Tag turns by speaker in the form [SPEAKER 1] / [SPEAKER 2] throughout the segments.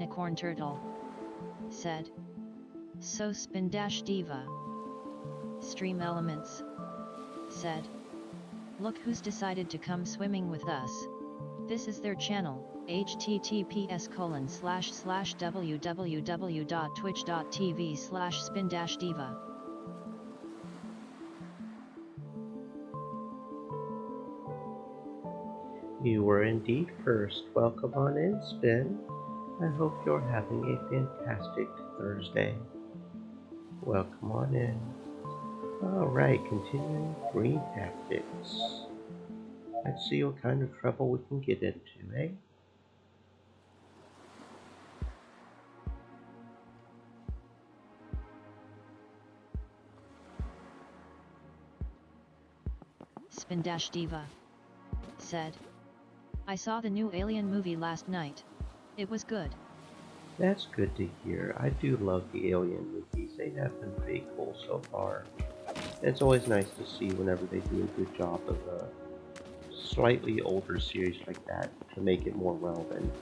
[SPEAKER 1] Unicorn Turtle said. So Spin Dash Diva. Stream Elements said. Look who's decided to come swimming with us. This is their channel, https://www.twitch.tv/spin-diva.
[SPEAKER 2] You were indeed first. Welcome on in, Spin. I hope you're having a fantastic Thursday. Welcome on in. Alright, continuing green tactics. Let's see what kind of trouble we can get into, eh?
[SPEAKER 1] Spin-Diva said. I saw the new Alien movie last night. It was good.
[SPEAKER 2] That's good to hear. I do love the Alien movies. They have been pretty cool so far. It's always nice to see whenever they do a good job of a slightly older series like that to make it more relevant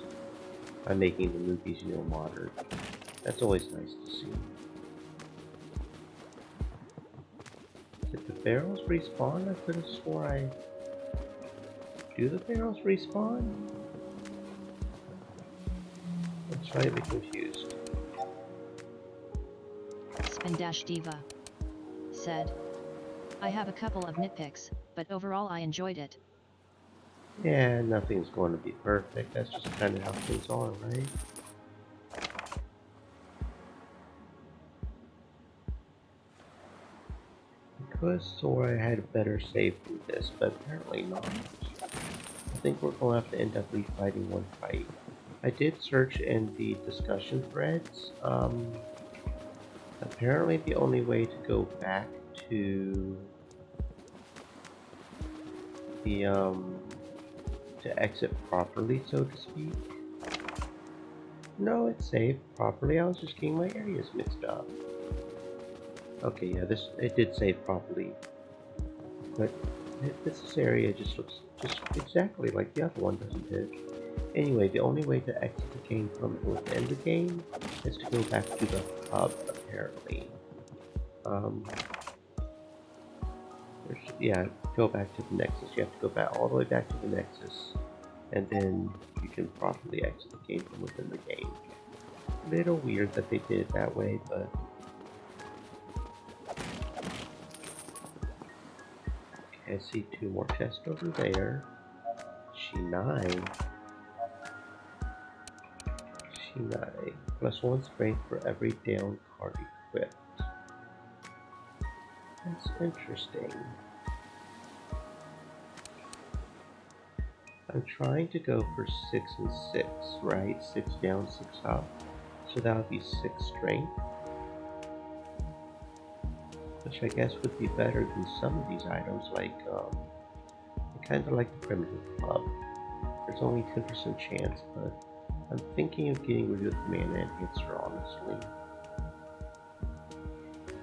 [SPEAKER 2] by making the movies, modern. That's always nice to see. Did the barrels respawn? I could have swore I... Do the barrels respawn? I'm slightly confused.
[SPEAKER 1] Spin-Diva said. I have a couple of nitpicks, but overall I enjoyed it.
[SPEAKER 2] Yeah, nothing's going to be perfect. That's just kind of how things are, right? I could have swore I had a better save through this, but apparently not. I think we're going to have to end up refighting one fight. I did search in the discussion threads. Apparently the only way to go back to the, to exit properly, so to speak. No, it saved properly. I was just getting my areas mixed up. Okay, yeah, it did save properly. But this area just looks just exactly like the other one, doesn't it? Anyway, the only way to exit the game from within the game is to go back to the hub, apparently. Yeah, go back to the Nexus. You have to go back all the way back to the Nexus, and then you can properly exit the game from within the game. A little weird that they did it that way, but... Okay, I see 2 more chests over there. Shinai. Plus 1 strength for every down card equipped. That's interesting. I'm trying to go for 6 and 6, right? 6 down, 6 up. So that would be 6 strength. Which I guess would be better than some of these items, like, kind of like the Primitive Club. There's only 10% chance, but I'm thinking of getting rid of the mana enhancer, honestly.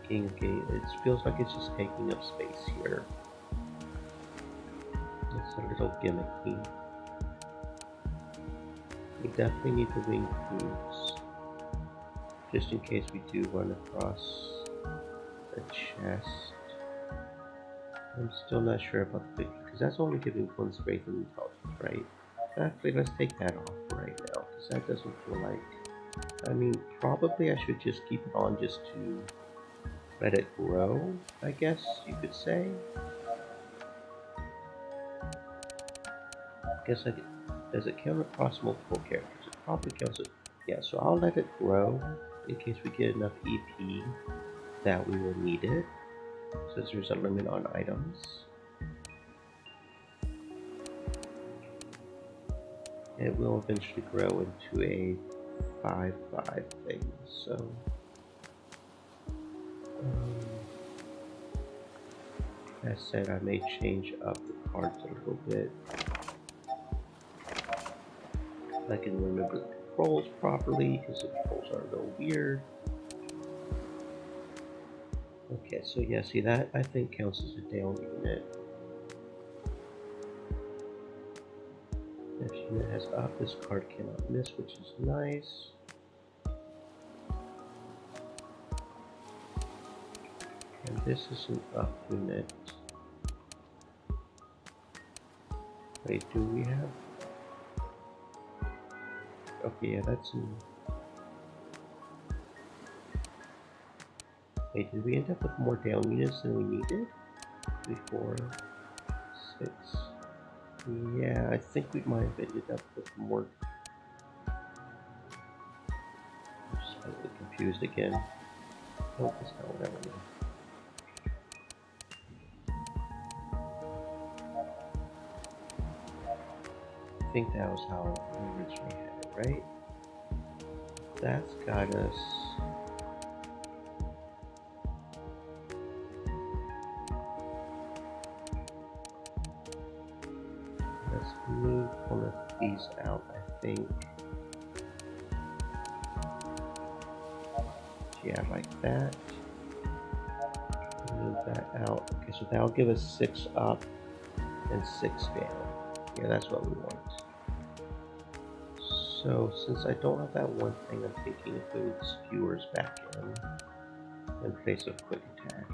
[SPEAKER 2] It feels like it's just taking up space here. It's a little gimmicky. We definitely need the winged boots, just in case we do run across a chest. I'm still not sure about the victory, because that's only giving 1 strength and intelligence, right? Actually, let's take that off right now, because that doesn't feel like... I mean, probably I should just keep it on just to let it grow, I guess you could say. Does it count across multiple characters? It probably counts it. Yeah, so I'll let it grow in case we get enough EP that we will need it, since there's a limit on items. It will eventually grow into a 5/5 thing, so as said, I may change up the cards a little bit. I can remember the controls properly, because the controls are a little weird. Okay, so yeah, see that I think counts as a down unit. If unit has up, this card cannot miss, which is nice. And this is an up unit. Wait, do we have? Okay, yeah, that's an... Wait, did we end up with more down units than we needed? 3, 4, 6. Yeah, I think we might have ended up with more. I'm just slightly confused again. Oh, that's not what I wanted. I think that was how we originally had it, right? That's got us. Let's move one of these out, I think. Yeah, like that. Move that out. Okay, so that'll give us 6 up and 6 down. Yeah, that's what we want. So since I don't have that one thing, I'm thinking of putting the skewers back in place of quick attack.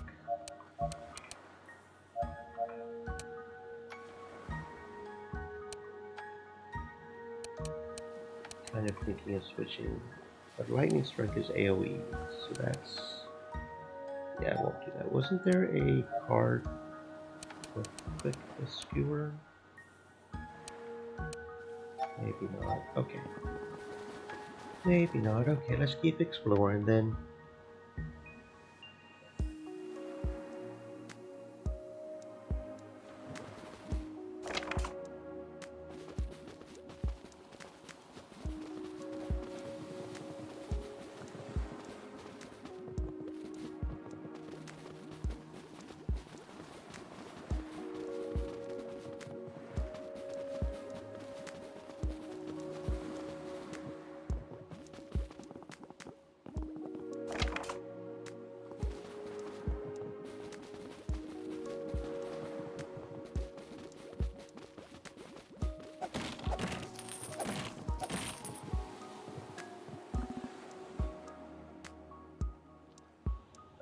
[SPEAKER 2] Kind of thinking of switching, but lightning strike is AoE, so that's, yeah, I won't do that. Wasn't there a card with quick skewer? Maybe not. Okay. Maybe not. Okay, let's keep exploring then.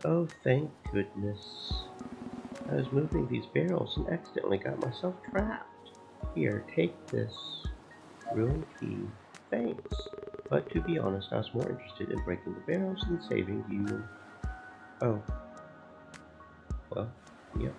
[SPEAKER 2] Oh, thank goodness. I was moving these barrels and accidentally got myself trapped. Here, take this. Ruined key. Thanks. But to be honest, I was more interested in breaking the barrels than saving you. Oh. Well, yep.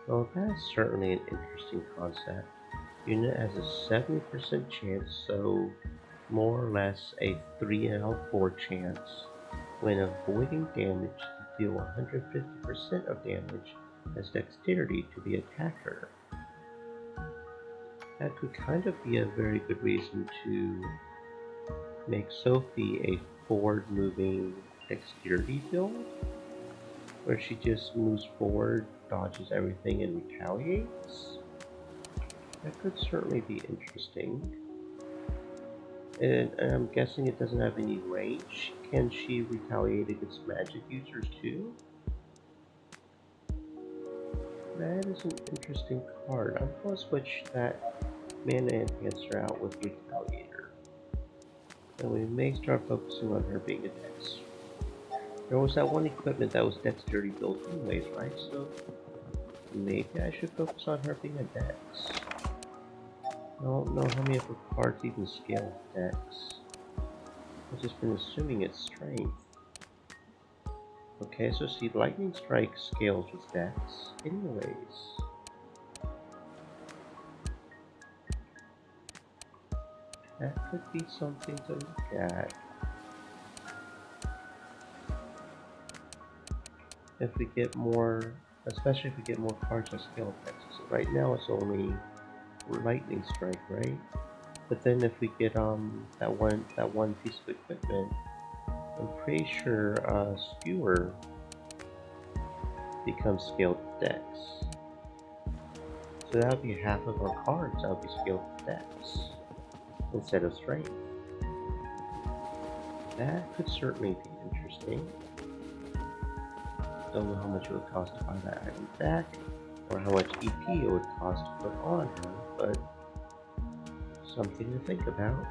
[SPEAKER 2] Well, that's certainly an interesting concept. Unit has a 70% chance, so more or less a 3 out of 4 chance when avoiding damage to deal 150% of damage as dexterity to the attacker. That could kind of be a very good reason to make Sophie a forward moving dexterity build, where she just moves forward, dodges everything, and retaliates. That could certainly be interesting. And I'm guessing it doesn't have any range. Can she retaliate against magic users too? That is an interesting card. I'm going to switch that mana enhancer out with Retaliator. And we may start focusing on her being a dex. There was that one equipment that was dexterity built anyways, right? So maybe I should focus on her being a dex. I don't know how many of her cards even scale with dex. I've just been assuming it's strength. Okay, so see, Lightning Strike scales with dex anyways. That could be something to look at. If we get more, especially if we get more cards on scale effects. So right now it's only lightning strike, right? But then if we get that one piece of equipment, I'm pretty sure skewer becomes scaled dex. So that would be half of our cards that would be scaled dex instead of strength. That could certainly be interesting. Don't know how much it would cost to buy that item back, or how much EP it would cost to put on her, but something to think about.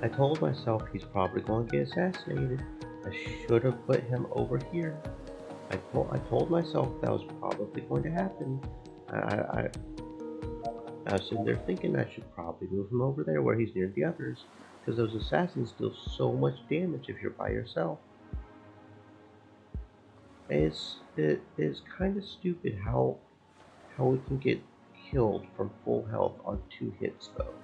[SPEAKER 2] I told myself he's probably going to get assassinated. I should have put him over here. I told myself that was probably going to happen. I was sitting there thinking I should probably move him over there where he's near the others, because those assassins deal so much damage if you're by yourself. It's kind of stupid how we can get killed from full health on 2 hits though.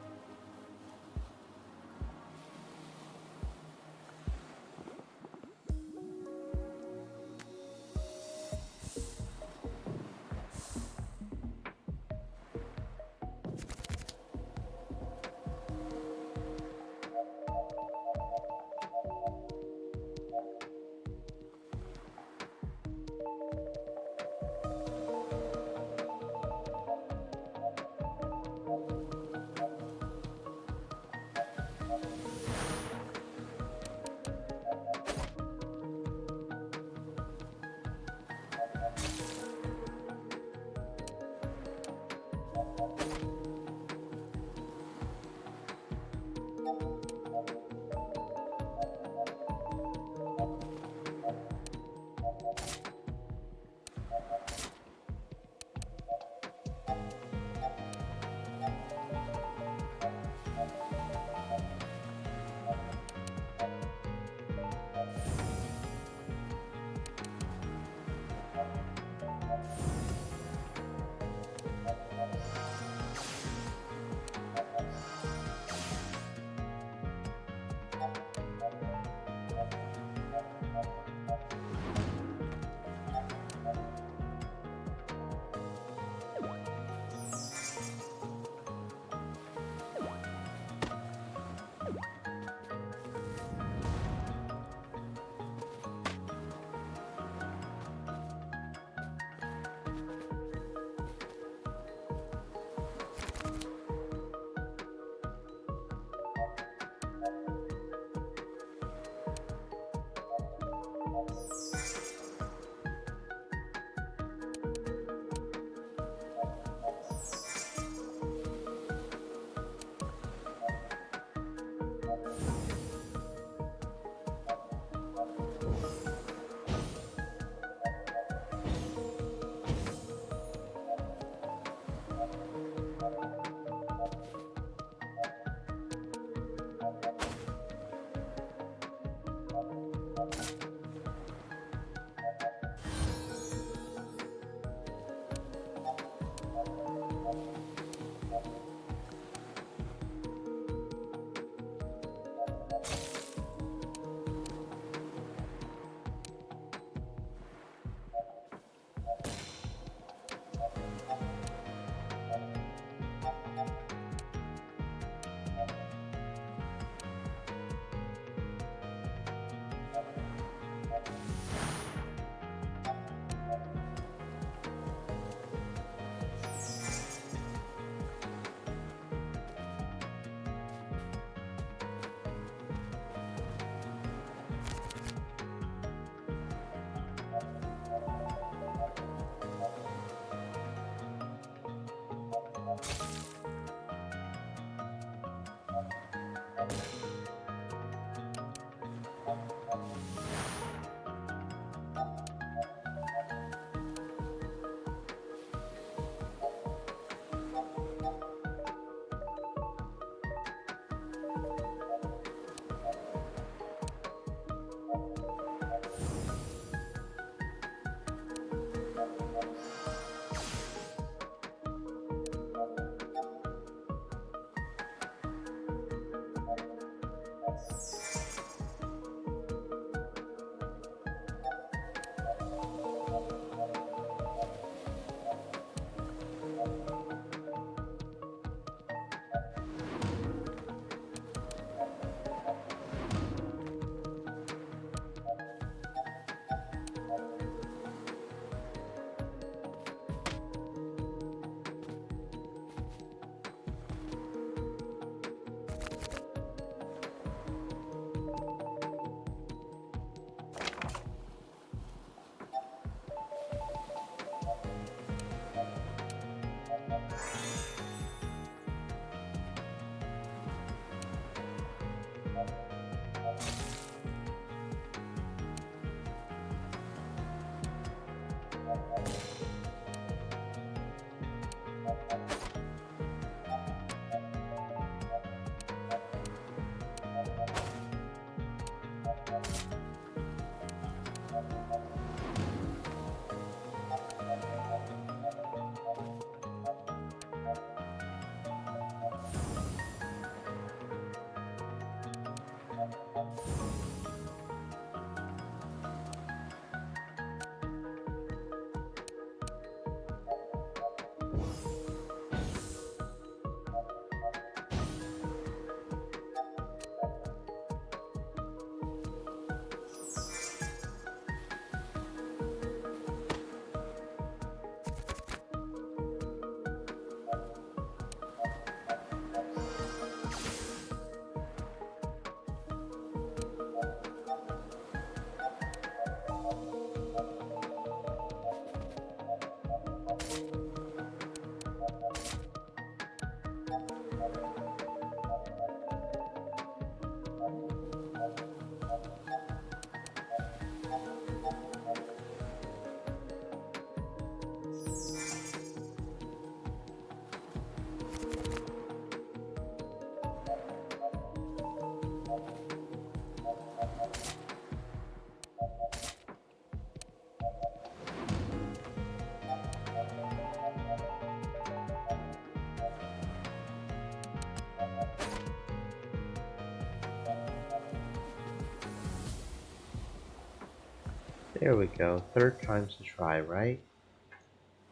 [SPEAKER 2] There we go. Third time's the try, right?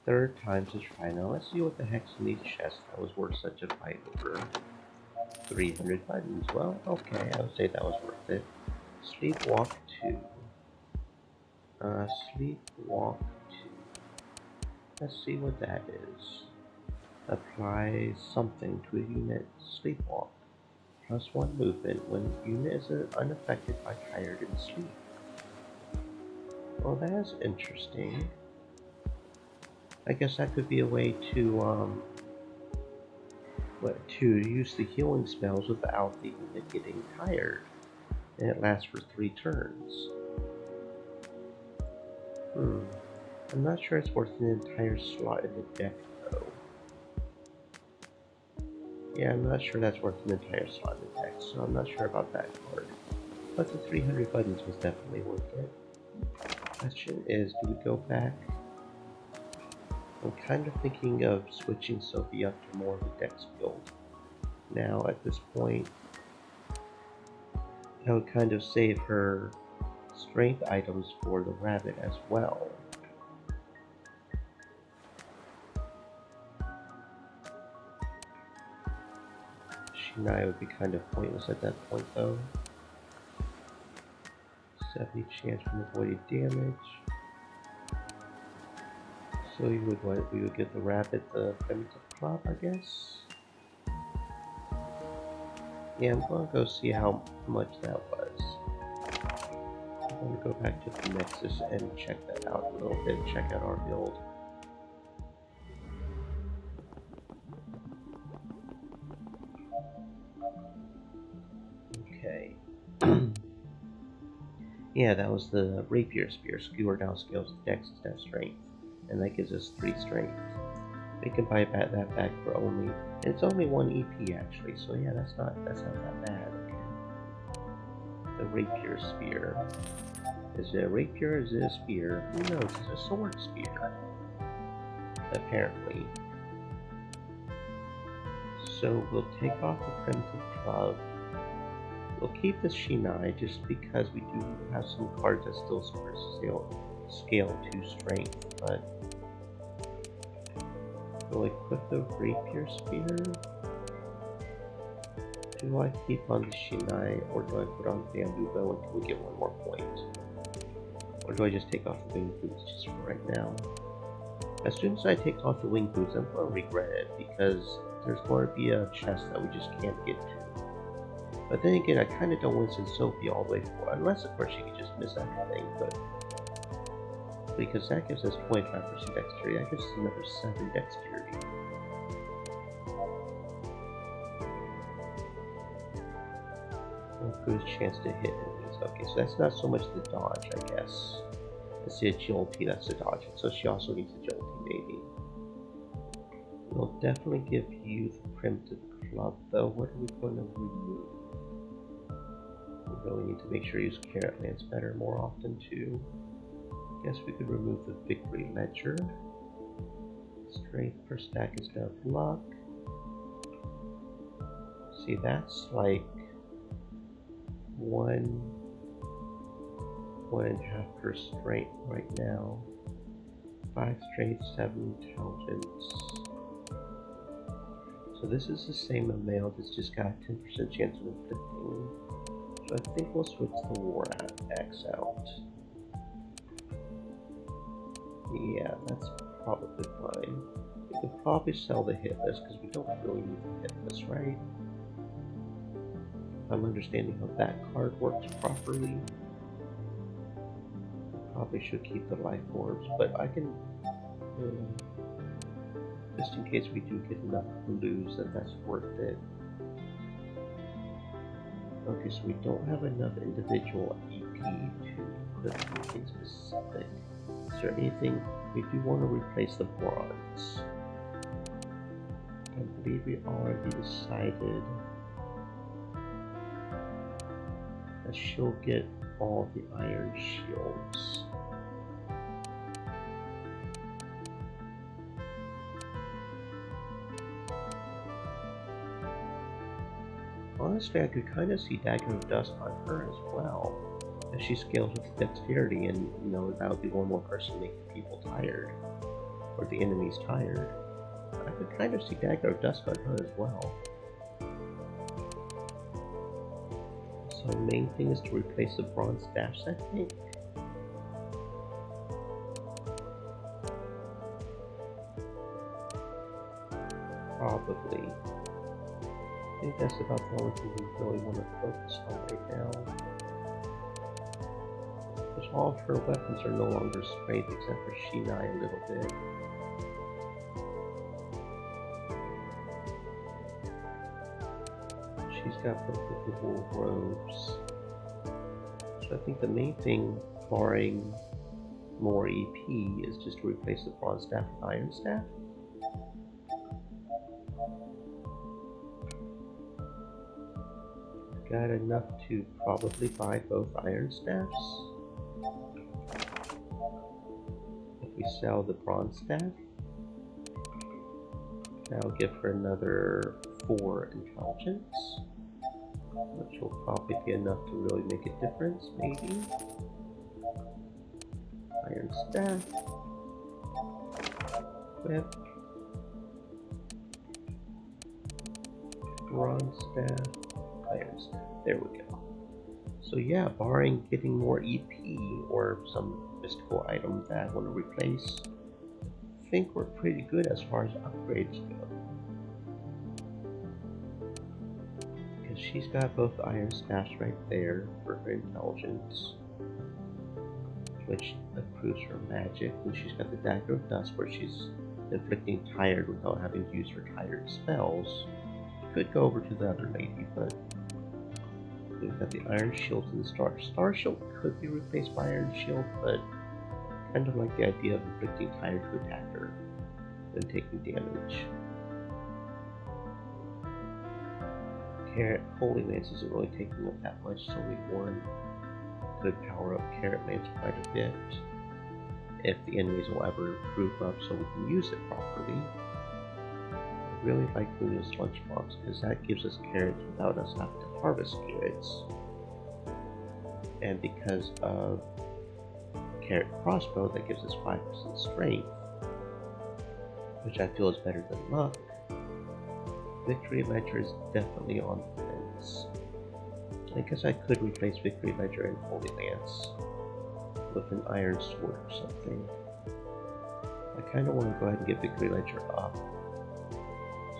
[SPEAKER 2] Third time's the try. Now let's see what the heck's in these chests that was worth such a fight over 300 buttons. Well, okay, I would say that was worth it. Sleepwalk 2. Sleepwalk 2. Let's see what that is. Apply something to a unit. Sleepwalk. +1 movement when unit is unaffected by tired and sleep. Well, that's interesting. I guess that could be a way to use the healing spells without the unit getting tired, and it lasts for 3 turns. I'm not sure it's worth an entire slot in the deck though. Yeah, I'm not sure that's worth an entire slot in the deck, so I'm not sure about that card. But the 300 buttons was definitely worth it. Question is, do we go back? I'm kind of thinking of switching Sophie up to more of a dex build. Now at this point, that would kind of save her strength items for the rabbit as well. Shinai would be kind of pointless at that point though. 70 chance from avoiding damage. So you would what? We would give the rabbit the primitive club, I guess. Yeah, I'm gonna go see how much that was. I'm gonna go back to the Nexus and check that out a little bit. Check out our build. Okay. Yeah, that was the Rapier Spear. Skewer now scales Dex instead of Strength, and that gives us 3 Strength. We can buy that back for only. It's only 1 EP actually, so yeah, that's not that bad. Okay. The Rapier Spear. Is it a rapier? Is it a spear? Who knows? It's a sword spear. Apparently. So we'll take off the primitive club. We'll keep the Shinai just because we do have some cards that still scale to strength, but will equip the Rapier Spear? Do I keep on the Shinai or do I put on Bamboo Bow until we get 1 more point? Or do I just take off the wing boots just for right now? As soon as I take off the wing boots, I'm going to regret it because there's going to be a chest that we just can't get to. But then again, I kind of don't want to send Sophie all the way forward, unless of course she could just miss everything, but because that gives us 25% dexterity, that gives us another 7 dexterity. Improves chance to hit enemies. Okay, so that's not so much the dodge, I guess. It's the agility that's the dodge, so she also needs agility, maybe. We'll definitely give you the primitive club, though. What are we going to remove? We really need to make sure you use Carrot Lance better more often, too. Guess we could remove the Victory Ledger. Strength per stack instead of luck. See, that's like 1.5 per strength right now. 5 strength, 7 intelligence. So this is the same amount, it's just got a 10% chance of inflicting. So I think we'll switch the War Axe out. Yeah, that's probably fine. We could probably sell the Hitless because we don't really need the Hitless, right? I'm understanding how that card works properly. Probably should keep the life orbs, but I can. just in case we do get enough blues that that's worth it. Okay, so we don't have enough individual EP to put anything specific. Is there anything we do want to replace the bronze? I believe we already decided that she'll get all the iron shields. Honestly, I could kind of see Dagger of Dust on her as well, as she scales with dexterity, and you know that would be one more person making people tired, or the enemies tired. I could kind of see Dagger of Dust on her as well. So the main thing is to replace the bronze staffs, I think. Probably. I think that's about the only thing we really want to focus on right now. Because all of her weapons are no longer straight except for Shinai a little bit. She's got both of the wool robes. So I think the main thing, barring more EP, is just to replace the bronze staff with iron staff. Got enough to probably buy both iron staffs. If we sell the bronze staff, that'll give her another 4 intelligence, which will probably be enough to really make a difference, maybe. Iron staff. Whip. Bronze staff. Iron staff. There we go. So yeah, barring getting more EP or some mystical item that I want to replace, I think we're pretty good as far as upgrades go. Because she's got both iron staffs right there for her intelligence, which improves her magic, and she's got the Dagger of Dust where she's inflicting tired without having to use her tired spells. Could go over to the other lady, but we've got the Iron Shield and the Star Shield could be replaced by Iron Shield, but kind of like the idea of inflicting tired to attack her and taking damage. Holy Lance isn't really taking up that much, so we one could power up Carrot Lance quite a bit if the enemies will ever group up so we can use it properly. I really like Luna's Lunchbox because that gives us carrots without us having to harvest carrots. And because of Carrot Crossbow, that gives us 5% strength, which I feel is better than luck. Victory Ledger is definitely on the fence. I guess I could replace Victory Ledger and Holy Lance with an Iron Sword or something. I kind of want to go ahead and get Victory Ledger up,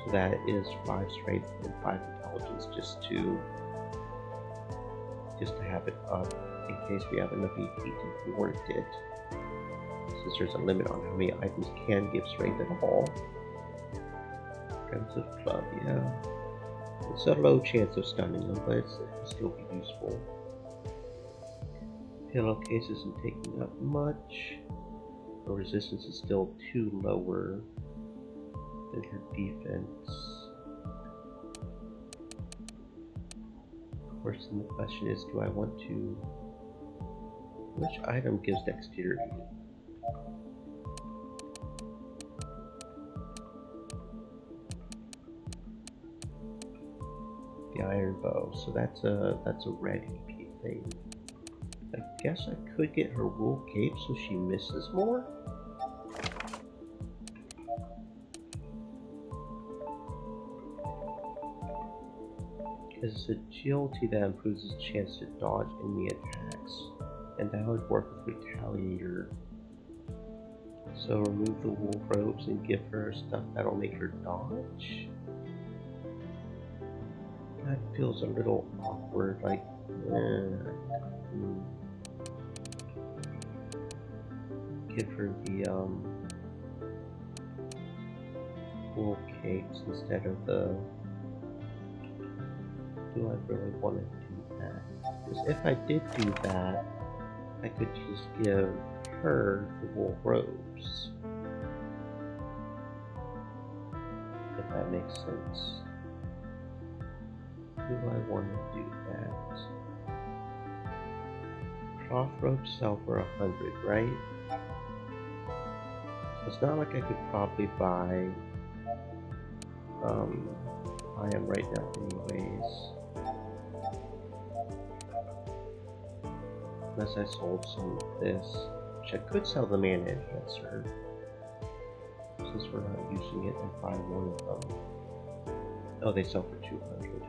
[SPEAKER 2] so that is 5 strength and 5 intelligence, just to have it up in case we have enough EP to warrant it, since there's a limit on how many items can give strength at all. Primitive Club, yeah. It's a low chance of stunning them, but it can still be useful. Pillowcase isn't taking up much. Her resistance is still too lower than her defense. Of course, then the question is, do I want to... Which item gives dexterity? The iron bow, so that's a red EP thing. I guess I could get her wool cape so she misses more? Because it's agility that improves his chance to dodge enemy attacks, and that would work with Retaliator. So remove the wool robes and give her stuff that'll make her dodge? That feels a little awkward, like, Give her the wool cakes instead of the... Do I really want to do that? Because if I did do that, I could just give her the wool robes. If that makes sense. Do I want to do that? Cloth robes sell for 100, right? So it's not like I could probably buy them right now anyways. Unless I sold some of this, which I could sell the mana enhancer. Since we're not using it, and buy one of them. Oh, they sell for 200.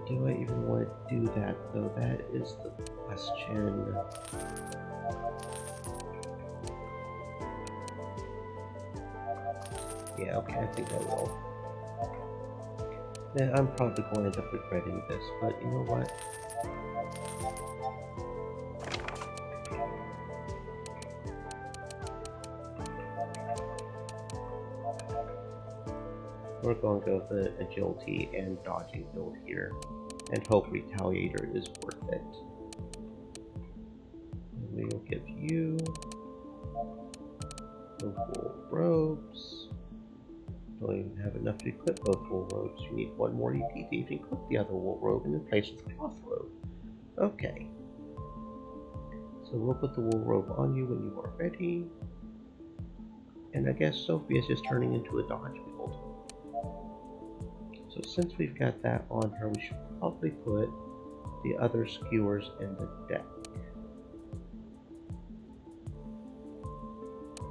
[SPEAKER 2] Do I even want to do that though? That is the question. Yeah, okay, I think I will. Yeah, I'm probably going to end up regretting this, but you know what? We're going to go the agility and dodging build here, and hope Retaliator is worth it. And we will give you the wool robes. Don't even have enough to equip both wool robes. You need one more EP to even equip the other wool robe and replace with the cloth robe. Okay. So we'll put the wool robe on you when you are ready. And I guess Sophie is just turning into a dodge build. So since we've got that on her, we should probably put the other skewers in the deck.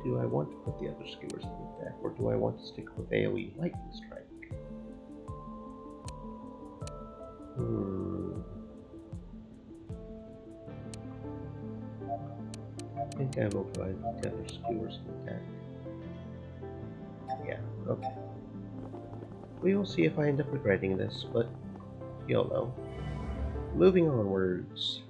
[SPEAKER 2] Do I want to put the other skewers in the deck, or do I want to stick with AoE Lightning Strike? I think I will go ahead and put the other skewers in the deck. Yeah, okay. We will see if I end up regretting this, but YOLO. Moving onwards.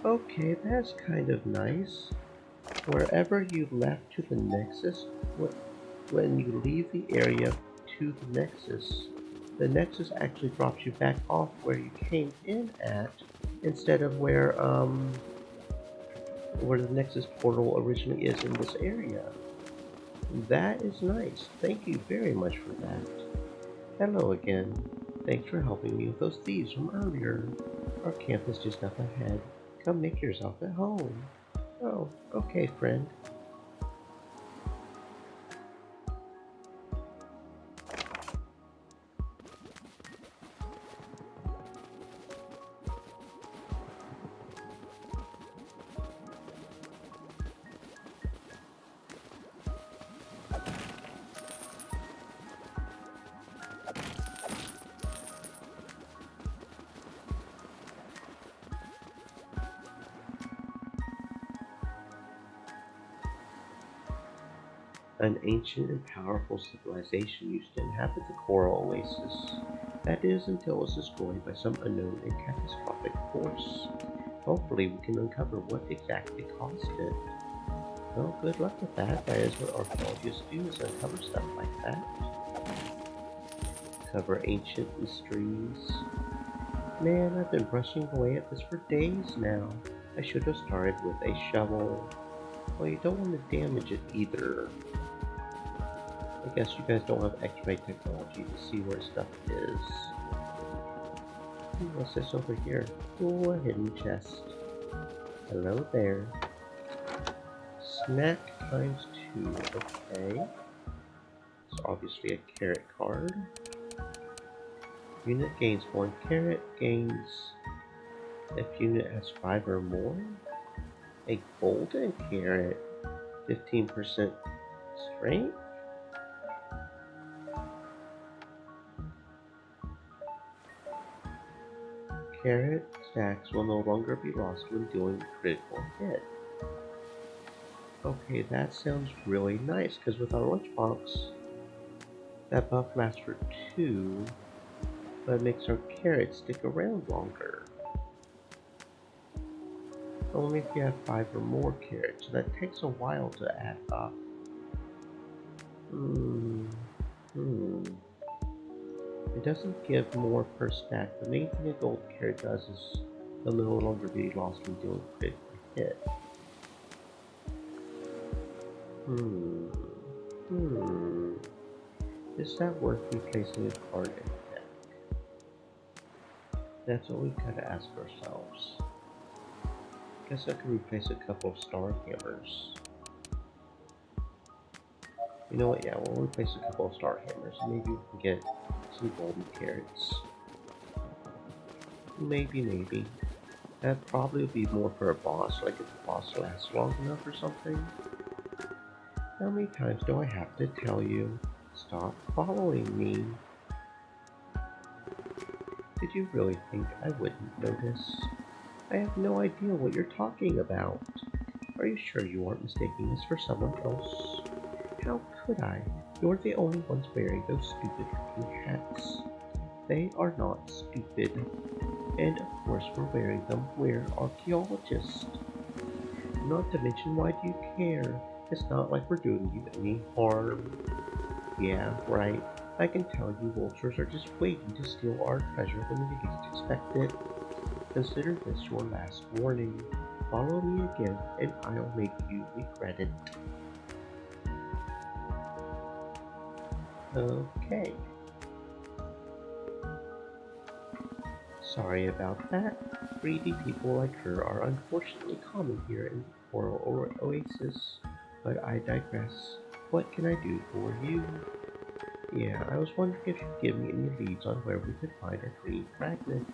[SPEAKER 2] Okay, that's kind of nice. Wherever you left to the Nexus, when you leave the area to the Nexus actually drops you back off where you came in at, instead of where the Nexus portal originally is in this area. That is nice. Thank you very much for that. Hello again. Thanks for helping me with those thieves from earlier. Our camp is just up ahead. Come make yourself at home. Oh, okay, friend. An ancient and powerful civilization used to inhabit the Coral Oasis. That is, until it was destroyed by some unknown and catastrophic force. Hopefully we can uncover what exactly caused it. Well, good luck with that. That is what archaeologists do, is uncover stuff like that. Cover ancient mysteries. Man, I've been brushing away at this for days now. I should have started with a shovel. Well, you don't want to damage it either. I guess you guys don't have X-ray technology to see where stuff is. What's this over here? Oh, a hidden chest. Hello there. Snack times 2, okay. It's obviously a carrot card. Unit gains 1 carrot, gains if unit has 5 or more. A golden carrot, 15% strength. Carrot stacks will no longer be lost when doing critical hit. Okay, that sounds really nice, because with our lunchbox, that buff lasts for 2, but makes our carrots stick around longer. Only if you have 5 or more carrots, so that takes a while to add up. It doesn't give more per stack. The main thing a gold carrot does is they'll no longer be lost when doing critical hit. Is that worth replacing a card in the deck? That's what we gotta ask ourselves. Guess I could replace a couple of star hammers. You know what, yeah, we'll replace a couple of star hammers. Maybe we can get some golden carrots. Maybe. That probably would be more for a boss, like if the boss lasts long enough or something. How many times do I have to tell you, stop following me? Did you really think I wouldn't notice? I have no idea what you're talking about. Are you sure you aren't mistaking this for someone else? How could I? You're the only ones wearing those stupid looking hats. They are not stupid. And of course we're wearing them. We're archaeologists. Not to mention, why do you care? It's not like we're doing you any harm. Yeah, right. I can tell you vultures are just waiting to steal our treasure when we least expect it. Consider this your last warning. Follow me again and I'll make you regret it. Okay. Sorry about that. Greedy people like her are unfortunately common here in the Coral Oasis. But I digress. What can I do for you? Yeah, I was wondering if you'd give me any leads on where we could find a green fragment.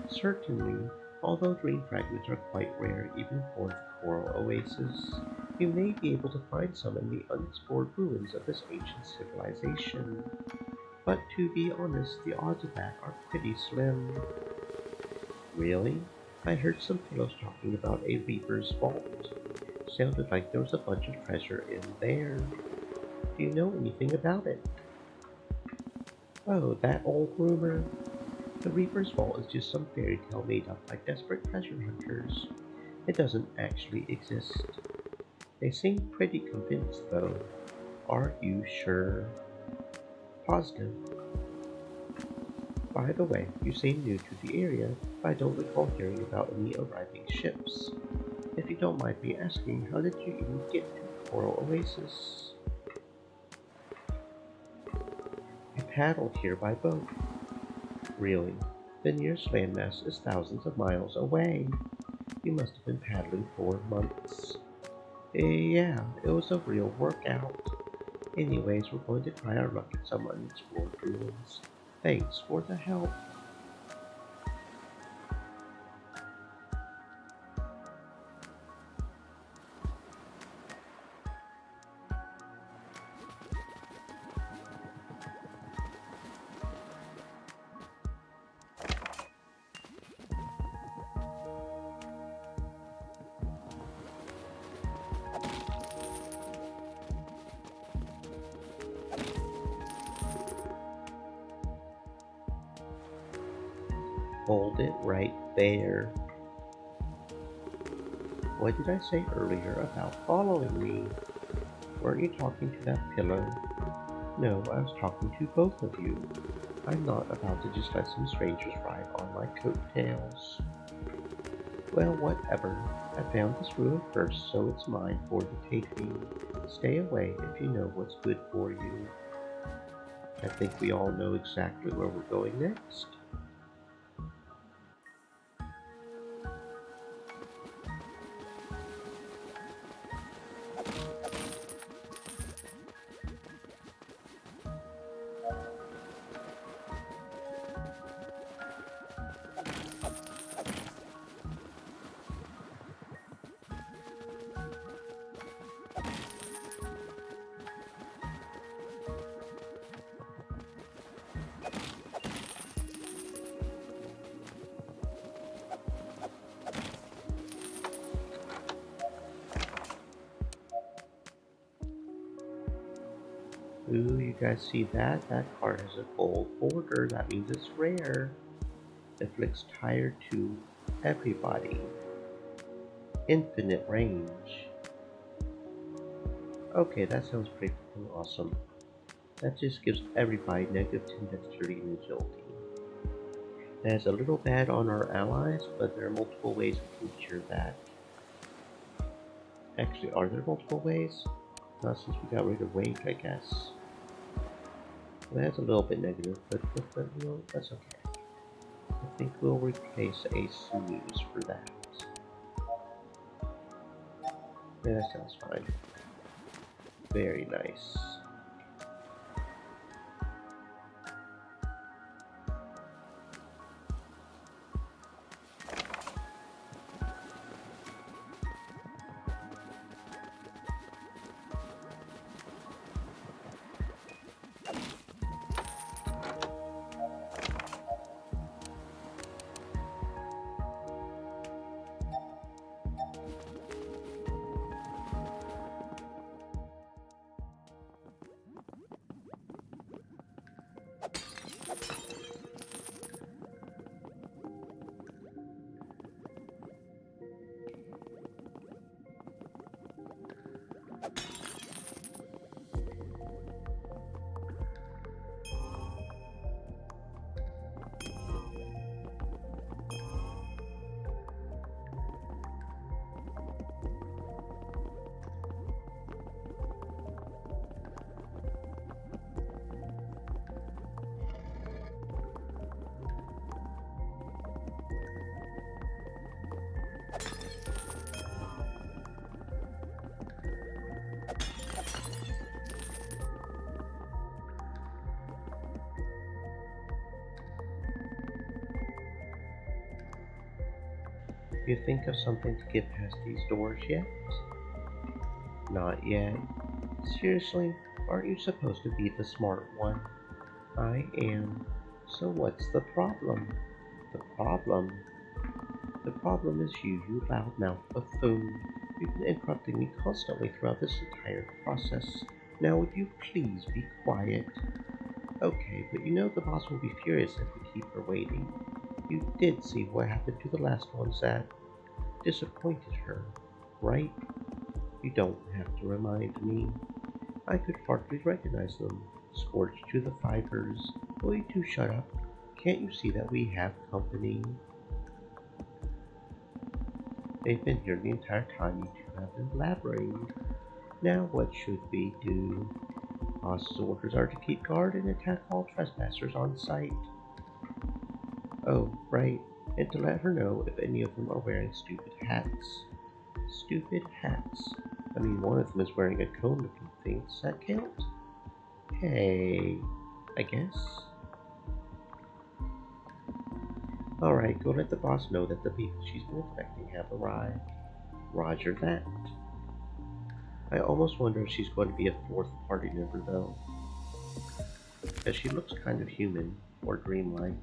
[SPEAKER 2] Certainly, although green fragments are quite rare even for the Coral Oasis, you may be able to find some in the unexplored ruins of this ancient civilization. But to be honest, the odds of that are pretty slim. Really? I heard some fellows talking about a Reaper's Vault. Sounded like there was a bunch of treasure in there. Do you know anything about it? Oh, that old rumor? The Reaper's Vault is just some fairy tale made up by desperate treasure hunters. It doesn't actually exist. They seem pretty convinced, though. Are you sure? Positive. By the way, you seem new to the area, but I don't recall hearing about any arriving ships. If you don't mind me asking, how did you even get to the Coral Oasis? I paddled here by boat. Really? The nearest landmass is thousands of miles away. You must have been paddling for months. Yeah, it was a real workout. Anyways, we're going to try our luck at some unexplored ruins. Thanks for the help. Hold it right there. What did I say earlier about following me? Weren't you talking to that pillow? No, I was talking to both of you. I'm not about to just let some strangers ride on my coattails. Well, whatever. I found this ruin first, so it's mine for the taking. Stay away if you know what's good for you. I think we all know exactly where we're going next. Ooh, you guys see that? That card has a gold border. That means it's rare. Inflicts tire to everybody. Infinite range. Okay, that sounds pretty awesome. That just gives everybody negative 10 dexterity and agility. That is a little bad on our allies, but there are multiple ways we can cure that. Actually, are there multiple ways? Not since we got rid of weight, I guess. Well, that's a little bit negative, but that's okay. I think we'll replace a snooze for that. Yeah, that sounds fine. Very nice. You think of something to get past these doors yet? Not yet. Seriously, aren't you supposed to be the smart one? I am. So what's the problem? The problem? The problem is you loudmouth buffoon. You've been interrupting me constantly throughout this entire process. Now would you please be quiet? Okay, but you know the boss will be furious if we keep her waiting. You did see what happened to the last ones that disappointed her, right? You don't have to remind me. I could hardly recognize them. Scorched to the fibers. Will you two shut up? Can't you see that we have company? They've been here the entire time you two have been blabbering. Now what should we do? Boss's orders are to keep guard and attack all trespassers on sight. Oh, right, and to let her know if any of them are wearing stupid hats. Stupid hats. I mean, one of them is wearing a cone-looking thing. Does that count? Hey, I guess. Alright, go let the boss know that the people she's been expecting have arrived. Roger that. I almost wonder if she's going to be a fourth party member, though. Because she looks kind of human, or dreamlike.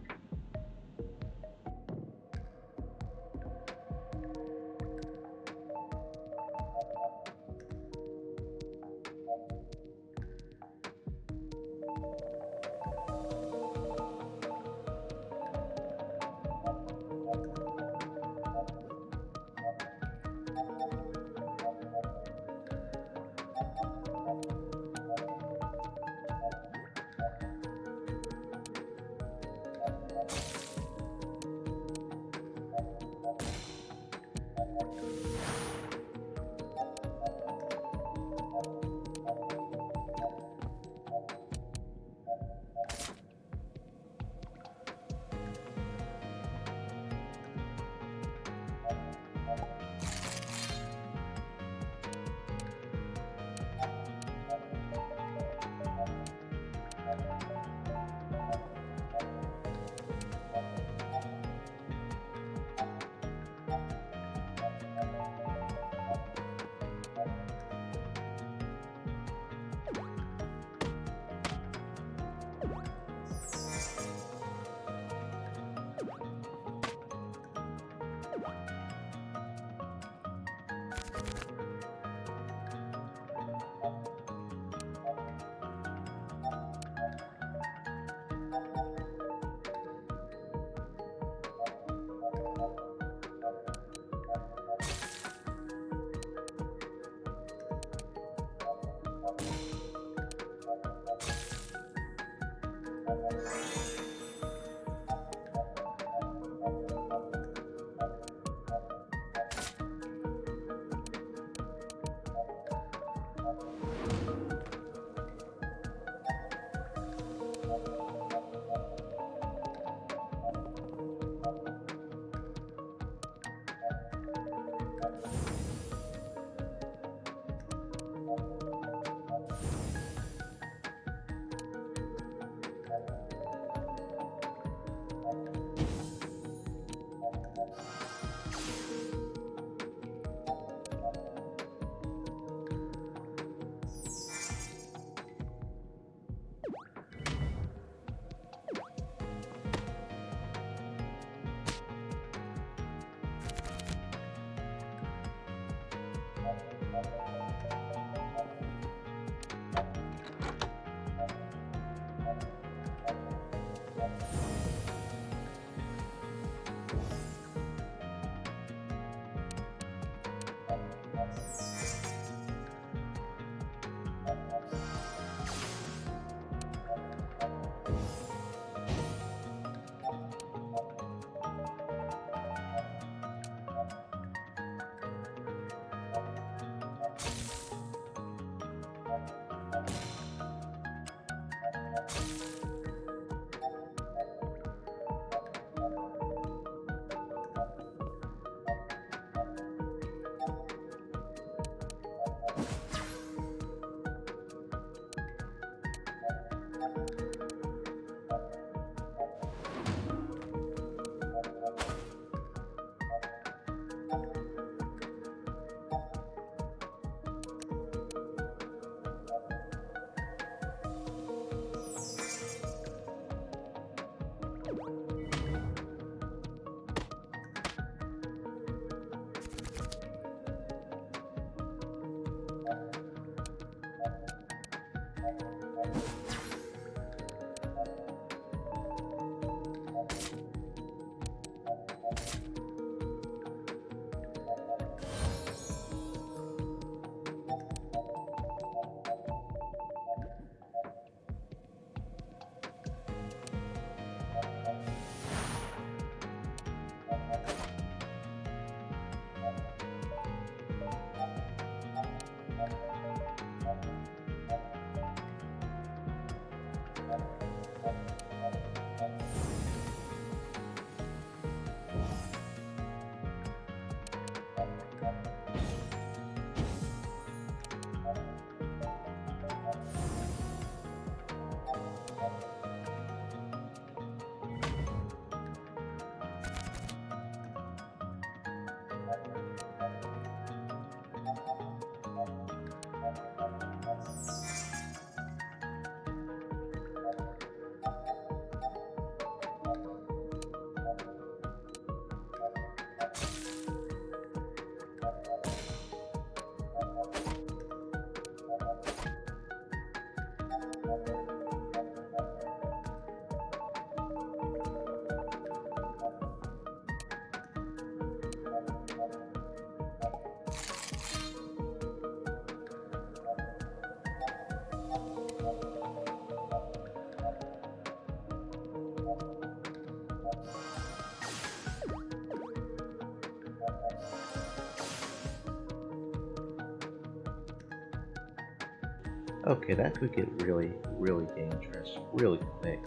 [SPEAKER 2] Okay, that could get really, really dangerous really quick.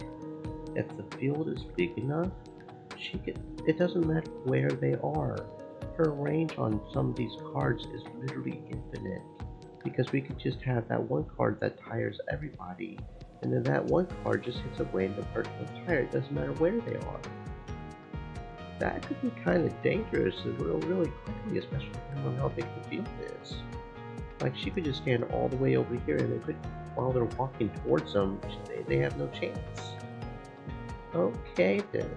[SPEAKER 2] If the field is big enough, she could. It doesn't matter where they are. Her range on some of these cards is literally infinite. Because we could just have that one card that tires everybody, and then that one card just hits a random person with tire. It doesn't matter where they are. That could be kind of dangerous really quickly, especially depending on how big the field is. Like she could just stand all the way over here, and they could, while they're walking towards them, they have no chance. Okay then.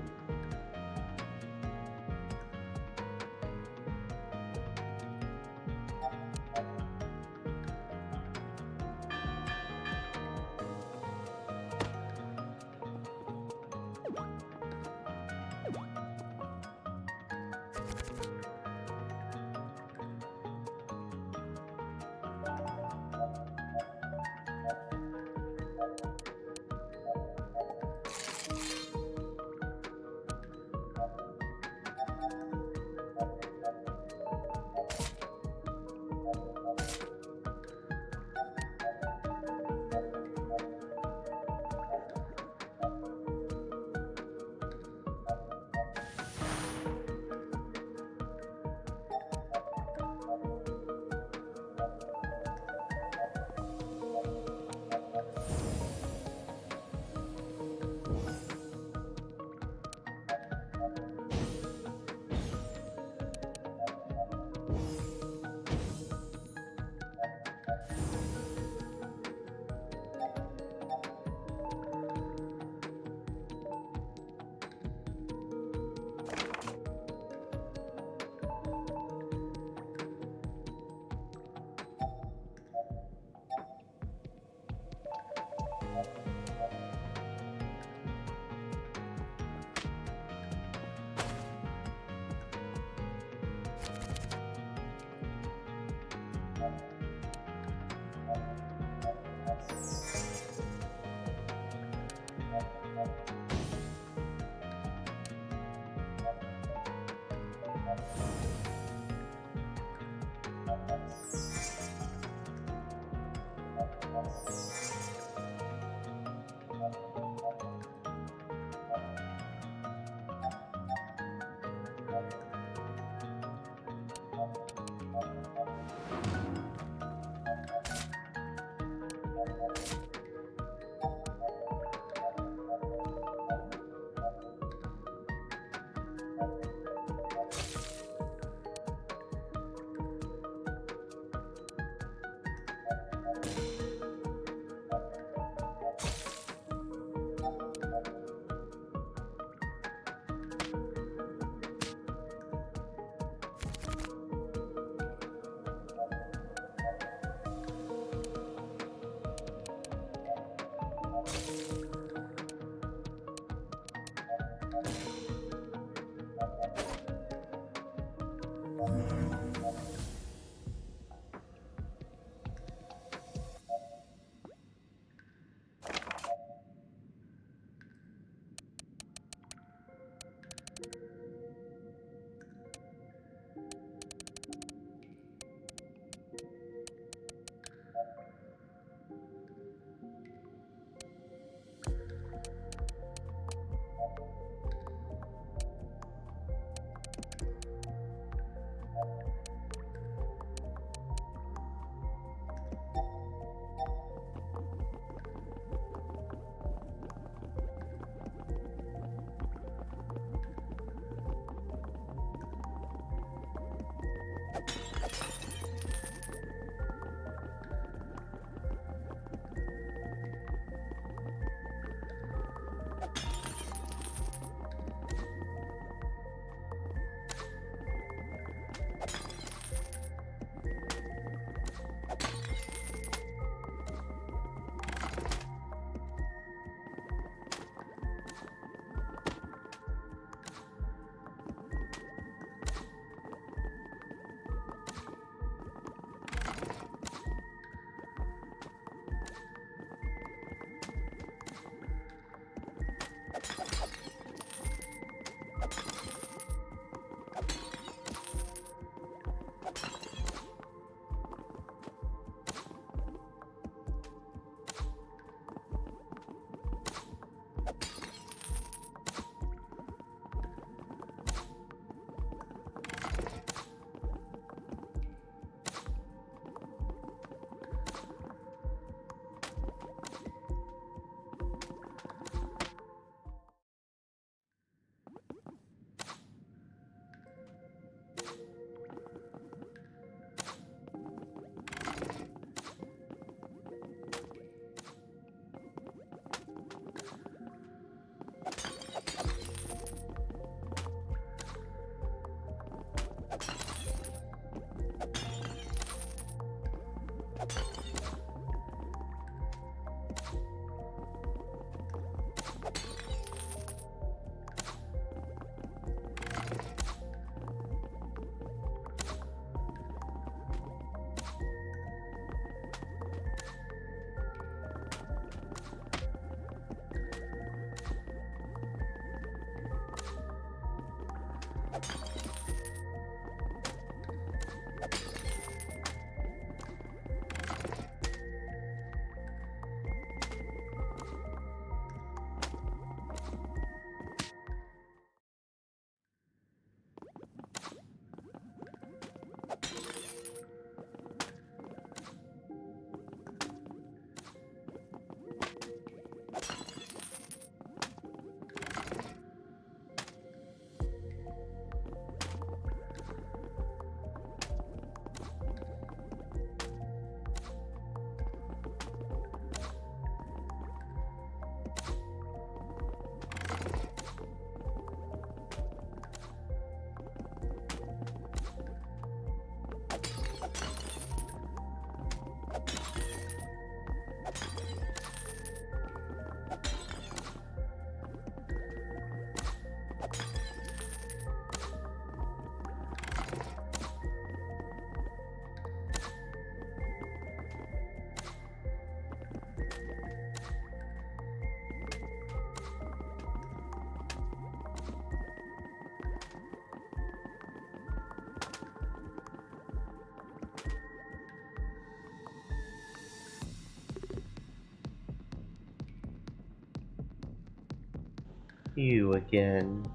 [SPEAKER 2] You again.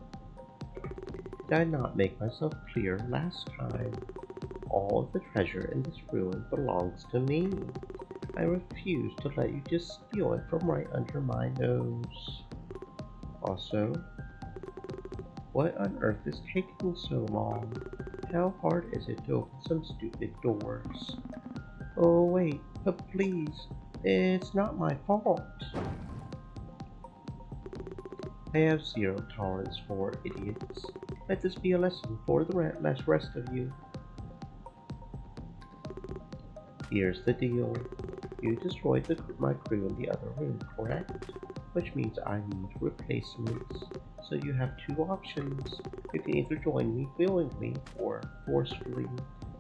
[SPEAKER 2] Did I not make myself clear last time? All of the treasure in this ruin belongs to me. I refuse to let you just steal it from right under my nose. Also, what on earth is taking so long? How hard is it to open some stupid doors? Oh wait, but please, it's not my fault. I have zero tolerance for idiots. Let this be a lesson for the rest of you. Here's the deal. You destroyed my crew in the other room, correct? Which means I need replacements. So you have two options. You can either join me willingly or forcefully.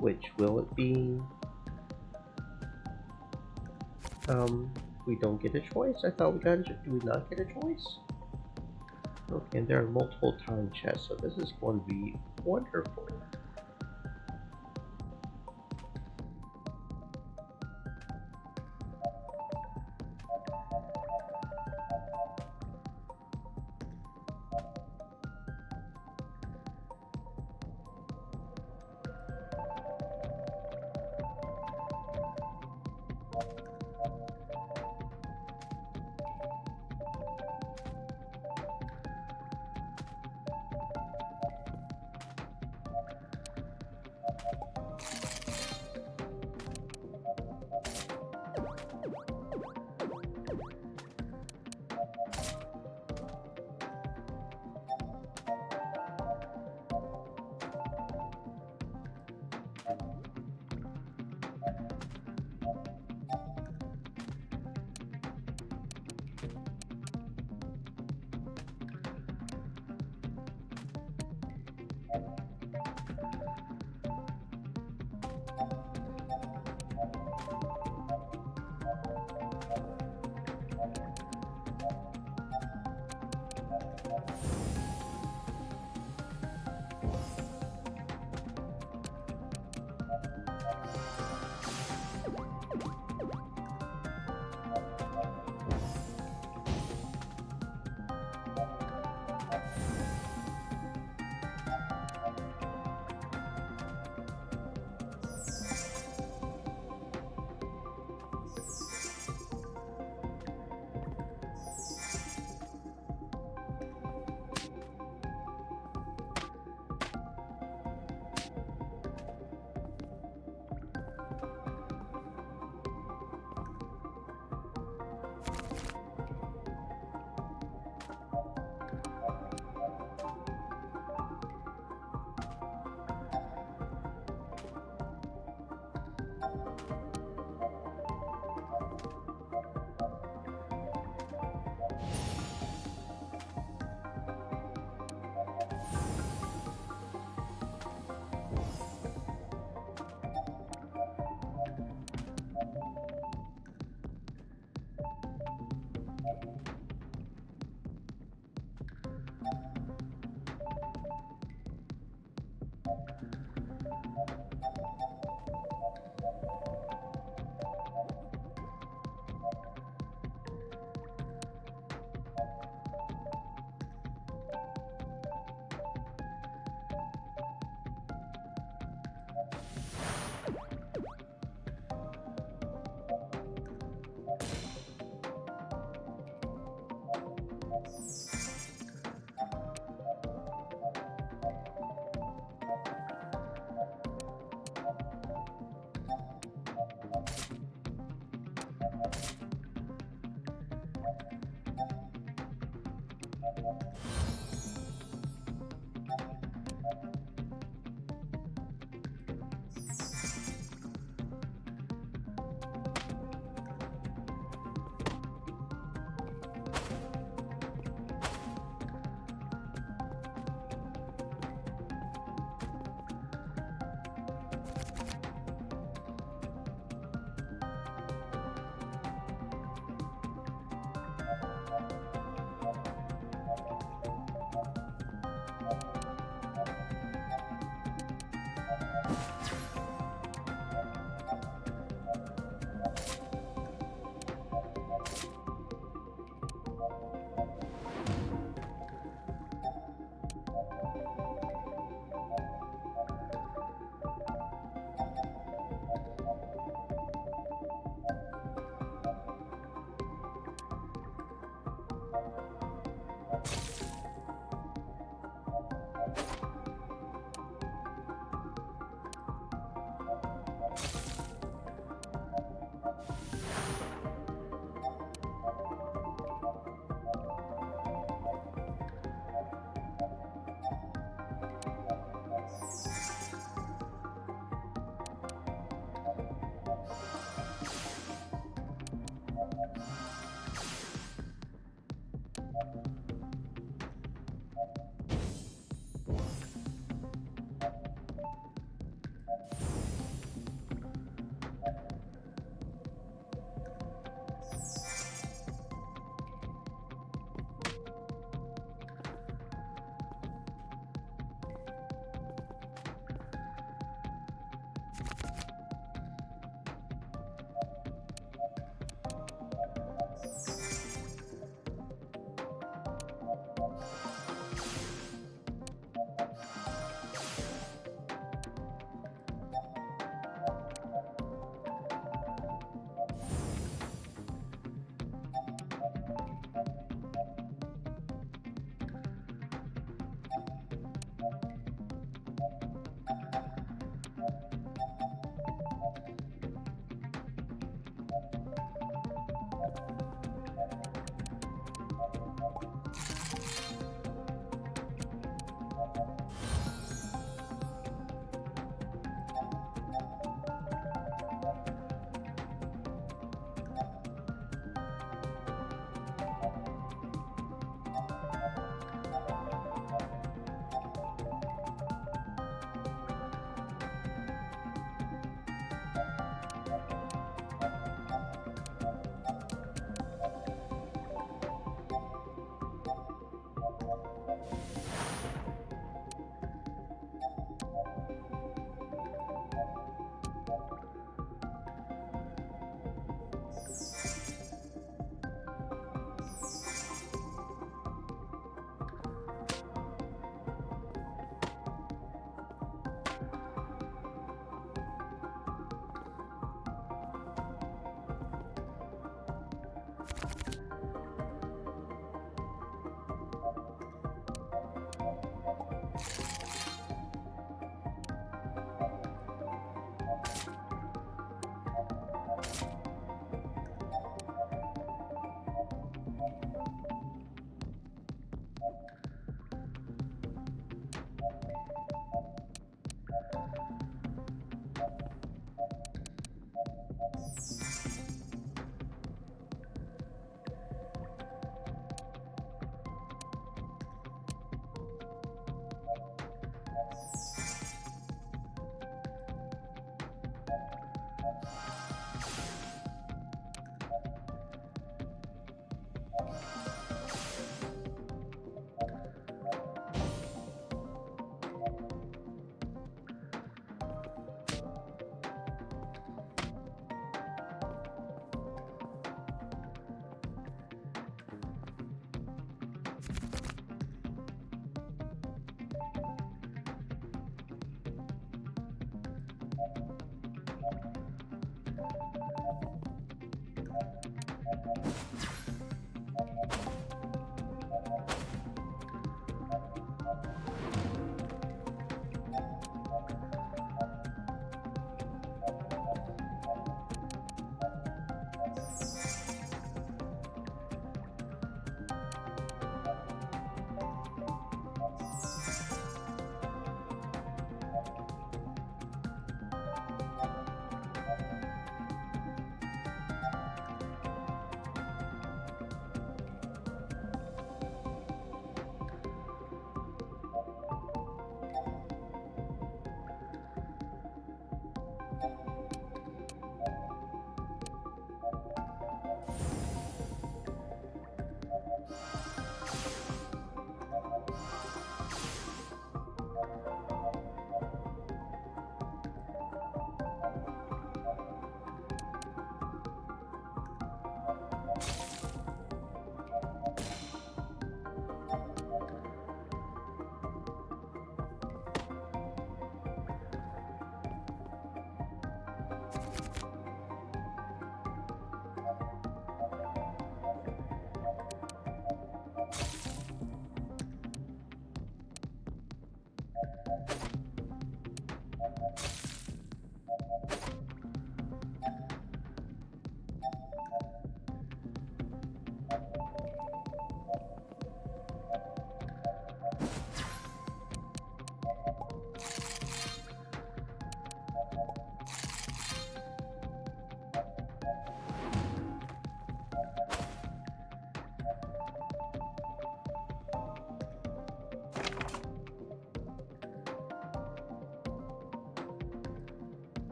[SPEAKER 2] Which will it be? We don't get a choice? I thought do we not get a choice? Okay, and there are multiple time chests, so this is going to be wonderful.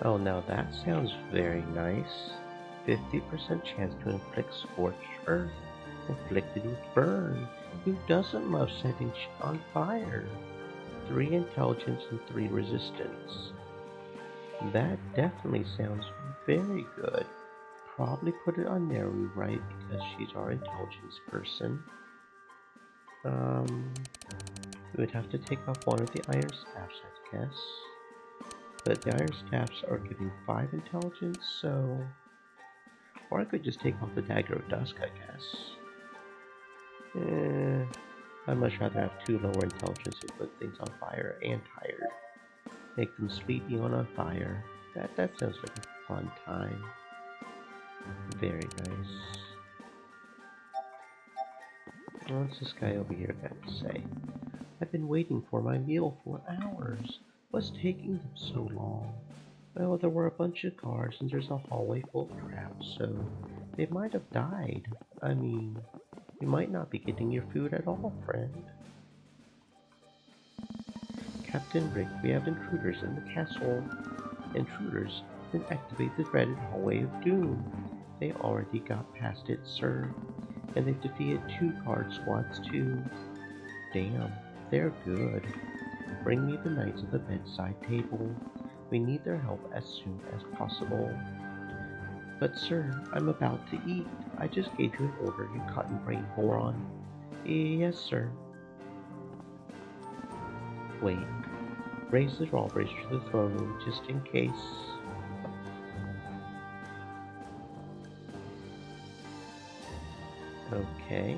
[SPEAKER 2] Oh, now that sounds very nice. 50% chance to inflict scorched earth, inflicted with burn. Who doesn't love setting on fire? 3 intelligence and 3 resistance. That definitely sounds very good. Probably put it on Neru, right? Because she's our intelligence person. We would have to take off one of the iron staffs, I guess. But the iron staffs are giving 5 intelligence, so... Or I could just take off the dagger of dusk, I guess. I'd much rather have 2 lower intelligence and put things on fire and tired. Make them sleepy on fire. That sounds like a fun time. Very nice. What's this guy over here got to say? I've been waiting for my meal for hours. What's taking them so long? Well, there were a bunch of guards and there's a hallway full of traps, so they might have died. I mean, you might not be getting your food at all, friend. Captain Rick, we have intruders in the castle. Intruders, then activate the dreaded hallway of doom. They already got past it, sir. And they've defeated 2 guard squads too. Damn, they're good. Bring me the knights of the bedside table. We need their help as soon as possible. But sir, I'm about to eat. I just gave you an order, you cotton brain moron. Yes, sir. Wait. Raise the drawbridge to the throne room just in case. Okay.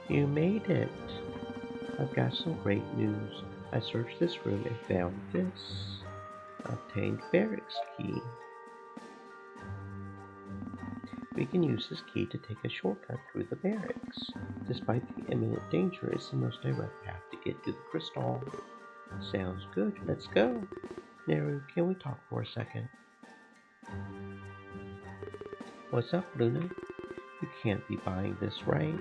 [SPEAKER 2] You made it! I've got some great news. I searched this room and found this. Obtained barracks key. We can use this key to take a shortcut through the barracks. Despite the imminent danger, it's the most direct path to get to the crystal. Sounds good, let's go. Neru, can we talk for a second? What's up, Luna? You can't be buying this, right?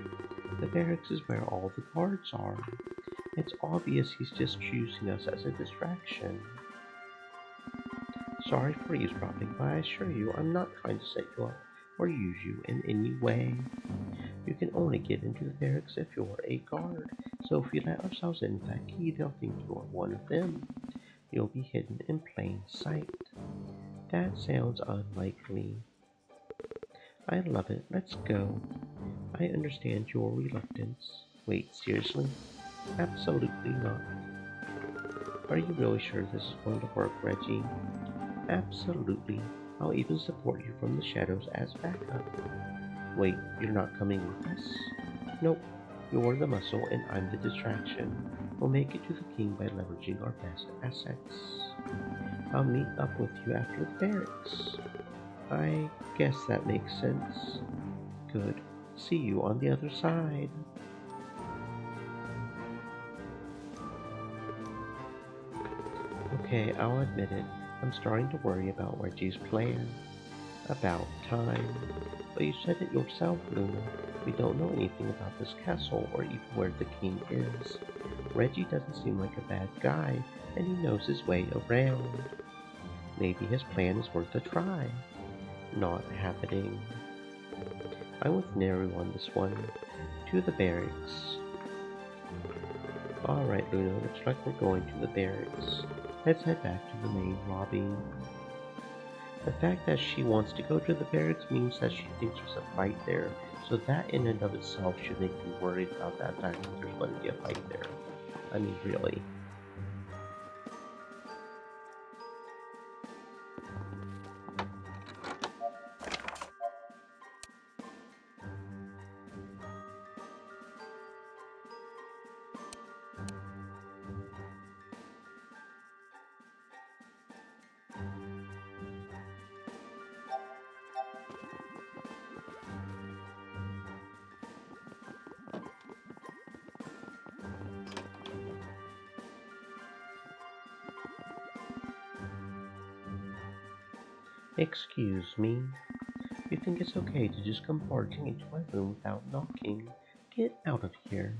[SPEAKER 2] The barracks is where all the guards are. It's obvious he's just choosing us as a distraction. Sorry for eavesdropping, but I assure you I'm not trying to set you up or use you in any way. You can only get into the barracks if you're a guard, so if we let ourselves in with that key, they'll think you're one of them. You'll be hidden in plain sight. That sounds unlikely. I love it. Let's go. I understand your reluctance. Wait, seriously? Absolutely not. Are you really sure this is going to work, Reggie? Absolutely. I'll even support you from the shadows as backup. Wait, you're not coming with us? Nope. You're the muscle and I'm the distraction. We'll make it to the king by leveraging our best assets. I'll meet up with you after the barracks. I guess that makes sense. Good. See you on the other side. Okay, I'll admit it. I'm starting to worry about Reggie's plan. About time. But you said it yourself, Luna. We don't know anything about this castle or even where the king is. Reggie doesn't seem like a bad guy, and he knows his way around. Maybe his plan is worth a try. Not happening. I'm with Neru on this one. To the barracks. Alright, Luna, looks like we're going to the barracks. Let's head back to the main lobby. The fact that she wants to go to the barracks means that she thinks there's a fight there, so that in and of itself should make me worried about that fact that there's going to be a fight there. I mean, really. Excuse me. You think it's okay to just come barging into my room without knocking? Get out of here.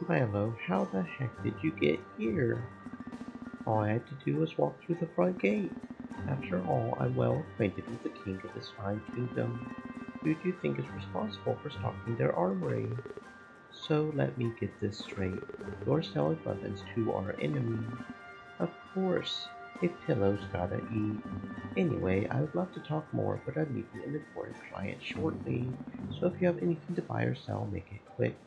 [SPEAKER 2] Milo, how the heck did you get here? All I had to do was walk through the front gate. After all, I'm well acquainted with the king of this fine kingdom. Who do you think is responsible for stocking their armory? So let me get this straight. You're selling weapons to our enemy. Of course. A pillow's gotta eat. Anyway, I would love to talk more, but I'm meeting an important client shortly. So if you have anything to buy or sell, make it quick.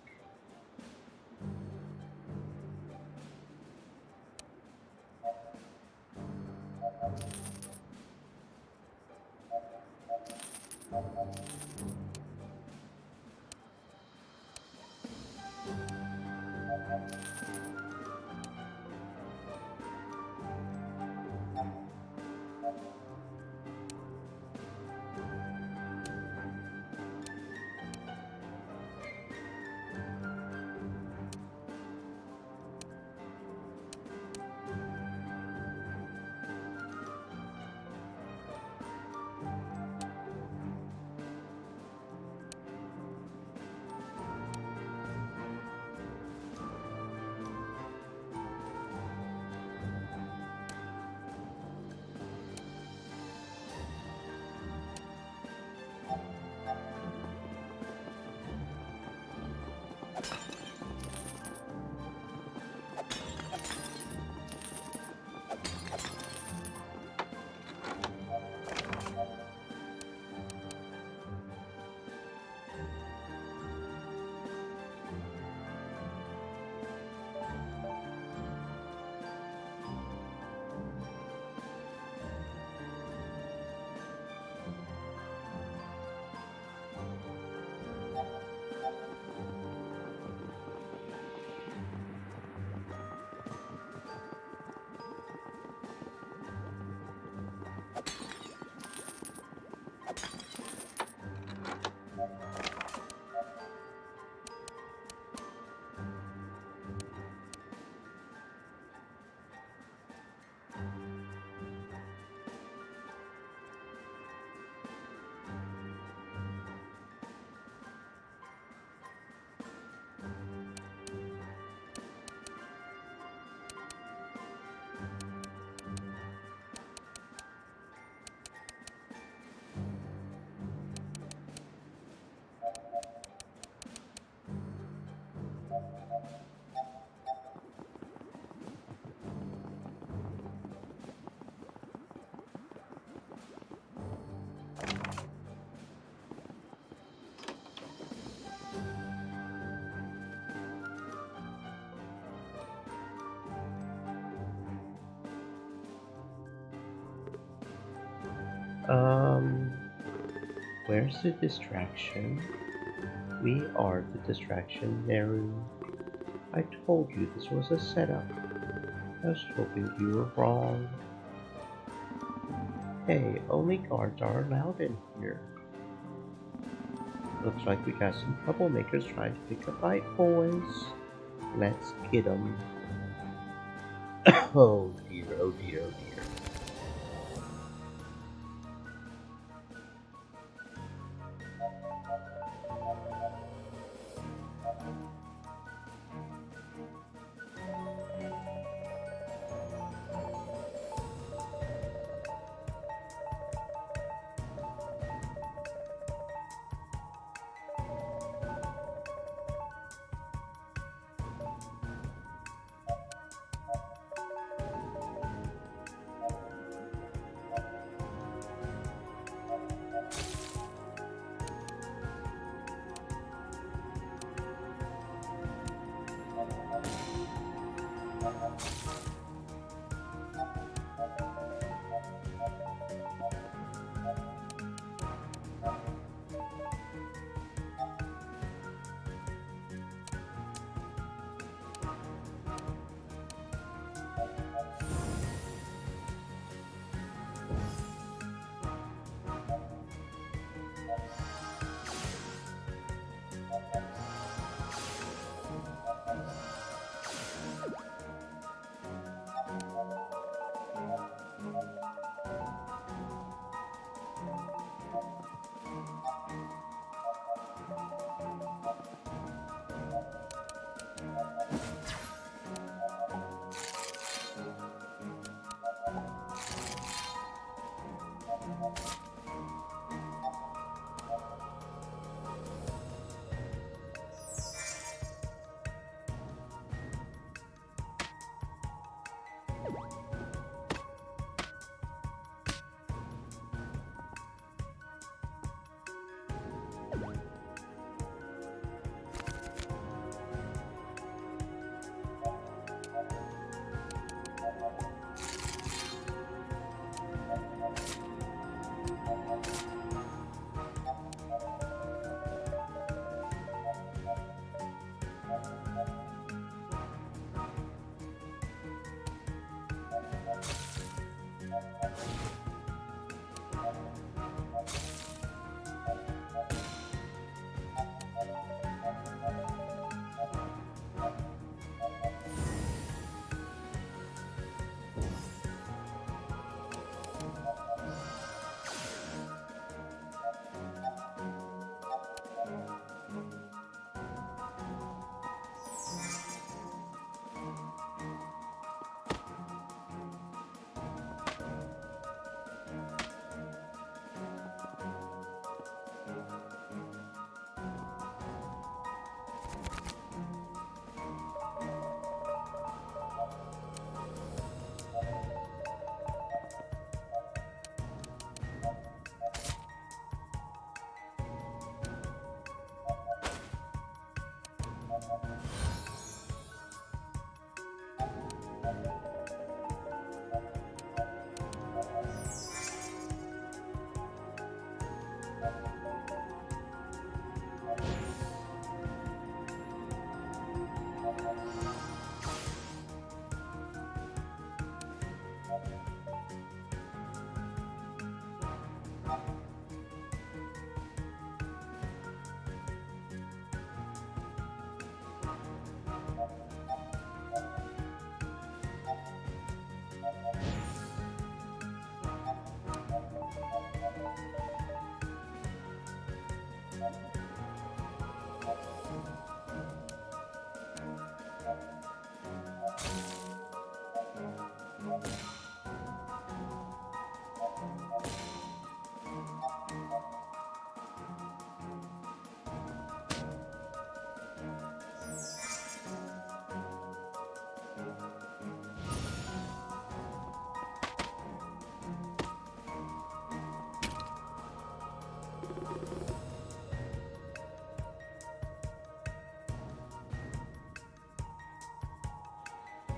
[SPEAKER 2] Where's the distraction? We are the distraction, Neru. I told you this was a setup. I was hoping you were wrong. Hey, only guards are allowed in here. Looks like we got some troublemakers trying to pick a fight, boys. Let's get 'em. Oh dear, oh dear, oh dear.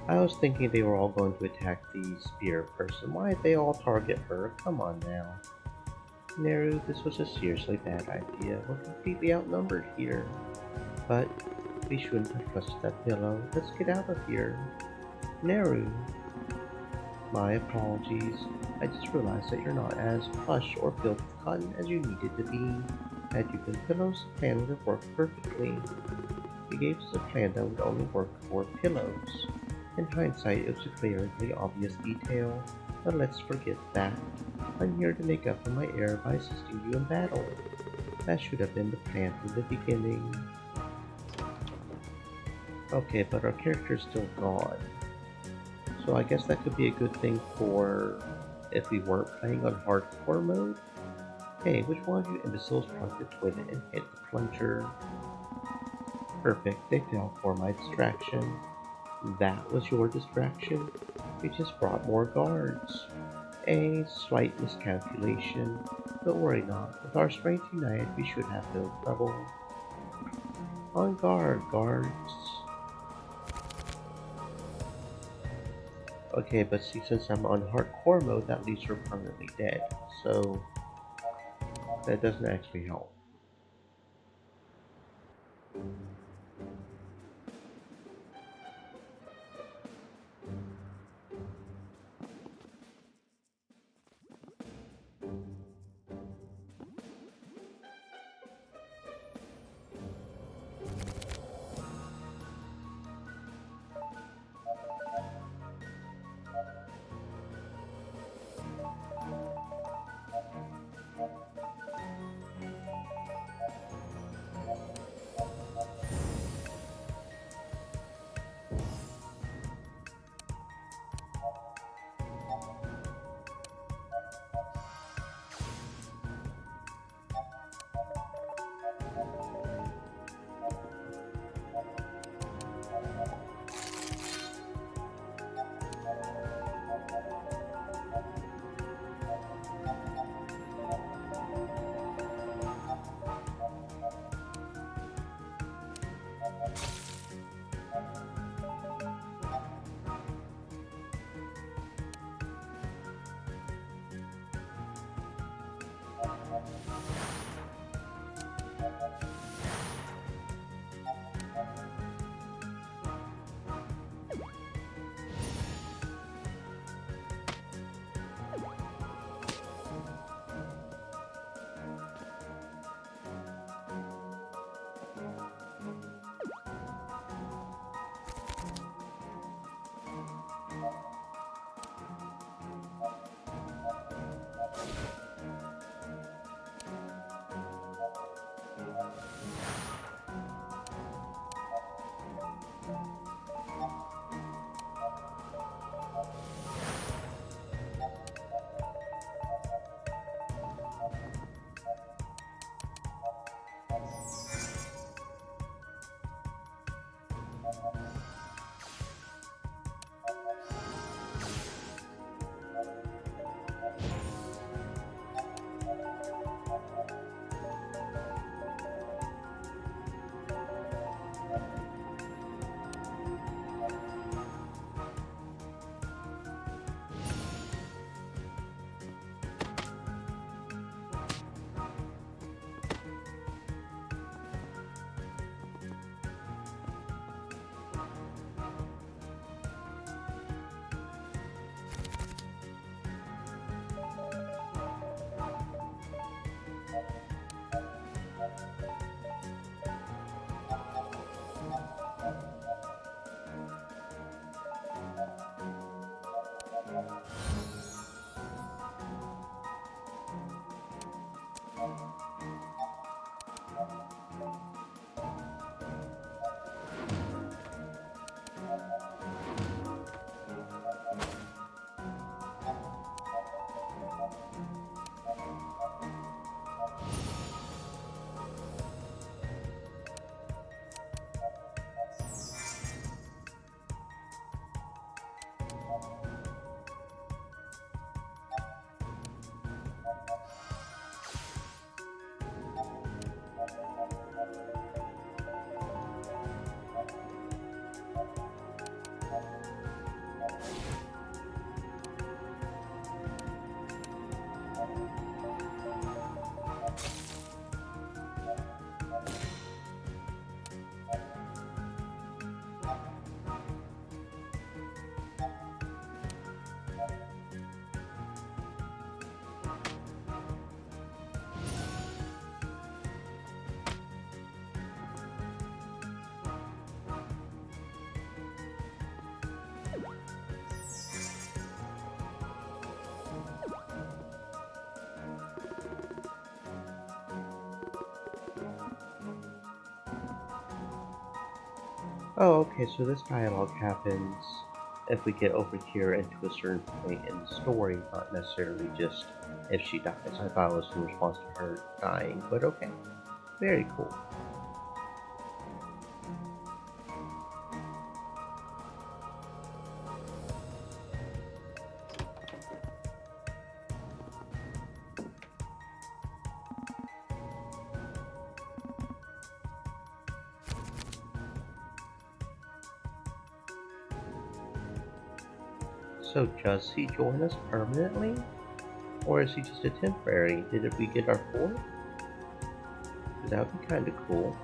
[SPEAKER 2] I was thinking they were all going to attack the spear person. Why'd they all target her? Come on now. Neru, this was a seriously bad idea. We're completely outnumbered here. But we shouldn't have trusted that pillow. Let's get out of here. Neru, my apologies. I just realized that you're not as plush or filled with cotton as you needed to be. Had you been pillows, the plan would have worked perfectly. You gave us a plan that would only work for pillows. In hindsight, it was a glaringly obvious detail, but let's forget that. I'm here to make up for my error by assisting you in battle. That should have been the plan from the beginning. Okay, but our character's still gone. So I guess that could be a good thing for if we weren't playing on hardcore mode. Hey, which one of you imbeciles plugged the toilet and hit the plunger? Perfect, they fell for my distraction. That was your distraction? We just brought more guards. A slight miscalculation, but worry not. With our strength united, we should have no trouble. On guard, guards. Okay, but see, since I'm on hardcore mode, that leaves her permanently dead. So that doesn't actually help. Oh, okay, so this dialogue happens if we get over here into a certain point in the story, not necessarily just if she dies. I thought it was in response to her dying, but okay. Very cool. So does he join us permanently? Or is he just a temporary? Did we get our fourth? That would be kind of cool.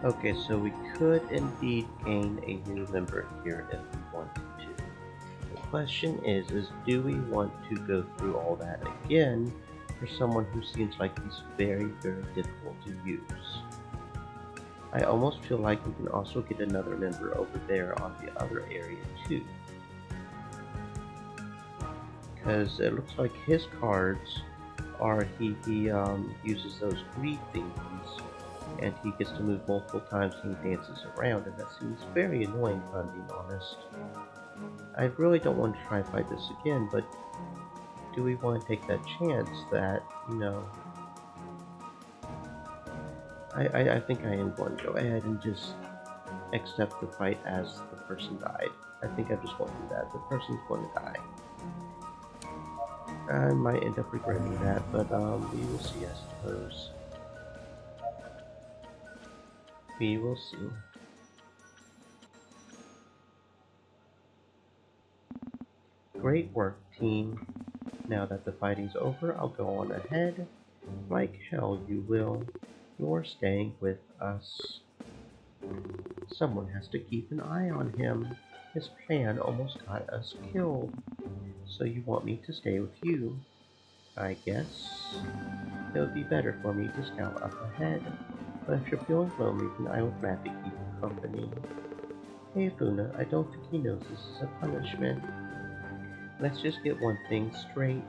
[SPEAKER 2] Okay, so we could indeed gain a new member here if we wanted to. The question is do we want to go through all that again for someone who seems like he's very, very difficult to use? I almost feel like we can also get another member over there on the other area too. Because it looks like his cards are he uses those greed thingies and he gets to move multiple times and he dances around, and that seems very annoying if I'm being honest. I really don't want to try and fight this again, but do we want to take that chance that, you know, I think I am going to go ahead and just accept the fight as the person died. I think I just won't do that. The person's going to die. I might end up regretting that, but we will see, I suppose. We will see. Great work, team. Now that the fighting's over, I'll go on ahead. Like hell you will. You're staying with us. Someone has to keep an eye on him. His plan almost got us killed. So you want me to stay with you? I guess. It would be better for me to scout up ahead. But if you're feeling lonely, then I would gladly keep you company. Hey Luna, I don't think he knows this is a punishment. Let's just get one thing straight.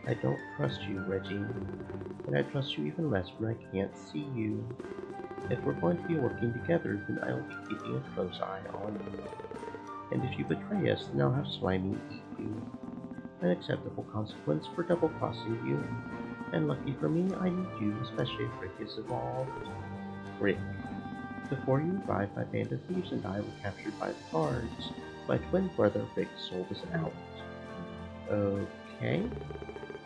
[SPEAKER 2] I don't trust you, Reggie. And I trust you even less when I can't see you. If we're going to be working together, then I will be keeping a close eye on you. And if you betray us, then I'll have Slimy eat you. An acceptable consequence for double-crossing you. And lucky for me, I need you, especially if Rick is involved. Rick. Before you arrived, my band of thieves and I were captured by the guards. My twin brother Rick sold us out. Okay.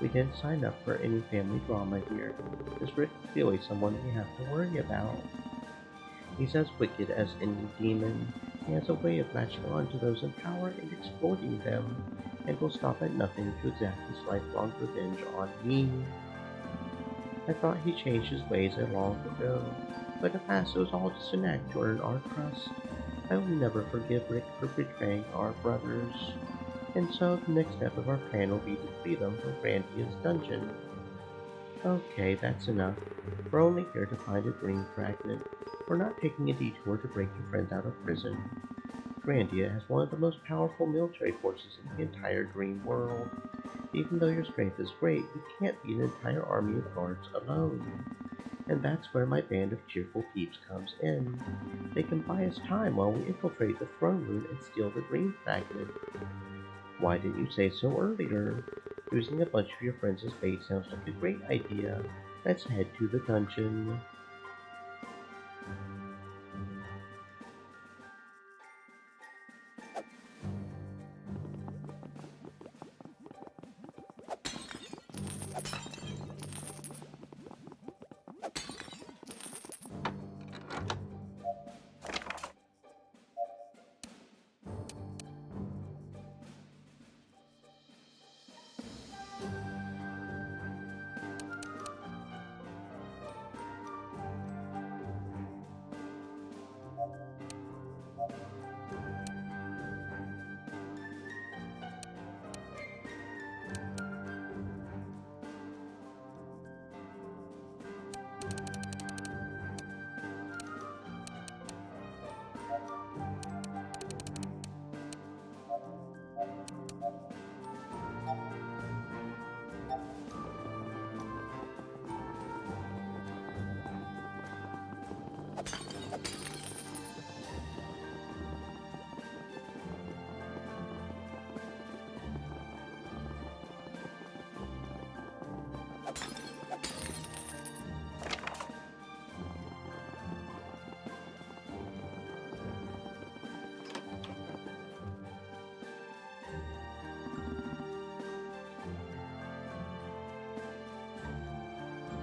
[SPEAKER 2] We didn't sign up for any family drama here. Is Rick really someone we have to worry about? He's as wicked as any demon. He has a way of latching on to those in power and exploiting them, and will stop at nothing to exact his lifelong revenge on me. I thought he changed his ways long ago, but alas, it was all just an act to earn our trust. I will never forgive Rick for betraying our brothers. And so the next step of our plan will be to free them from Grandia's dungeon. Okay, that's enough. We're only here to find a dream fragment. We're not taking a detour to break your friend out of prison. Grandia has one of the most powerful military forces in the entire dream world. Even though your strength is great, you can't beat an entire army of guards alone. And that's where my band of cheerful thieves comes in. They can buy us time while we infiltrate the throne room and steal the dream fragment. Why didn't you say so earlier? Using a bunch of your friends as bait sounds like a great idea. Let's head to the dungeon.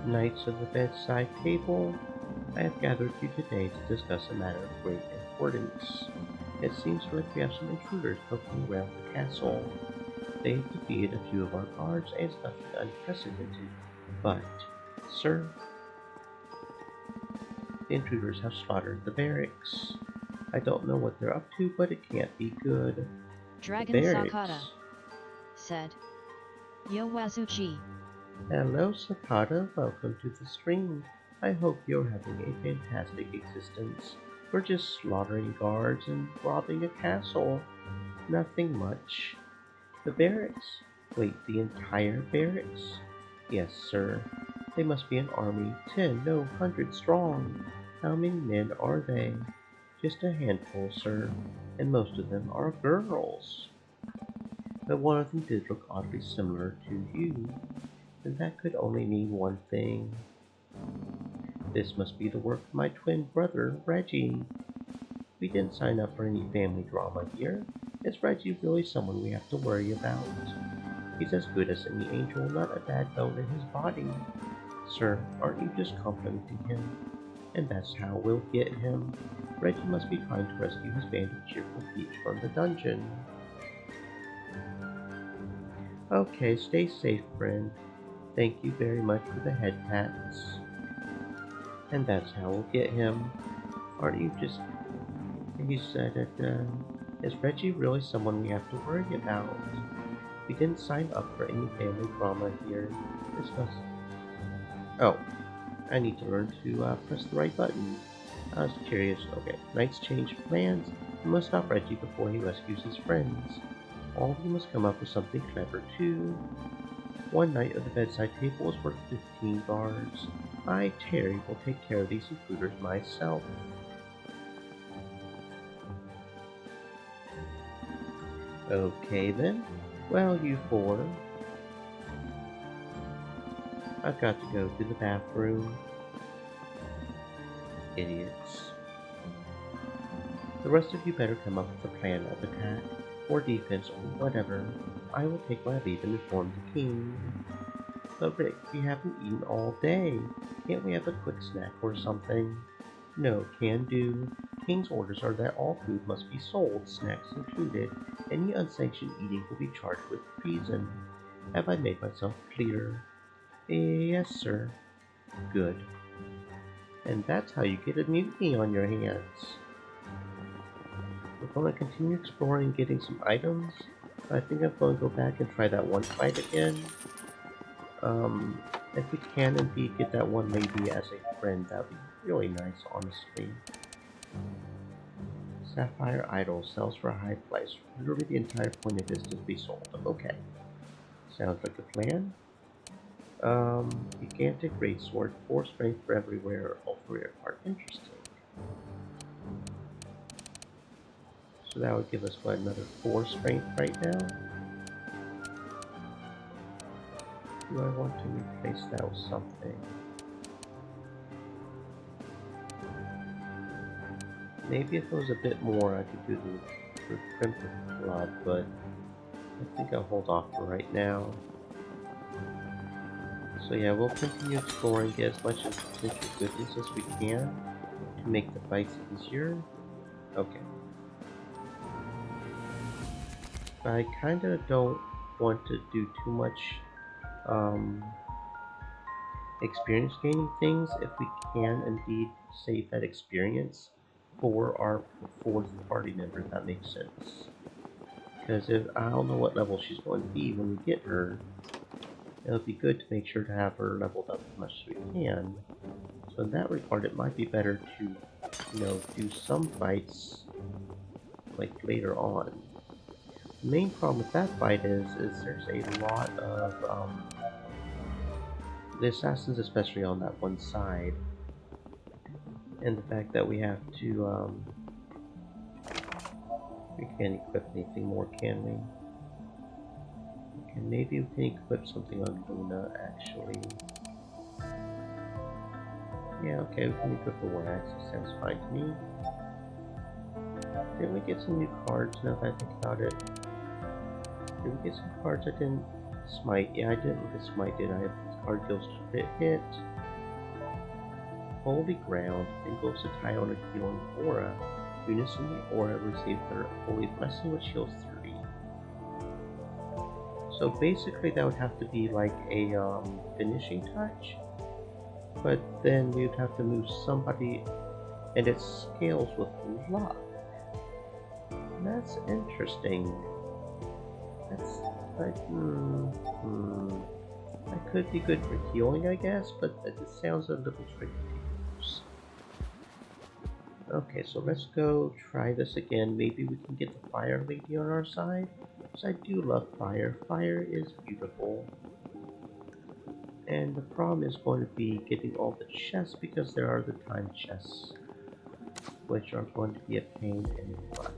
[SPEAKER 2] Knights of the bedside table, I have gathered you today to discuss a matter of great importance. It seems like we have some intruders poking around the castle. They have defeated a few of our guards and it's nothing unprecedented. But, sir, The intruders have slaughtered the barracks. I don't know what they're up to, but it can't be good.
[SPEAKER 1] Dragon
[SPEAKER 2] Barracks.
[SPEAKER 1] Sakata said. Yo Wazuchi.
[SPEAKER 2] Hello, Sakata. Welcome to the stream. I hope you're having a fantastic existence. We're just slaughtering guards and robbing a castle. Nothing much. The barracks? Wait, the entire barracks? Yes, sir. They must be an army, 10, no, 100 strong. How many men are they? Just a handful, sir, and most of them are girls. But one of them did look oddly similar to you, and that could only mean one thing. This must be the work of my twin brother, Reggie. We didn't sign up for any family drama here. Is Reggie really someone we have to worry about? He's as good as any angel, not a bad bone in his body. Sir, aren't you just complimenting him? And that's how we'll get him. Reggie must be trying to rescue his band of cheerful peeps from the dungeon. Okay, stay safe, friend. Thank you very much for the head pats. And that's how we'll get him. Aren't you just... He said that, is Reggie really someone we have to worry about? We didn't sign up for any family drama here. This must... Oh, I need to learn to press the right button. I was curious. Okay, Knights change plans. We must stop Reggie before he rescues his friends. All of you must come up with something clever too. One night at the bedside table is worth 15 guards. I, Terry, will take care of these intruders myself. Okay then. Well, you four. I've got to go to the bathroom. Idiots. The rest of you better come up with a plan of attack, or defense, or whatever. I will take my leave and inform the king. But Rick, we haven't eaten all day. Can't we have a quick snack or something? No, can do. King's orders are that all food must be sold, snacks included. Any unsanctioned eating will be charged with treason. Have I made myself clear? Yes, sir. Good. And that's how you get a mutiny on your hands. We're going to continue exploring and getting some items. I think I'm going to go back and try that one fight again. If we can indeed get that one lady as a friend, that would be really nice, honestly. Sapphire Idol sells for a high price. Literally the entire point of this is to be sold. Okay. Sounds like a plan. Gigantic greatsword, 4 strength for everywhere, all 3 are interesting. So that would give us, what, another 4 strength right now? Do I want to replace that with something? Maybe if it was a bit more, I could do the Crimson Blood, but I think I'll hold off for right now. So yeah, we'll continue exploring, get as much potential goodness as we can to make the fights easier. Okay. I kinda don't want to do too much experience gaining things if we can indeed save that experience for our 4th party member, if that makes sense. Because if I don't know what level she's going to be when we get her, it'll be good to make sure to have her leveled up as much as we can. So in that regard, it might be better to, you know, do some fights like later on. The main problem with that fight is there's a lot of the assassins, especially on that one side, and the fact that we have to we can't equip anything more, can we? Okay, maybe we can equip something on Luna, actually. Yeah, okay, we can equip the War Axe, that sounds fine to me. Didn't we get some new cards now that I think about it? Did we get some cards I didn't? Smite, yeah, I didn't look at Smite, did I? This card deals crit hit. Holy Ground, and goes to tie on a healing aura. Units in the aura receive their holy blessing, which heals 3. So basically that would have to be like a finishing touch, but then we would have to move somebody and it scales with luck. That's interesting. That's like, that could be good for healing, I guess, but it sounds a little tricky to use. Okay, so let's go try this again. Maybe we can get the Fire Lady on our side. Because I do love fire. Fire is beautiful. And the problem is going to be getting all the chests because there are the time chests, which are going to be a pain in the butt.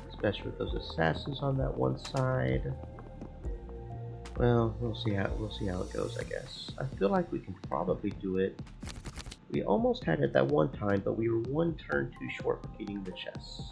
[SPEAKER 2] Especially with those assassins on that one side. Well, we'll see how it goes, I guess. I feel like we can probably do it. We almost had it that one time, but we were one turn too short for getting the chests.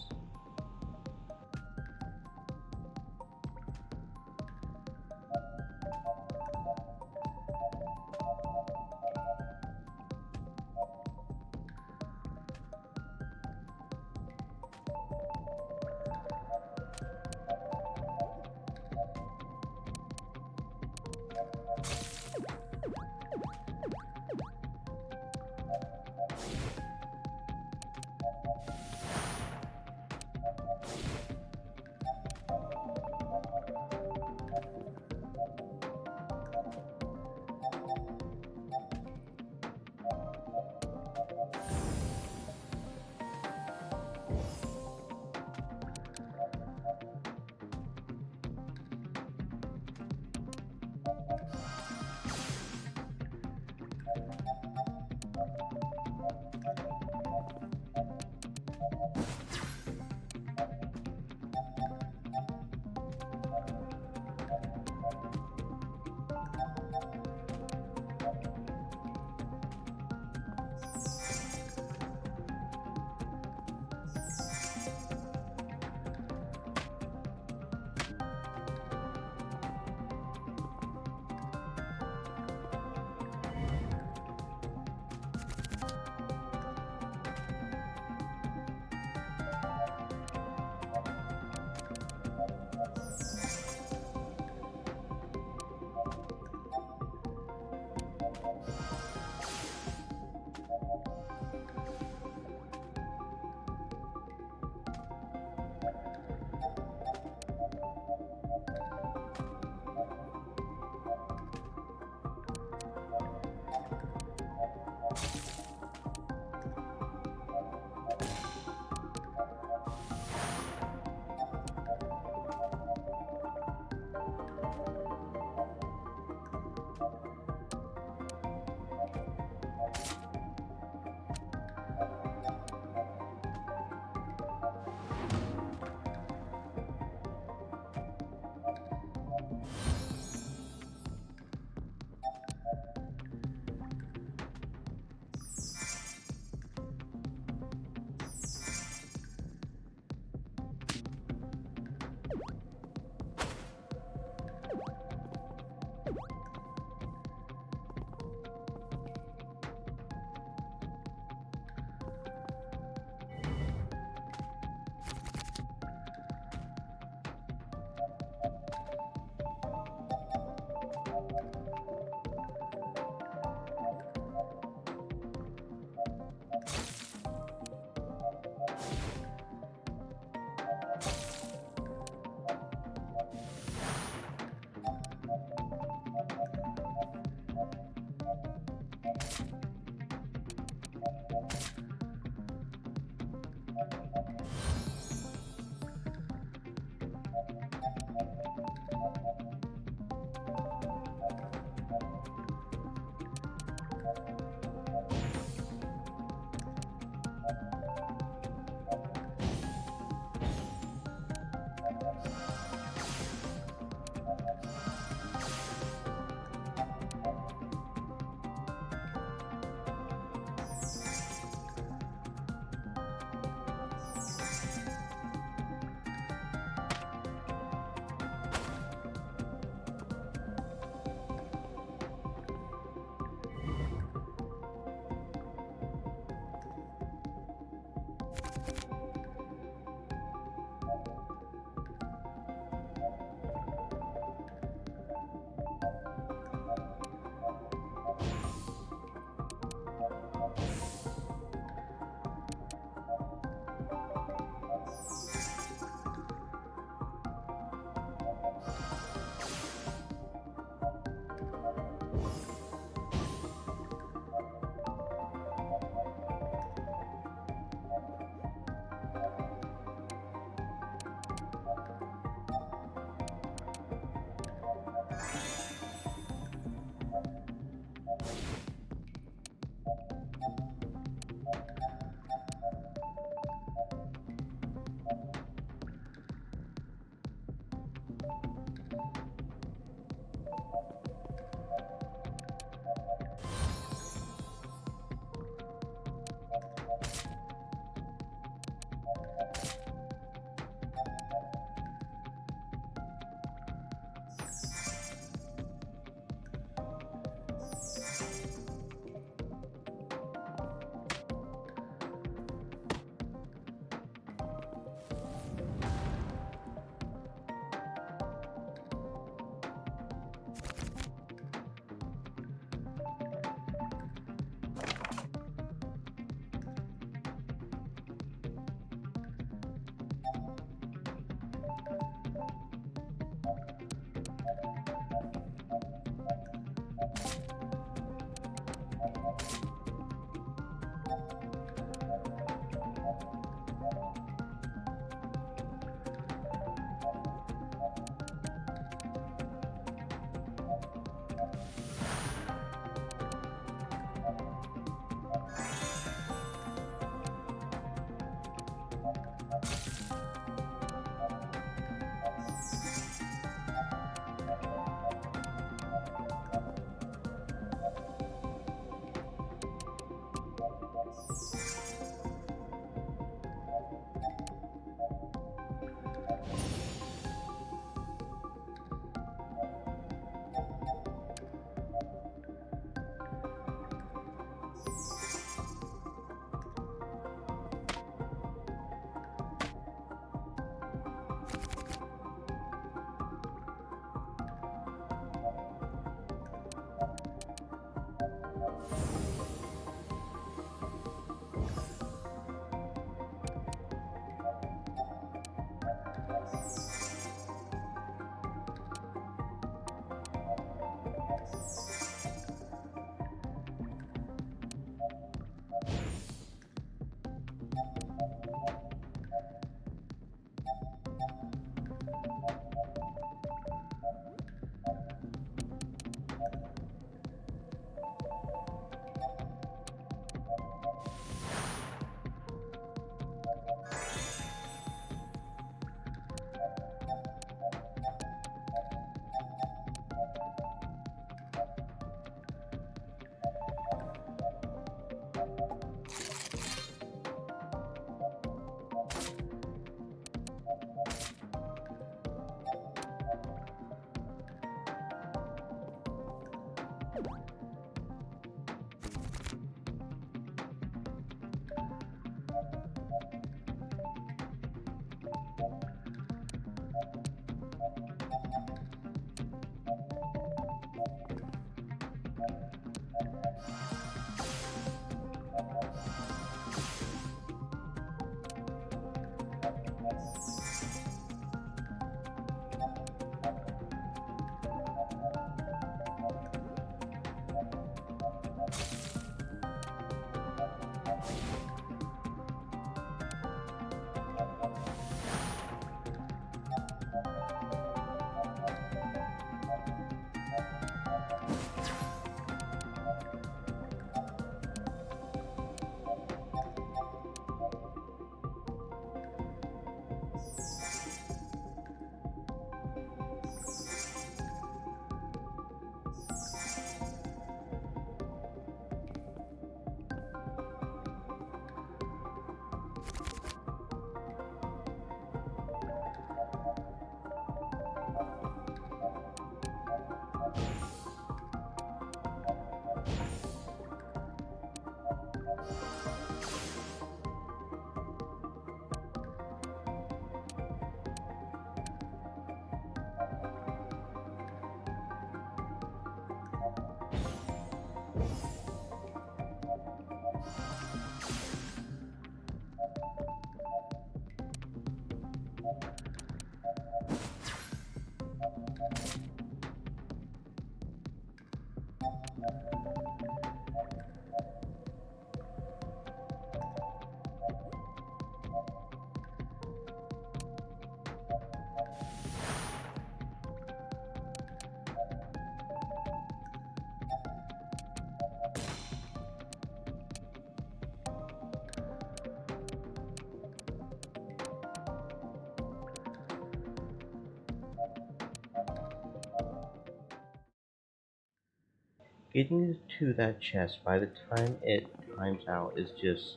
[SPEAKER 2] Getting to that chest by the time it times out is just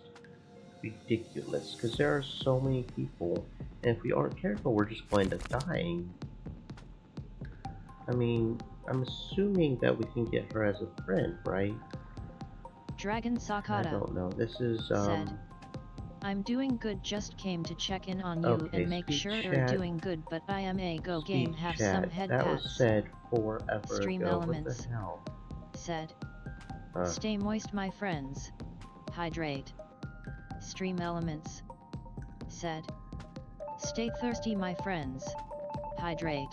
[SPEAKER 2] ridiculous because there are so many people, and if we aren't careful, we're just going to end up dying. I mean, I'm assuming that we can get her as a friend, right?
[SPEAKER 1] Dragon
[SPEAKER 2] I
[SPEAKER 1] Sakata
[SPEAKER 2] don't know. This is
[SPEAKER 1] said, I'm doing good, just came to check in on you
[SPEAKER 2] okay.
[SPEAKER 1] and make
[SPEAKER 2] Speak
[SPEAKER 1] sure you're
[SPEAKER 2] chat.
[SPEAKER 1] doing good, but I am a go game,
[SPEAKER 2] Speak
[SPEAKER 1] have
[SPEAKER 2] chat.
[SPEAKER 1] some head
[SPEAKER 2] That was
[SPEAKER 1] pats.
[SPEAKER 2] said forever
[SPEAKER 1] Stream
[SPEAKER 2] ago.
[SPEAKER 1] Elements
[SPEAKER 2] What the hell?
[SPEAKER 1] said, stay moist my friends. Hydrate. Stream Elements said, stay thirsty my friends. Hydrate.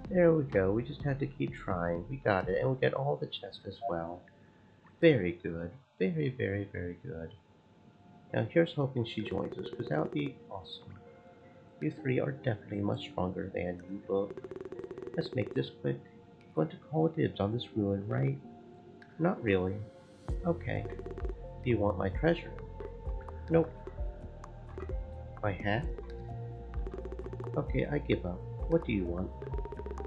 [SPEAKER 2] There we go. We just had to keep trying. We got it, and we get all the chests as well. Very good. Very, very, very good. Now here's hoping she joins us, because that would be awesome. You three are definitely much stronger than you look. Let's make this quick. Going to call dibs on this ruin, right? Not really. Okay. Do you want my treasure? Nope. My hat? Okay, I give up. What do you want?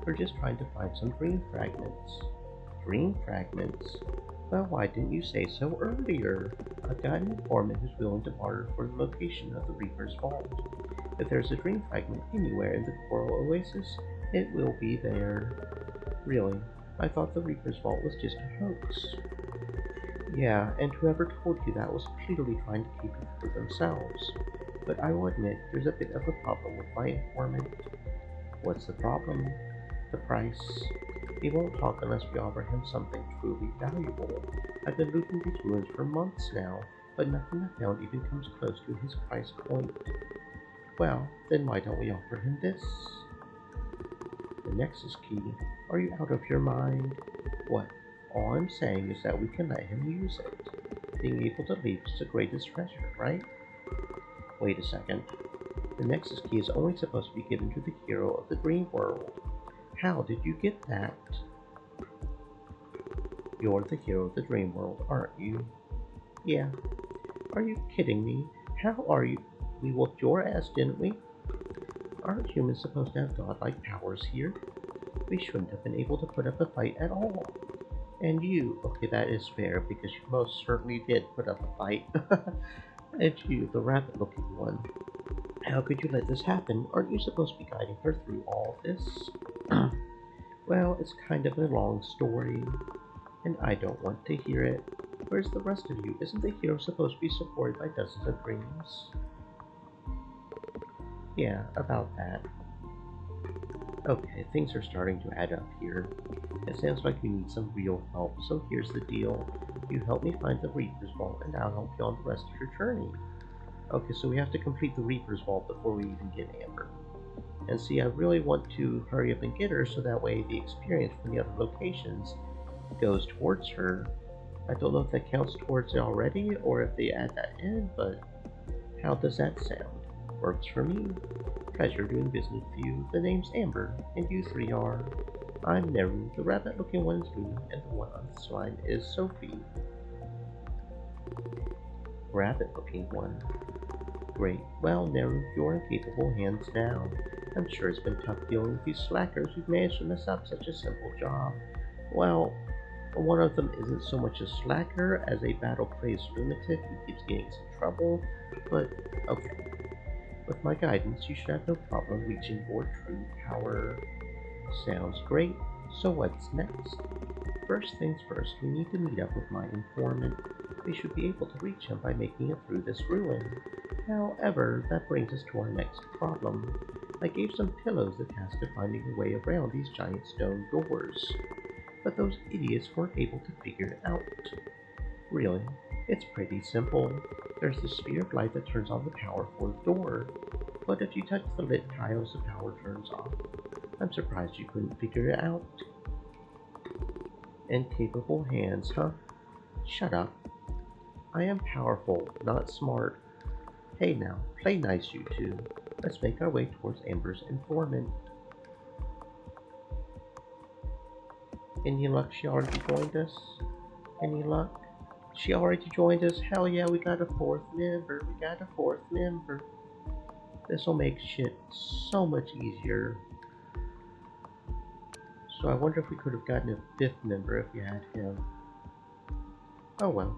[SPEAKER 2] We're just trying to find some dream fragments. Dream fragments? Well, why didn't you say so earlier? I've got an informant who's willing to barter for the location of the Reaper's vault. If there's a dream fragment anywhere in the Coral Oasis, it will be there. Really? I thought the Reaper's vault was just a hoax. Yeah, and whoever told you that was clearly trying to keep it for themselves. But I will admit, there's a bit of a problem with my informant. What's the problem? The price. He won't talk unless we offer him something truly valuable. I've been looting these ruins for months now, but nothing I found even comes close to his price point. Well, then why don't we offer him this? The Nexus key. Are you out of your mind? What? All I'm saying is that we can let him use it. Being able to leave is the greatest treasure, right? Wait a second. The Nexus key is only supposed to be given to the hero of the dream world. How did you get that? You're the hero of the dream world, aren't you? Yeah. Are you kidding me? How are you? We whooped your ass, didn't we? Aren't humans supposed to have godlike powers here? We shouldn't have been able to put up a fight at all. And you, okay, that is fair, because you most certainly did put up a fight. And you, the rabbit-looking one. How could you let this happen? Aren't you supposed to be guiding her through all of this? Well, it's kind of a long story, and I don't want to hear it. Where's the rest of you? Isn't the hero supposed to be supported by dozens of dreams? Yeah, about that. Okay, things are starting to add up here. It sounds like you need some real help, so here's the deal. You help me find the Reaper's Vault, and I'll help you on the rest of your journey. Okay, so we have to complete the Reaper's Vault before we even get Amber. And see, I really want to hurry up and get her, so that way the experience from the other locations goes towards her. I don't know if that counts towards it already, or if they add that in, but how does that sound? Works for me. Pleasure doing business with you. The name's Amber, and you three are. I'm Neru, the rabbit-looking one is Lou, and the one on this line is Sophie. Rabbit-looking one. Great. Well, Neru, you're in capable hands now. I'm sure it's been tough dealing with these slackers who've managed to mess up such a simple job. Well, one of them isn't so much a slacker as a battle-crazed lunatic who keeps getting into trouble, but okay. With my guidance, you should have no problem reaching your true power. Sounds great. So what's next? First things first, we need to meet up with my informant. We should be able to reach him by making it through this ruin. However, that brings us to our next problem. I gave some pillows the task of finding a way around these giant stone doors. But those idiots weren't able to figure it out. Really, it's pretty simple. There's the sphere of light that turns on the power for the door. But if you touch the lit tiles, the power turns off. I'm surprised you couldn't figure it out. And capable hands, huh? Shut up. I am powerful, not smart. Hey now, play nice you two. Let's make our way towards Amber's informant. Any luck she already joined us? Any luck? She already joined us? Hell yeah, we got a fourth member. We got a fourth member. This'll make shit so much easier. So I wonder if we could have gotten a fifth member if we had him. Oh well.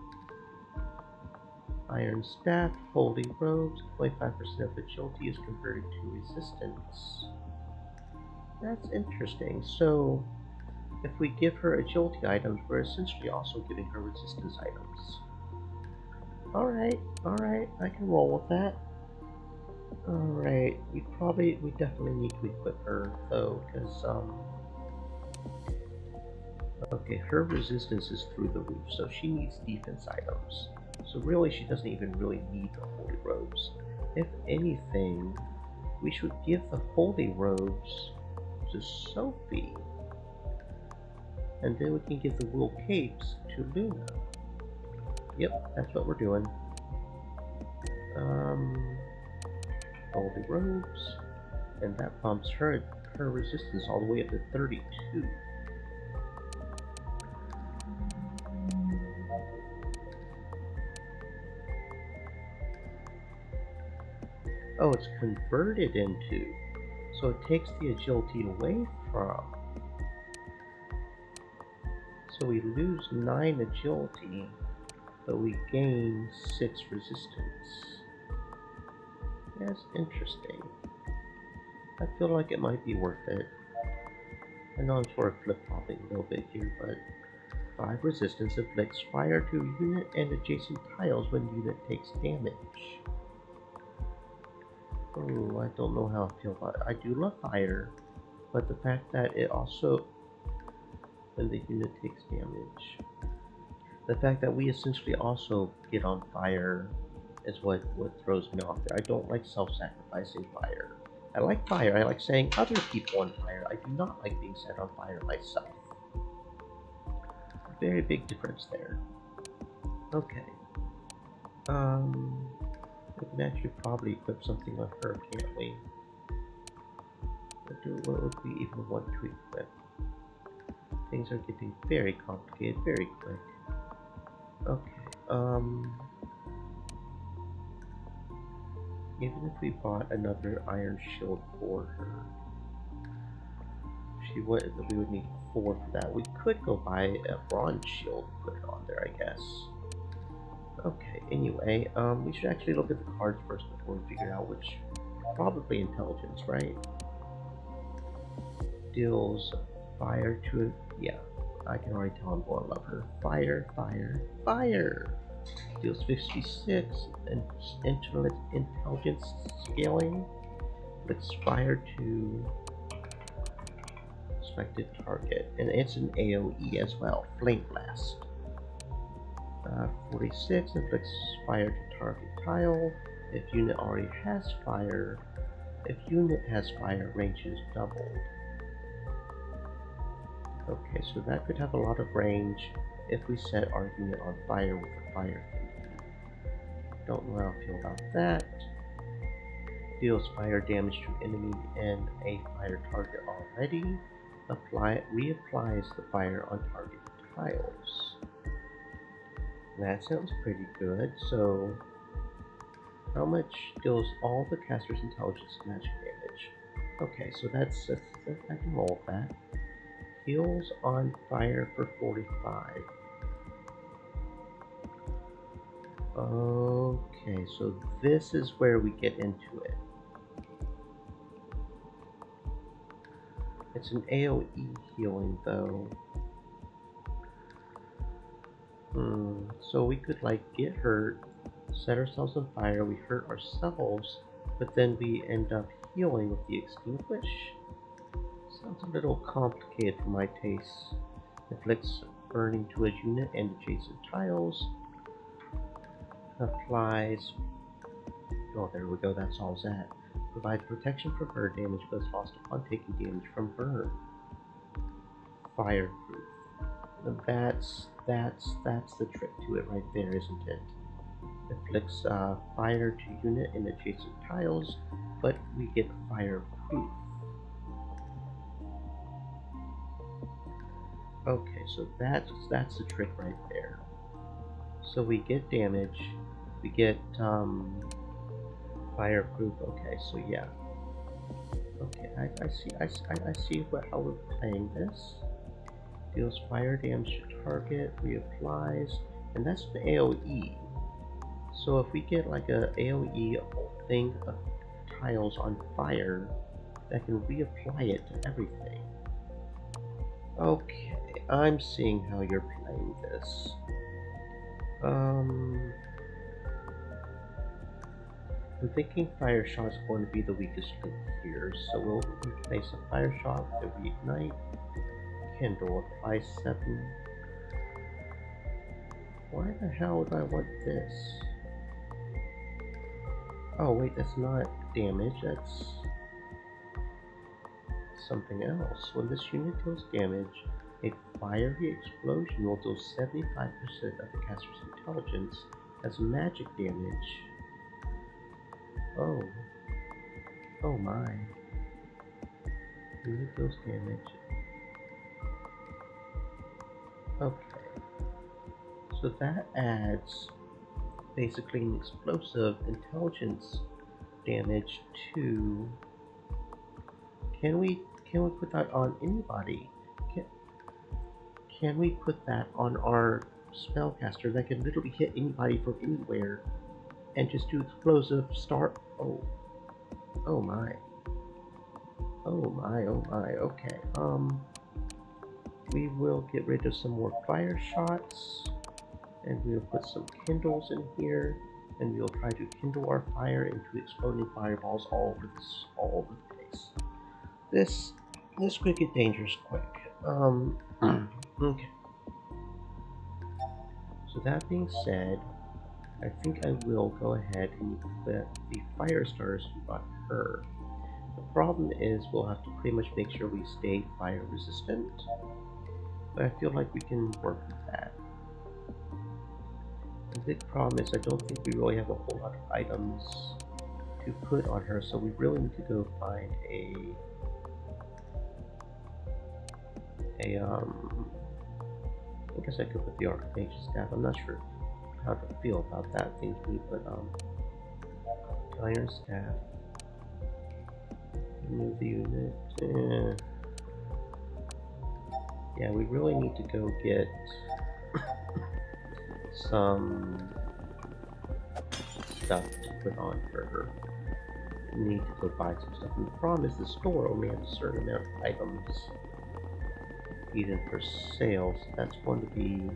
[SPEAKER 2] Iron Staff, Holy Robes, 25% of agility is converted to resistance. That's interesting. So, if we give her agility items, we're essentially also giving her resistance items. Alright, I can roll with that. Alright, we definitely need to equip her, though, because, okay, her resistance is through the roof, so she needs defense items. So really, she doesn't even really need the holy robes. If anything, we should give the holy robes to Sophie. And then we can give the wool capes to Luna. Yep, that's what we're doing. Holy robes. And that bumps her resistance all the way up to 32. Oh, it's converted into. So it takes the agility away from. So we lose 9 agility, but we gain 6 resistance. That's interesting. I feel like it might be worth it. I know I'm sort of flip-flopping a little bit here, but 5 resistance inflicts fire to unit and adjacent tiles when unit takes damage. Oh, I don't know how I feel about it. I do love fire, but the fact that it also, when the unit takes damage, the fact that we essentially also get on fire is what throws me off there. I don't like self-sacrificing fire. I like fire. I like setting other people on fire. I do not like being set on fire myself. Very big difference there. Okay. We can actually probably equip something on her, can't we? What would we even want to equip? Things are getting very complicated very quick. Okay, even if we bought another iron shield for her, we would need 4 for that. We could go buy a bronze shield, put it on there, I guess. Okay, anyway, we should actually look at the cards first before we figure out which. Probably intelligence, right? Deals fire to. Yeah, I can already tell I'm going to love her. Fire, fire, fire! Deals 56 and intelligence scaling. Let's fire to selected target, and it's an AoE as well. Flame blast. 46 inflicts fire to target tile. If unit already has fire, range is doubled. Okay, so that could have a lot of range if we set our unit on fire with a fire thingy. Don't know how I feel about that. Deals fire damage to enemy and a fire target already. Reapplies the fire on target tiles. That sounds pretty good. So, how much deals all the caster's intelligence and magic damage? Okay, so that's I can roll with that. Heals on fire for 45. Okay, so this is where we get into it. It's an AoE healing though. So we could like get hurt, set ourselves on fire, we hurt ourselves, but then we end up healing with the extinguish. Sounds a little complicated for my taste. Inflicts burning to a unit and adjacent tiles. Applies. Oh, there we go, that's all that. Provides protection from burn damage, but is lost upon taking damage from burn. Fireproof. That's the trick to it right there, isn't it? Inflicts fire to unit and adjacent tiles, but we get fireproof. Okay, so that's the trick right there. So we get damage, we get fireproof. Okay, so yeah. Okay, I see how we're playing this. Deals fire damage to target, reapplies, and that's the AoE. So if we get like a AoE thing of tiles on fire, that can reapply it to everything. Okay, I'm seeing how you're playing this. I'm thinking Fire Shot is going to be the weakest link here, so we'll replace a Fire Shot with a Reignite. Kindle, apply 7. Why the hell would I want this? Oh wait, that's not damage, that's something else. When this unit deals damage, a fiery explosion will deal 75% of the caster's intelligence as magic damage. Oh. Oh my. Unit deals damage. Okay. So that adds basically an explosive intelligence damage to... Can we put that on anybody? Can we put that on our spellcaster that can literally hit anybody from anywhere and just do explosive start? Oh my. Oh my, oh my, okay. We will get rid of some more fire shots, and we'll put some kindles in here, and we'll try to kindle our fire into exploding fireballs all over the place. This could get dangerous quick. Okay. So that being said, I think I will go ahead and equip the fire stars on her. The problem is we'll have to pretty much make sure we stay fire resistant, but I feel like we can work with that. The big problem is I don't think we really have a whole lot of items to put on her, so we really need to go find I guess I could put the Archmage's staff. I'm not sure how to feel about that thing, but iron staff. Move the unit. Yeah, we really need to go get some stuff to put on for her. We need to go buy some stuff. And the problem is the store only has a certain amount of items even for sale, so that's going to be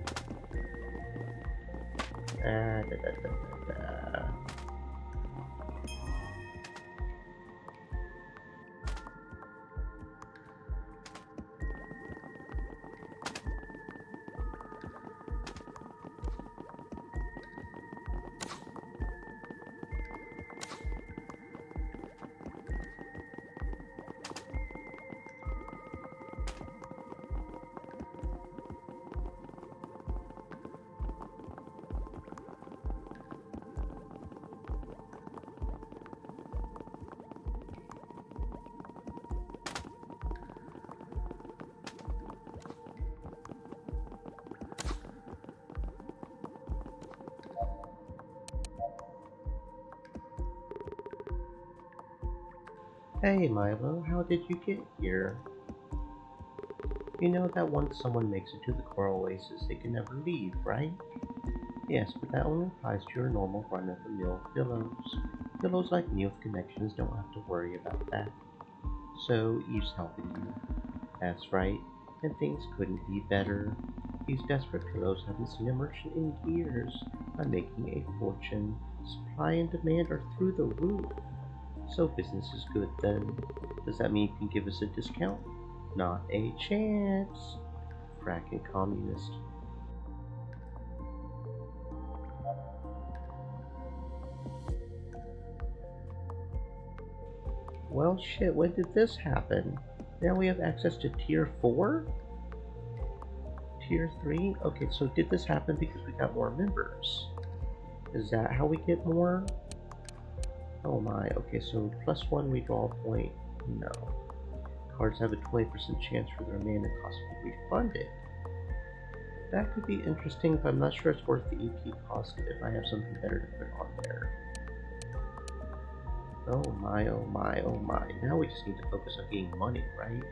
[SPEAKER 2] Hey Milo, how did you get here? You know that once someone makes it to the Coral Oasis, they can never leave, right? Yes, but that only applies to your normal run-of-the-mill pillows. Pillows like me with connections don't have to worry about that. So, Eve's helping you. That's right, and things couldn't be better. These desperate pillows haven't seen a merchant in years. I'm making a fortune. Supply and demand are through the roof. So business is good then. Does that mean you can give us a discount? Not a chance. Fracking communist. Well shit, when did this happen? Now we have access to tier 4? Tier 3? Okay, so did this happen because we got more members? Is that how we get more? Oh my, okay, so +1 redraw point, no. Cards have a 20% chance for their mana cost to be refunded. That could be interesting, but I'm not sure it's worth the EP cost if I have something better to put on there. Oh my, oh my, oh my. Now we just need to focus on getting money, right?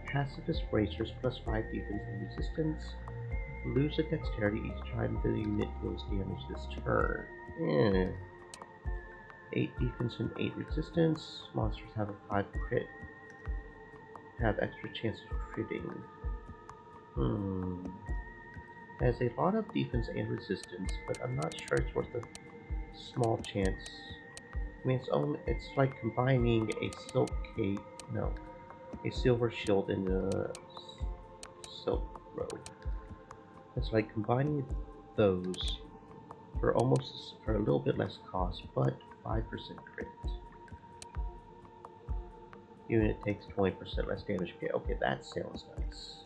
[SPEAKER 2] Pacifist Bracers +5 defense and resistance. Lose a dexterity each time the unit deals damage this turn. 8 defense and 8 resistance. Monsters have a 5 crit. Have extra chance of critting. Has a lot of defense and resistance, but I'm not sure it's worth a small chance. I mean, it's like combining a silk cape, no, a silver shield and a silk robe. It's like combining those for a little bit less cost, but 5% crit. Unit takes 20% less damage. Okay, that sounds nice.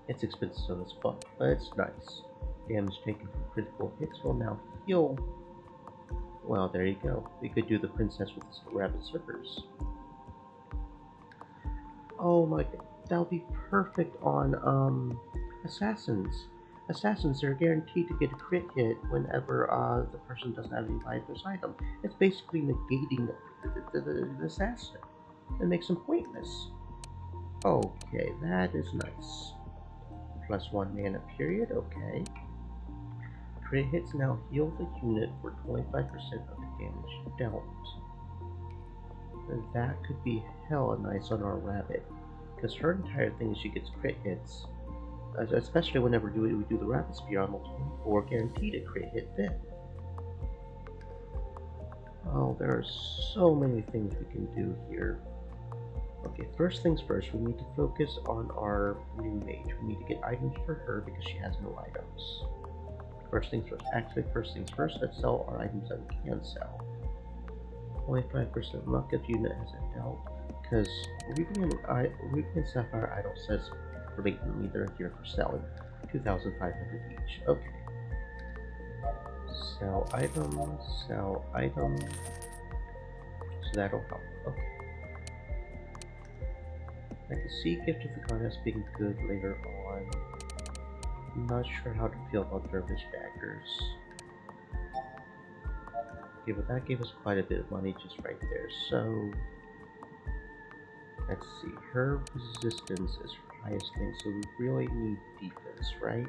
[SPEAKER 2] It's expensive, so it's fun, but it's nice. Damage taken from critical hits will now heal. Well, there you go. We could do the princess with the rabbit slippers. Oh my god, that'll be perfect on assassins. Assassins are guaranteed to get a crit hit whenever the person doesn't have any lifeless item. It's basically negating the assassin. It makes them pointless. Okay, that is nice. Plus 1 mana period, okay. Crit hits now heal the unit for 25% of the damage dealt. That could be hella nice on our rabbit, because her entire thing is she gets crit hits, especially whenever we do the rapid spear on multiple, or guaranteed a crit hit then. Oh, there are so many things we can do here. Okay, first things first, we need to focus on our new mage. We need to get items for her because she has no items. First things first. Actually, first things first, let's sell our items that we can sell. 25% luck if unit has a dealt, because Ruby and Sapphire Idol says blatantly they're here for selling. 2,500 each. Okay. Sell items, sell items. So that'll help. Okay. I can see Gift of the Goddess being good later on. I'm not sure how to feel about Dervish Daggers. Okay, but that gave us quite a bit of money just right there. So, let's see. Her resistance is her highest thing, so we really need defense, right?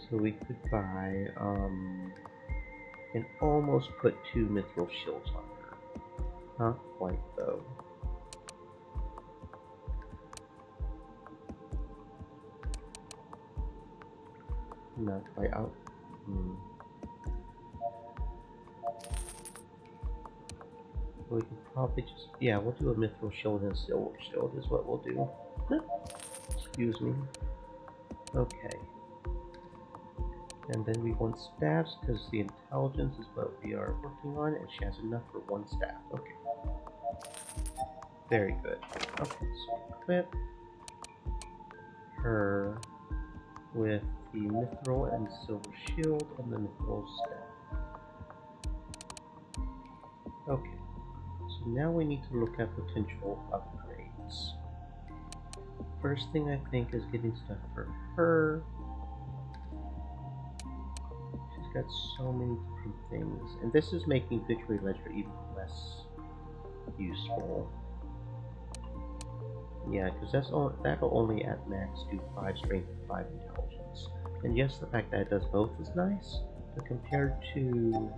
[SPEAKER 2] So we could buy, and almost put 2 Mithril Shields on her. Not quite, though. Not quite out. We can probably just, yeah, we'll do a Mithril Shield and a Silver Shield is what we'll do. Excuse me. Okay. And then we want staffs because the intelligence is what we are working on, and she has enough for 1 staff. Okay. Very good. Okay, so equip her with the Mithril and Silver Shield and the Mithril Staff. Okay, so now we need to look at potential upgrades. First thing I think is getting stuff for her. She's got so many different things, and this is making Victory Ledger even less useful. Yeah, because that'll only at max do 5 strength and 5 intelligence. And yes, the fact that it does both is nice, but compared to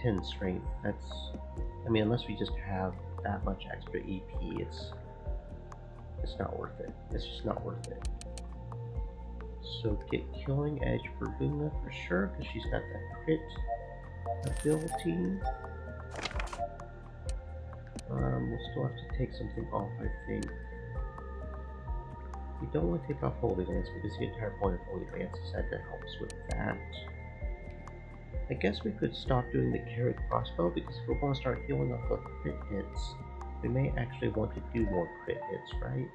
[SPEAKER 2] 10 strength, that's, I mean, unless we just have that much extra EP, it's not worth it. It's just not worth it. So get Killing Edge for Luna for sure, because she's got that crit ability. We'll still have to take something off, I think. We don't want to take off Holy Lance because the entire point of Holy Lance is that it helps with that. I guess we could stop doing the Carried Crossbow because if we're going to start healing off of crit hits, we may actually want to do more crit hits, right?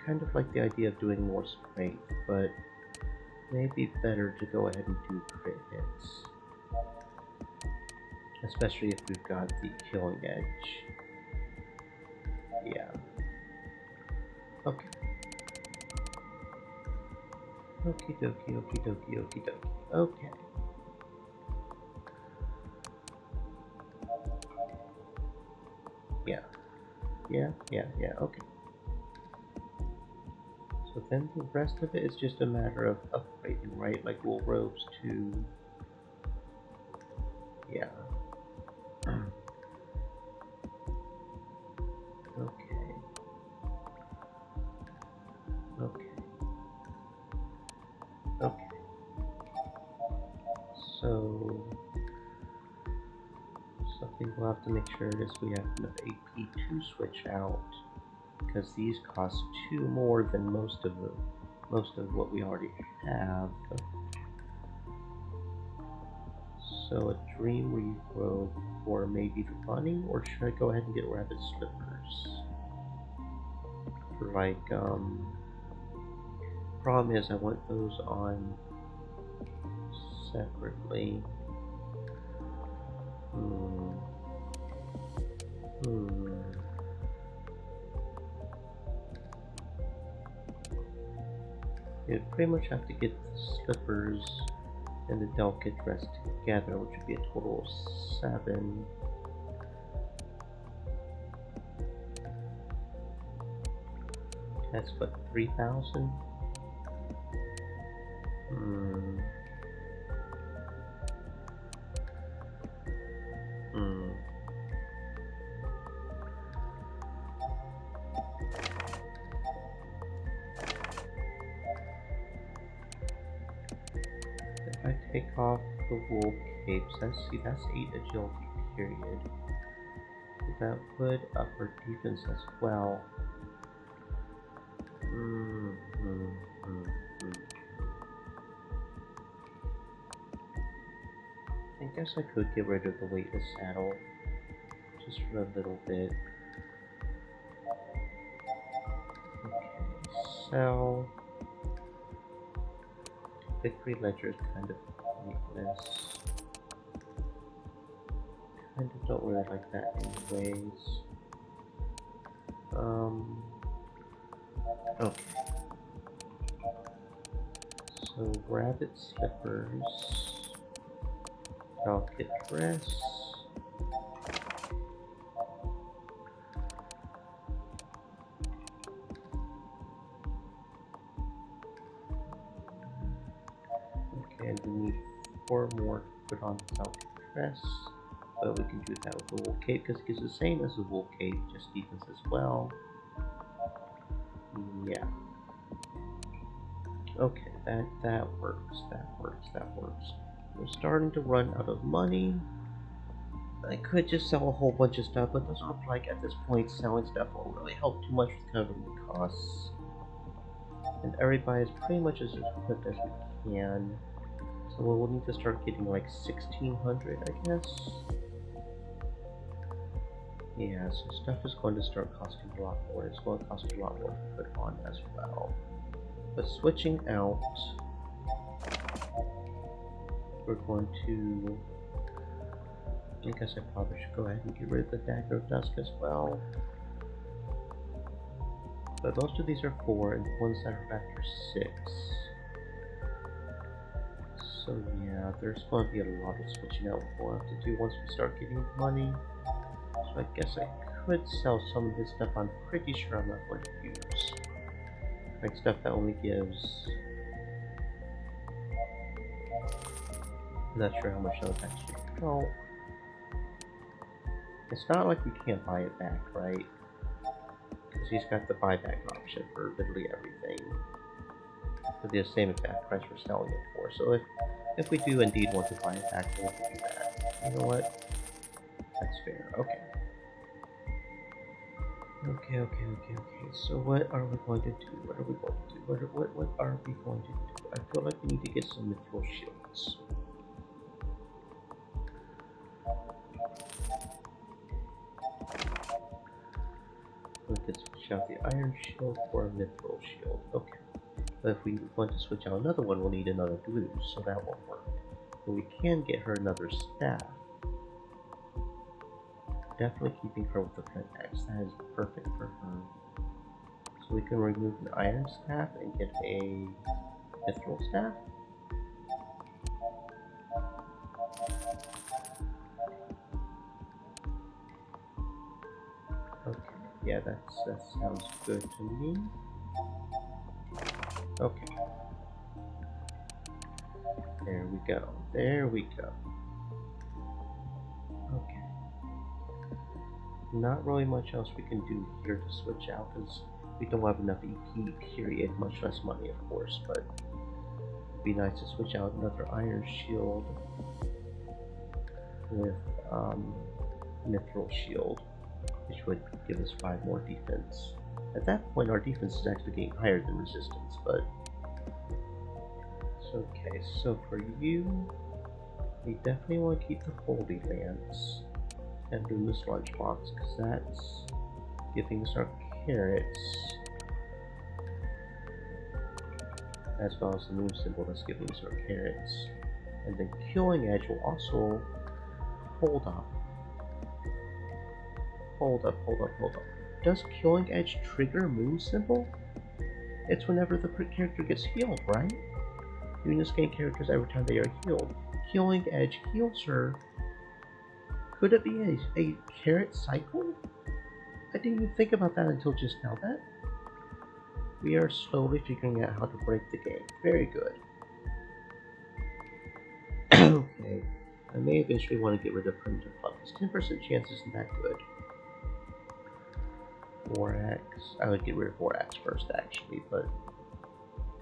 [SPEAKER 2] Kind of like the idea of doing more strength, but maybe better to go ahead and do crit hits. Especially if we've got the Killing Edge. Yeah. Okay. Okie dokie, okie dokie, okie dokie. Okay. Yeah. Yeah, okay. So then the rest of it is just a matter of upgrading, right? Like wool robes to... Yeah. Okay. So something we'll have to make sure we have enough AP to switch out, because these cost 2 more than most of what we already have. So a dream regrowth for maybe the bunny, or should I go ahead and get rabbit slippers? For like, problem is I want those on separately. You pretty much have to get the slippers and the delicate dress together, which would be a total of 7. That's what, 3,000? If I take off the wool capes, that's 8 agility period. That would up our defense as well. I guess I could get rid of the weightless saddle just for a little bit. Okay, so Victory Ledger is kind of pointless. Kind of don't really like that anyways. Okay. So rabbit slippers, delicate dress. Okay, and we need 4 more to put on the delicate dress. But we can do that with the wool cape because it gives the same as the wool cape, just defense as well. Yeah. Okay, that works. We're starting to run out of money. I could just sell a whole bunch of stuff, but it doesn't look like at this point selling stuff will really help too much with covering the costs. And everybody is pretty much as equipped as we can. So we'll need to start getting like 1,600, I guess. Yeah, so stuff is going to start costing a lot more. It's going to cost a lot more to put on as well. But switching out, we're going to, I guess I probably should go ahead and get rid of the Dagger of Dusk as well. But most of these are 4 and the ones that are after 6. So yeah, there's going to be a lot of switching out we'll have to do once we start getting money. So I guess I could sell some of this stuff I'm pretty sure I'm not going to use. Like stuff that only gives... I'm not sure how much those actually help. It's not like we can't buy it back, right? Because he's got the buyback option for literally everything. For the same exact price we're selling it for. So if we do indeed want to buy it back, we'll do that. You know what? That's fair. Okay. Okay. So what are we going to do? What are we going to do? What are we going to do? I feel like we need to get some mithril shields. We could switch out the iron shield for a mithril shield. Okay. But if we want to switch out another one, we'll need another blue, so that won't work. But we can get her another staff. Definitely keeping her with the flint axe. That is perfect for her. So we can remove an iron staff and get a mithril staff. Okay, yeah, that sounds good to me. Okay. There we go. There we go. Okay. Not really much else we can do here to switch out because we don't have enough EP period, much less money of course, but it'd be nice to switch out another iron shield with Mithril Shield, which would give us 5 more defense. At that point, our defense is actually getting higher than resistance, but it's okay. So for you, we definitely want to keep the Holy Lance and Luna's Lunchbox, because that's giving us our carrots, as well as the moon symbol that's giving us our carrots. And then Killing Edge will also hold up. Does Killing Edge trigger moon symbol? It's whenever the character gets healed, right? You can just gain characters every time they are healed. Killing Edge heals her. Could it be a carrot cycle? I didn't even think about that until just now. That we are slowly figuring out how to break the game. Very good. Okay, I may eventually want to get rid of Primitive Club, because 10% chance isn't that good. Vorax, I would get rid of Vorax first actually, but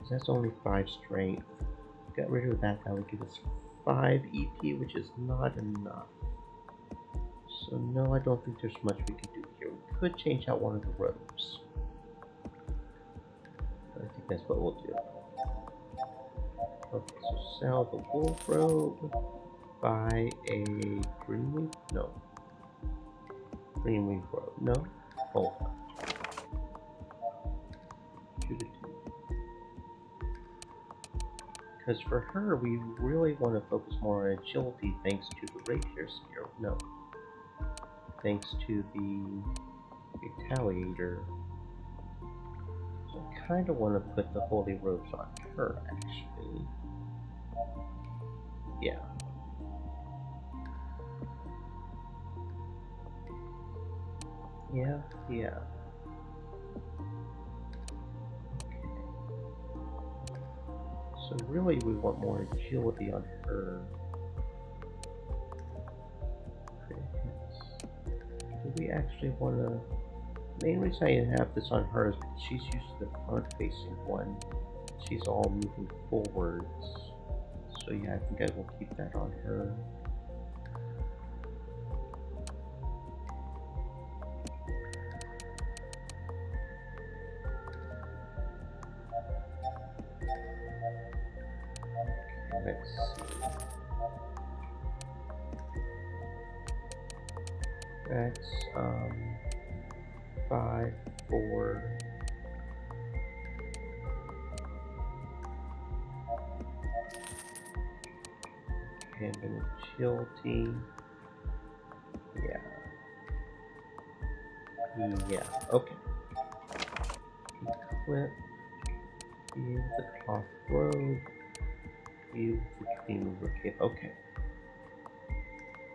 [SPEAKER 2] that's only 5 strength. Got rid of that, that would give us 5 EP, which is not enough. So no, I don't think there's much we can do here. We could change out one of the robes. I think that's what we'll do. Okay, so sell the wolf robe, buy a greenleaf, no. Greenleaf robe, no. Hold on. 2 to 2. Because for her, we really want to focus more on agility thanks to the rapier spear. No. Thanks to the retaliator. So I kind of want to put the holy robes on her, actually. Yeah. Yeah. So really we want more agility on her. Do we actually want to... The main reason I have this on her is because she's used to the front facing one. She's all moving forwards. So yeah, I think I will keep that on her. Let's see. That's 5, 4. And then agility. Yeah, okay. Equip. Use the cloth robe. Use the clean mover cape. Okay.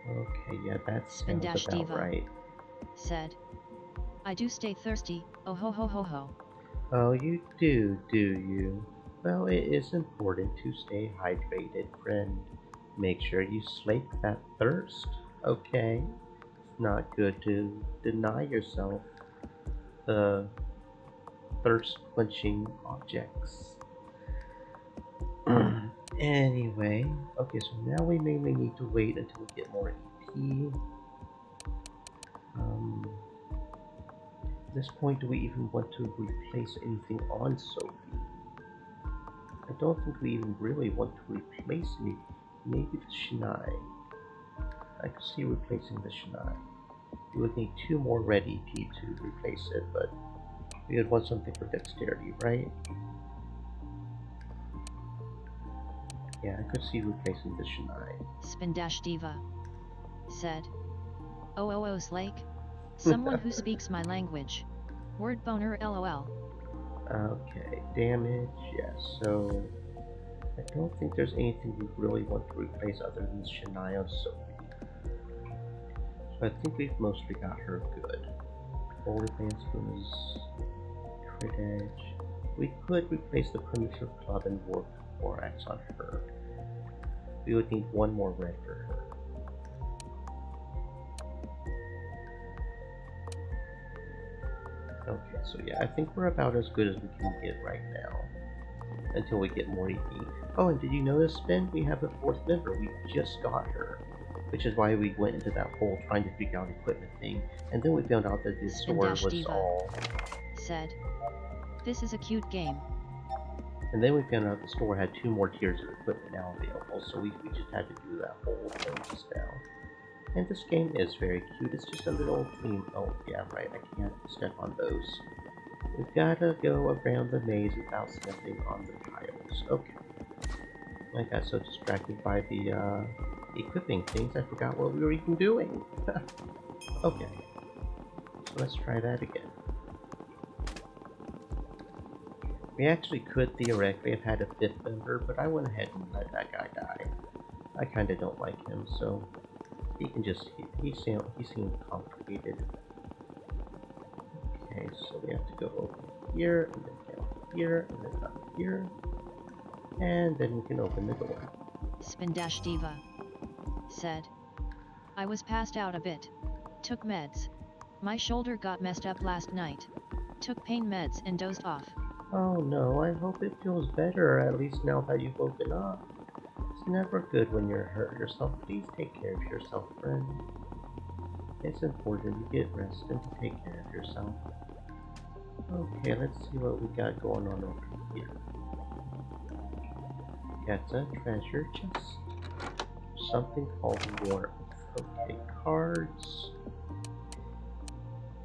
[SPEAKER 2] Okay, yeah, that sounds about
[SPEAKER 1] Diva
[SPEAKER 2] right.
[SPEAKER 1] Said, I do stay thirsty, oh ho ho ho ho.
[SPEAKER 2] Oh, you do you? Well, it is important to stay hydrated, friend. Make sure you slake that thirst, okay? It's not good to deny yourself the thirst-quenching objects. Anyway, okay, so now we mainly need to wait until we get more EP. At this point, do we even want to replace anything on Sophie? I don't think we even really want to replace anything. Maybe the Shinai. I could see replacing the Shinai. We would need 2 more red EP to replace it, but we would want something for dexterity, right? Yeah, I could see replacing the Shinai.
[SPEAKER 1] Diva said, oh Slake, someone who speaks my language. Word boner lol.
[SPEAKER 2] Okay, damage, yes, so I don't think there's anything we really want to replace other than Shinai on Sophie. So I think we've mostly got her good. Holy Lance was crit edge. We could replace the Primitive Club and Vorax on her. We would need 1 more red for her. Okay, so yeah, I think we're about as good as we can get right now. Until we get more EP. Oh, and did you notice, Ben? We have a 4th member. We just got her. which is why we went into that hole trying to figure out the equipment thing, and then we found out that the store was
[SPEAKER 1] Diva
[SPEAKER 2] all...
[SPEAKER 1] said, "This is a cute game."
[SPEAKER 2] And then we found out the store had 2 more tiers of equipment now available, so we just had to do that whole thing just now. And this game is very cute. It's just a little dream. Oh, yeah, right. I can't step on those. We've got to go around the maze without stepping on the tiles. Okay. I got so distracted by the equipping things, I forgot what we were even doing. Okay. So let's try that again. We actually could theoretically have had a 5th member, but I went ahead and let that guy die. I kinda don't like him, so he can just... he seemed complicated. Okay, so we have to go over here, and then down here, and then up here. And then we can open the door.
[SPEAKER 1] Diva said, "I was passed out a bit. Took meds. My shoulder got messed up last night. Took pain meds and dozed off."
[SPEAKER 2] Oh no, I hope it feels better, at least now that you've woken up. It's never good when you're hurt yourself. Please take care of yourself, friend. It's important to get rest and to take care of yourself. Okay, let's see what we got going on over here. Got a treasure chest. Something called warmth. Okay, cards.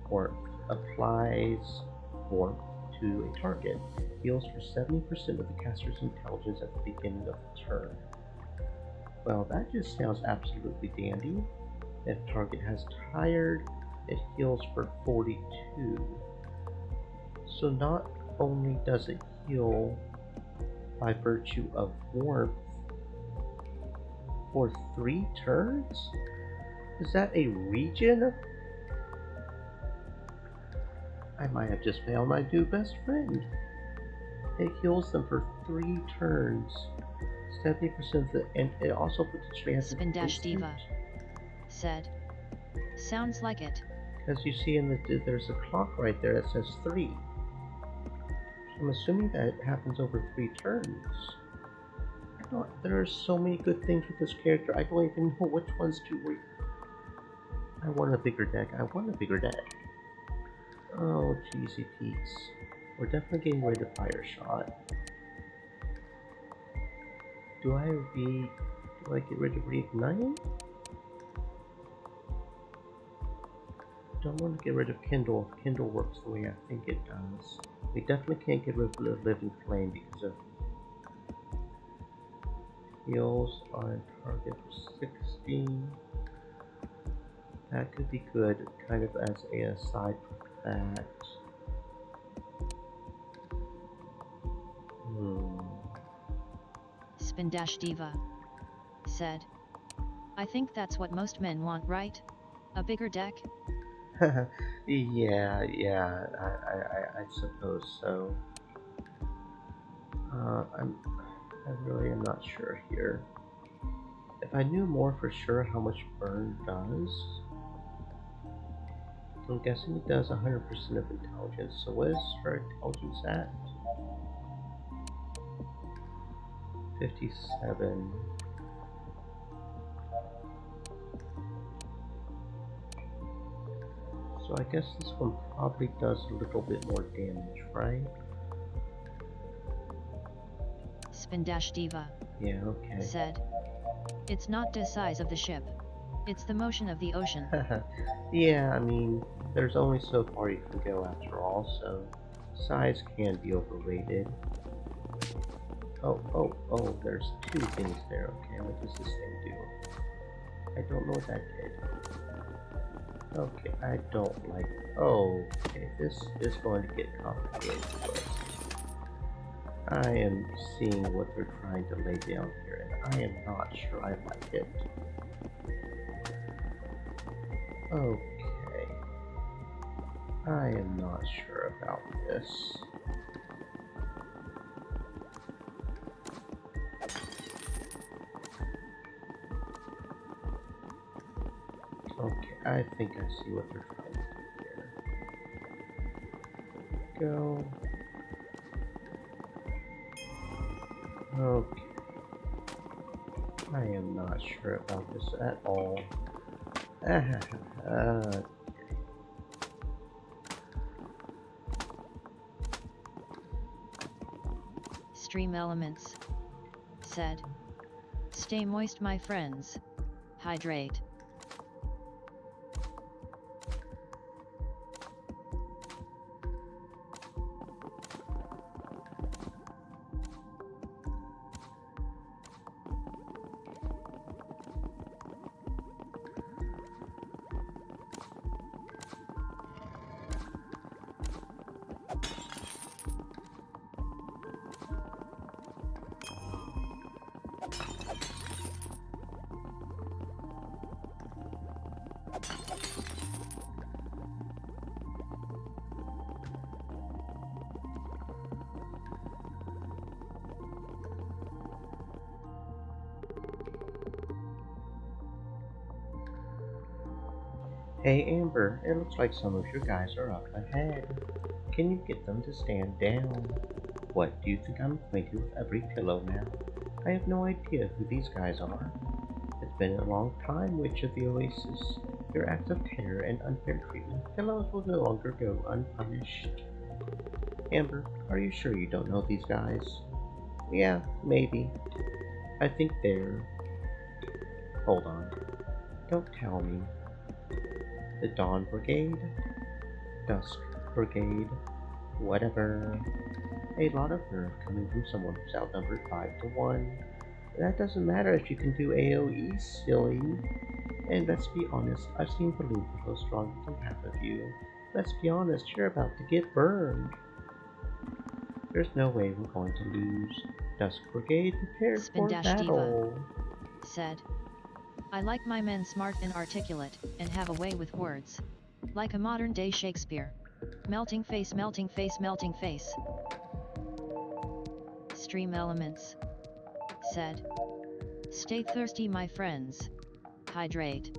[SPEAKER 2] Warmth applies warmth to a target. Heals for 70% of the caster's intelligence at the beginning of the turn. Well, that just sounds absolutely dandy. If target has tired, it heals for 42. So not only does it heal by virtue of warmth for 3 turns? Is that a regen? I might have just found my new best friend. It heals them for 3 turns. 70% of the... and it also puts a chance of
[SPEAKER 1] Diva said, "Sounds like it."
[SPEAKER 2] Because you see in the... there's a clock right there that says 3. I'm assuming that it happens over 3 turns. There are so many good things with this character, I don't even know which ones to read. I want a bigger deck. Oh, cheesy peas. We're definitely getting rid of Fire Shot. Do I get rid of Reignite? Don't want to get rid of Kindle. Kindle works the way I think it does. We definitely can't get rid of Living Flame because of heals on target for 16. That could be good, kind of as a aside from that.
[SPEAKER 1] Diva said, "I think that's what most men want, right? A bigger deck?"
[SPEAKER 2] yeah, I suppose so. I really am not sure here. If I knew more for sure how much burn does, I'm guessing it does 100% of intelligence. So what is her intelligence at? 57. So I guess this one probably does a little bit more damage, right?
[SPEAKER 1] Diva
[SPEAKER 2] okay.
[SPEAKER 1] said, "It's not the size of the ship. It's the motion of the ocean."
[SPEAKER 2] Yeah, I mean, there's only so far you can go after all, so size can be overrated. Oh, there's 2 things there. Okay, what does this thing do? I don't know what that did. Okay, I don't like... okay, this is going to get complicated. I am seeing what they're trying to lay down here, and I am not sure I like it. Okay. I am not sure about this. Okay, I think I see what they're trying to do here. Go. Okay. I am not sure about this at all. uh,
[SPEAKER 1] Stream Elements said. Stay moist, my friends. Hydrate.
[SPEAKER 2] Hey Amber, it looks like some of your guys are up ahead. Can you get them to stand down? What, do you think I'm acquainted with every pillow now? I have no idea who these guys are. It's been a long time, Witch of the Oasis. Your acts of terror and unfair treatment of pillows will no longer go unpunished. Amber, are you sure you don't know these guys? Yeah, maybe. I think they're... Hold on. Don't tell me. The Dawn Brigade? Dusk Brigade? Whatever. A lot of nerve coming from someone who's outnumbered 5-1. That doesn't matter if you can do AoE, silly. And let's be honest, I've seen balloons go stronger than half of you. Let's be honest, you're about to get burned. There's no way we're going to lose. Dusk Brigade, prepare for battle.
[SPEAKER 1] Diva said. I like my men smart and articulate, and have a way with words. Like a modern-day Shakespeare. Melting face, melting face, melting face. Stream Elements said. Stay thirsty, my friends. Hydrate.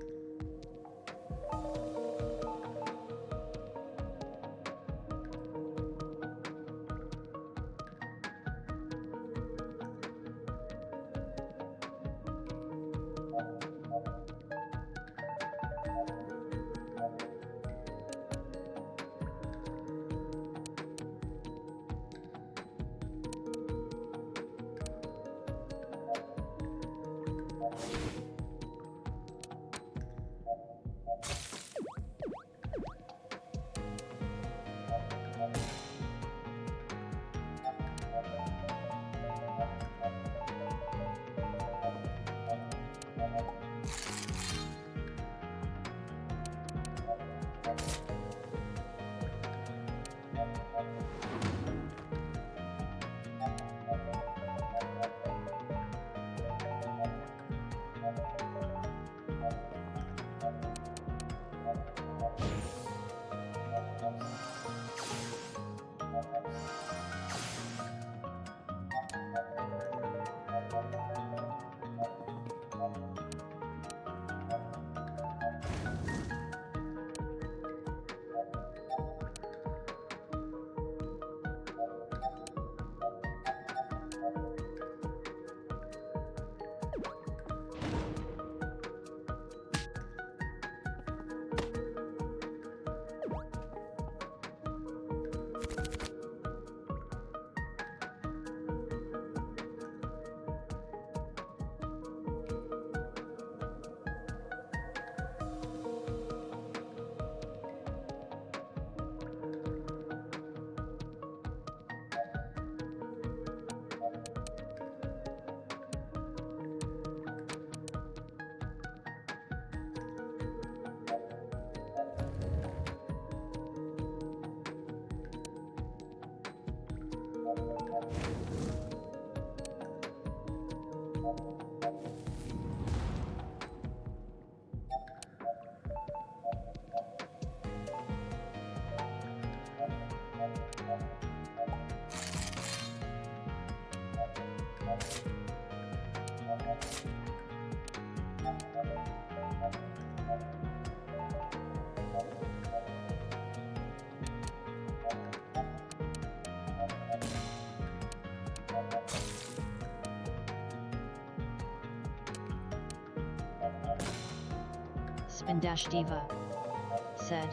[SPEAKER 1] Spindash-Diva said.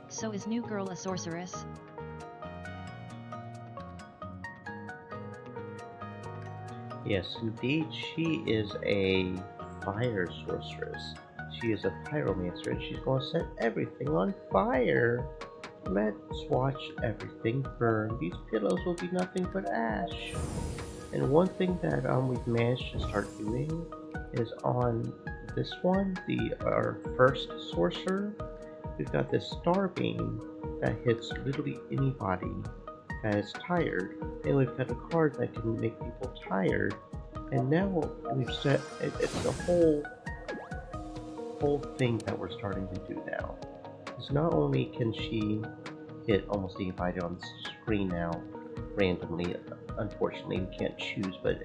[SPEAKER 1] So is new girl a sorceress?
[SPEAKER 2] Yes, indeed, she is a fire sorceress. She is a pyromancer and she's going to set everything on fire. Let's watch everything burn. These pillows will be nothing but ash. And one thing that we've managed to start doing is on this one, our first sorcerer, we've got this star beam that hits literally anybody that is tired, and we've got a card that can make people tired. And now we've set it's a whole thing that we're starting to do now. Because not only can she hit almost anybody on the screen now randomly, unfortunately we can't choose, but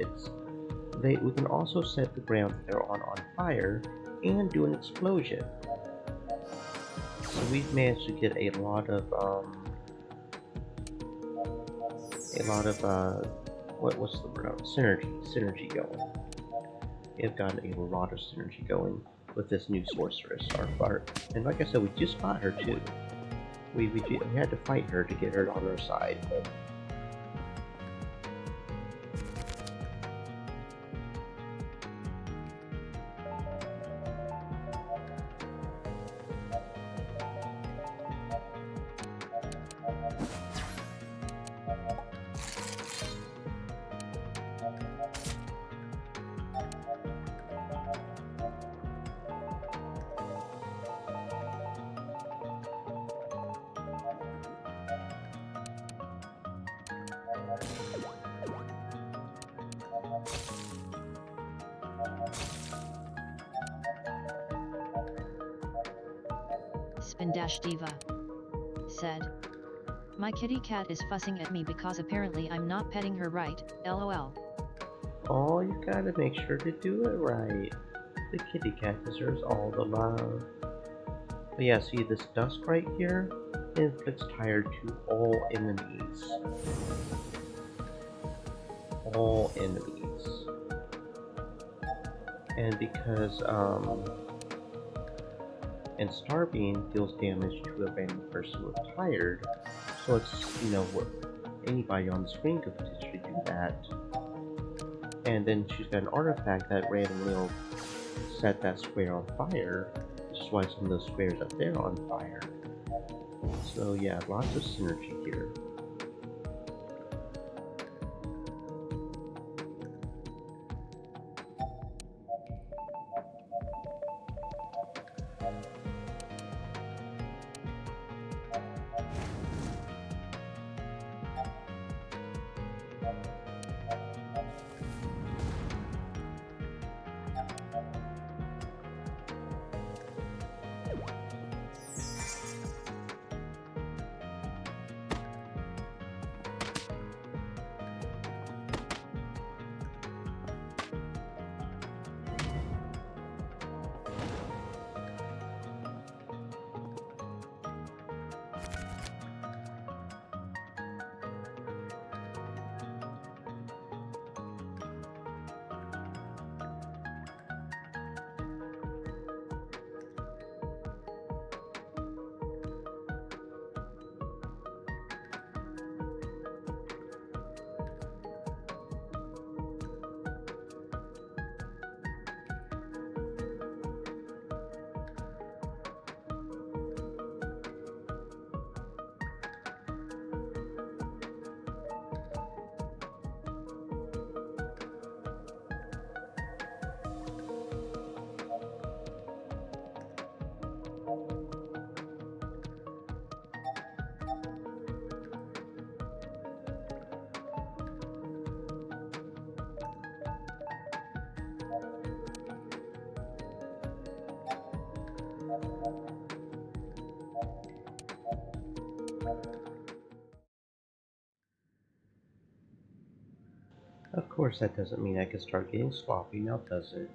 [SPEAKER 2] we can also set the ground that they're on fire and do an explosion. So we've managed to get a lot of what's the word? Synergy going. We've gotten a lot of synergy going with this new sorceress, and like I said, we just got her too. We had to fight her to get her on our side.
[SPEAKER 1] Spindash-Diva said. My kitty cat is fussing at me because apparently I'm not petting her right, lol.
[SPEAKER 2] Oh, you gotta make sure to do it right. The kitty cat deserves all the love. But yeah, see this dust right here? It inflicts tired to all enemies. All enemies. And because, and Starbeam deals damage to a random person with tired, so it's, anybody on the screen could potentially do that. And then she's got an artifact that randomly will set that square on fire, which is why some of those squares up there are on fire. So yeah, lots of synergy here. Of course, that doesn't mean I can start getting sloppy now, does it?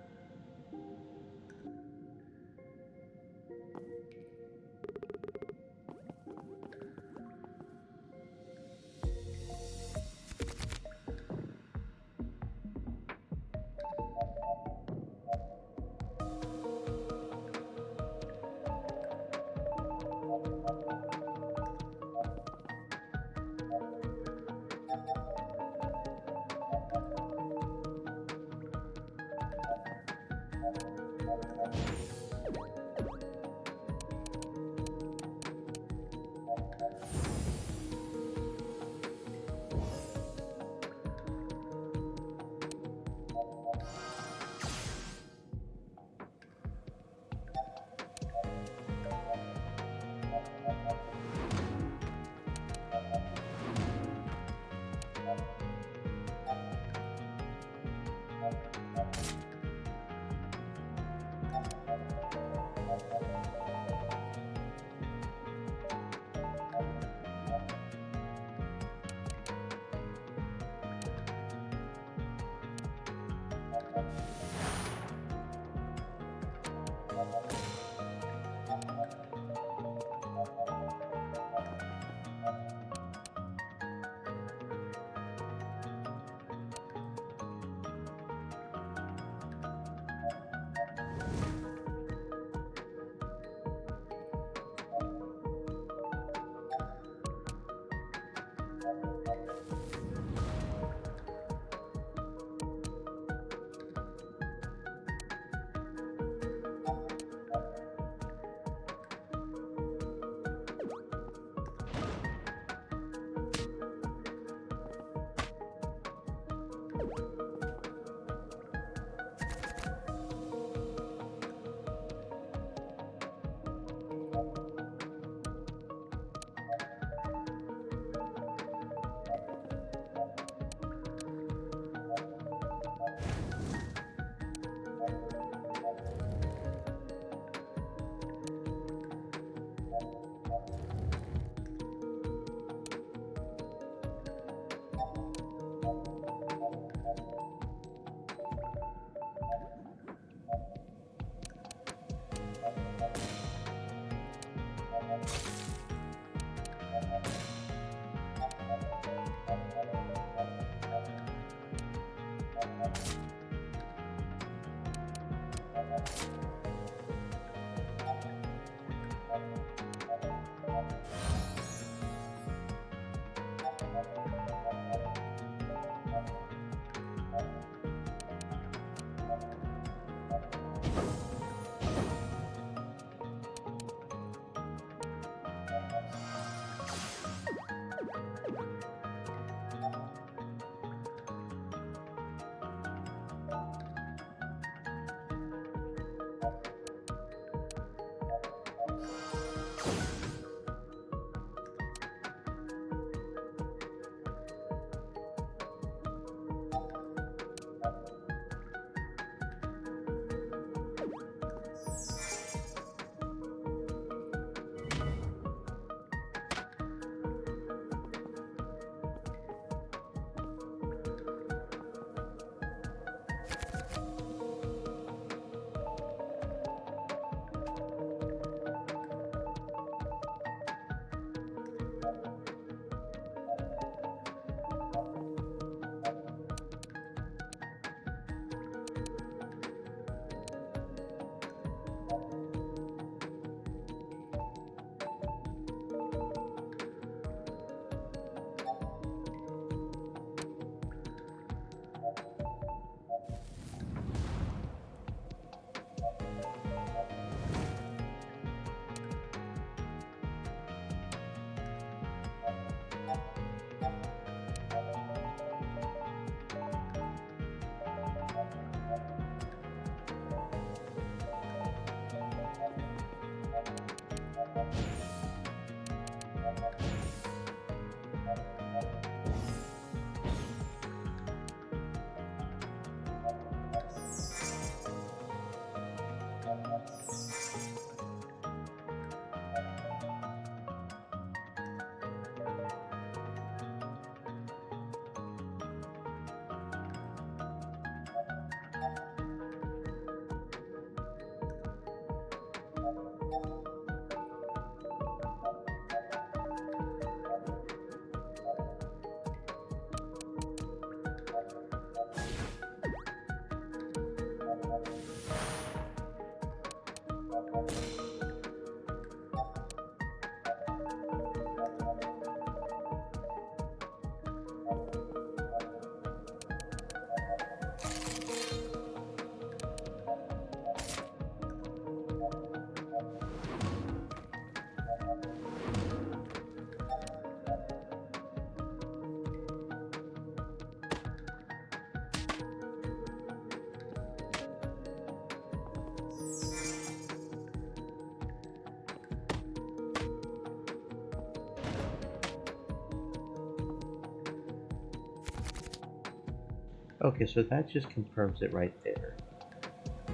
[SPEAKER 2] Okay, so that just confirms it right there.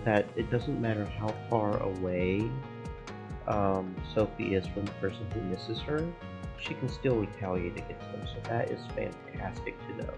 [SPEAKER 2] That it doesn't matter how far away Sophie is from the person who misses her, she can still retaliate against them. So that is fantastic to know.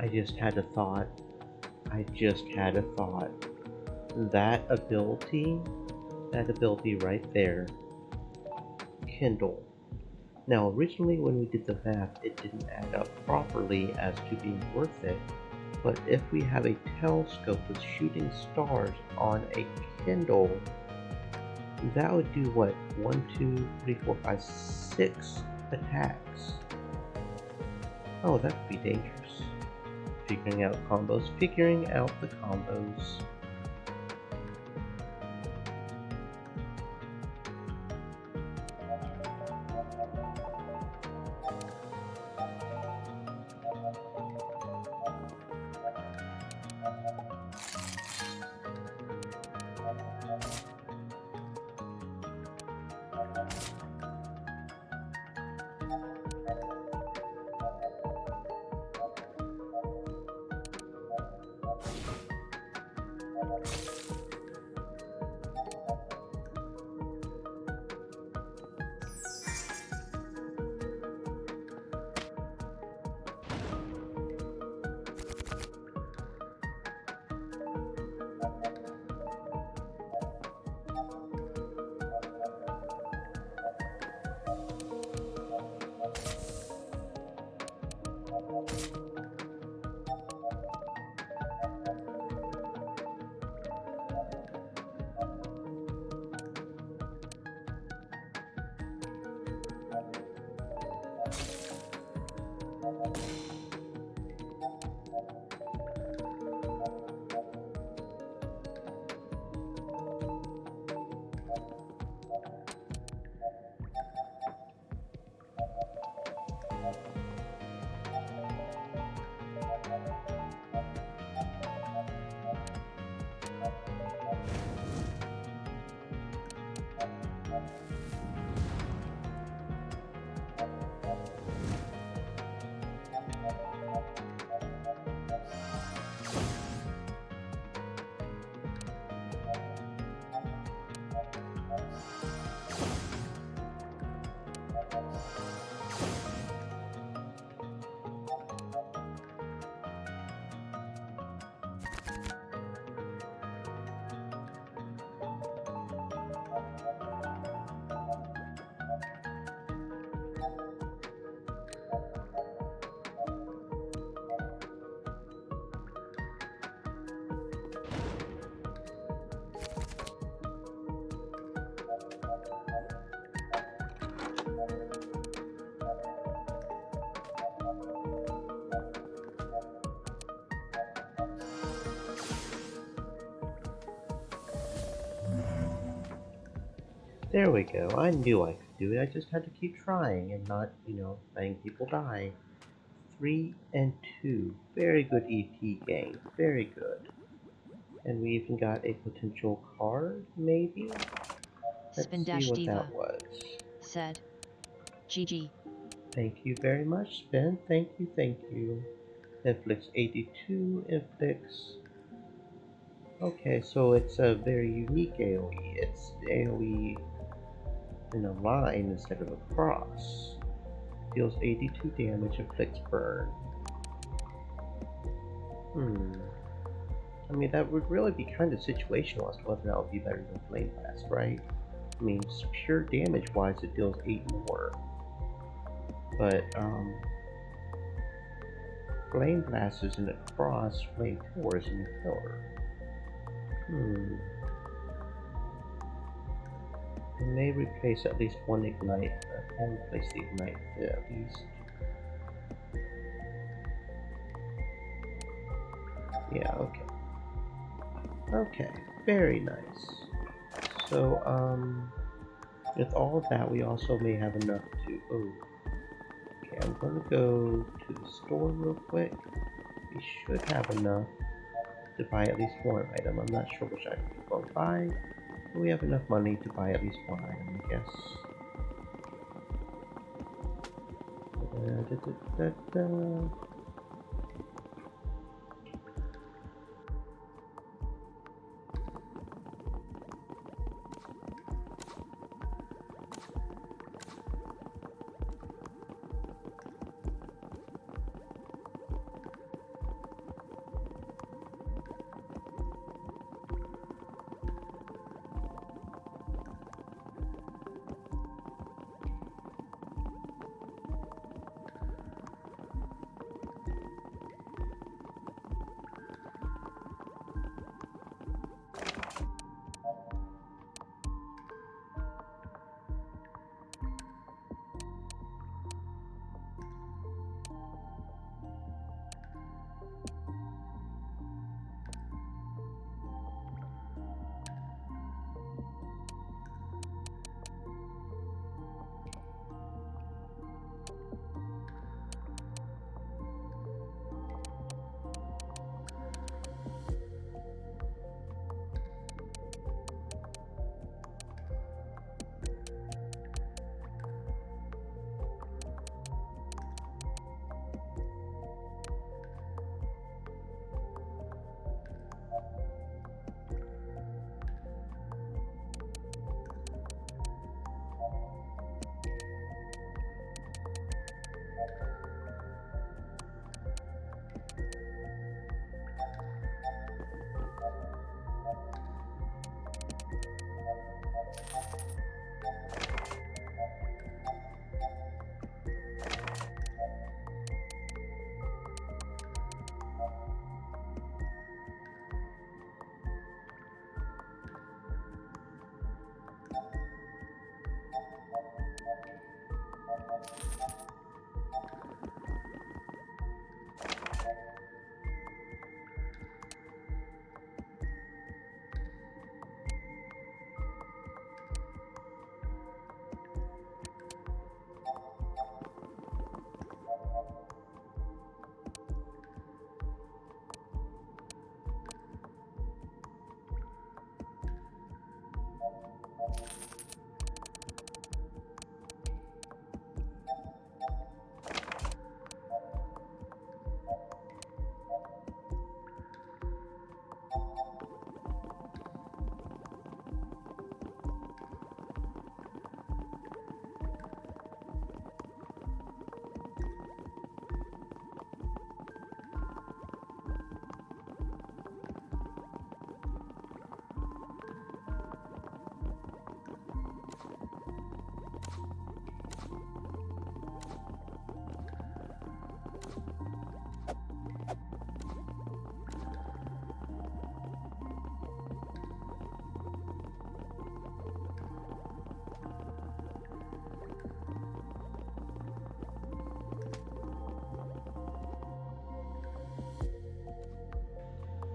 [SPEAKER 2] I just had a thought. I just had a thought. That ability right there, Kindle. Now, originally when we did the math, it didn't add up properly as to being worth it, But if we have a telescope with shooting stars on a Kindle, that would do what? 1, 2, 3, 4, 5, 6 attacks. Oh, that could be dangerous. Figuring out combos. Figuring out the combos. There we go. I knew I could do it. I just had to keep trying and not, letting people die. 3 and 2. Very good EP game. Very good. And we even got a potential card, maybe? Let's see what
[SPEAKER 1] Spin-Diva
[SPEAKER 2] that was.
[SPEAKER 1] said, GG.
[SPEAKER 2] Thank you very much, Spin. Thank you, thank you. Inflicts 82, inflicts... Okay, so it's a very unique AoE. It's AoE in a line instead of a cross. Deals 82 damage, inflicts burn. I mean, that would really be kind of situational as to whether that would be better than Flame Blast, right? I mean, pure damage-wise, it deals 8 more. But, Flame Blast is in a cross, Flame Core is in a pillar. It may replace at least one Ignite. I can replace the Ignite at least. Yeah, okay. Okay, very nice. So, with all of that, we also may have enough to... Oh. Okay, I'm gonna go to the store real quick. We should have enough to buy at least one item. I'm not sure which item we're going to buy, but we have enough money to buy at least one item, I guess.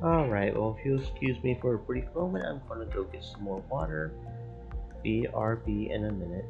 [SPEAKER 2] Alright, well, if you'll excuse me for a brief moment, I'm gonna go get some more water. BRB in a minute.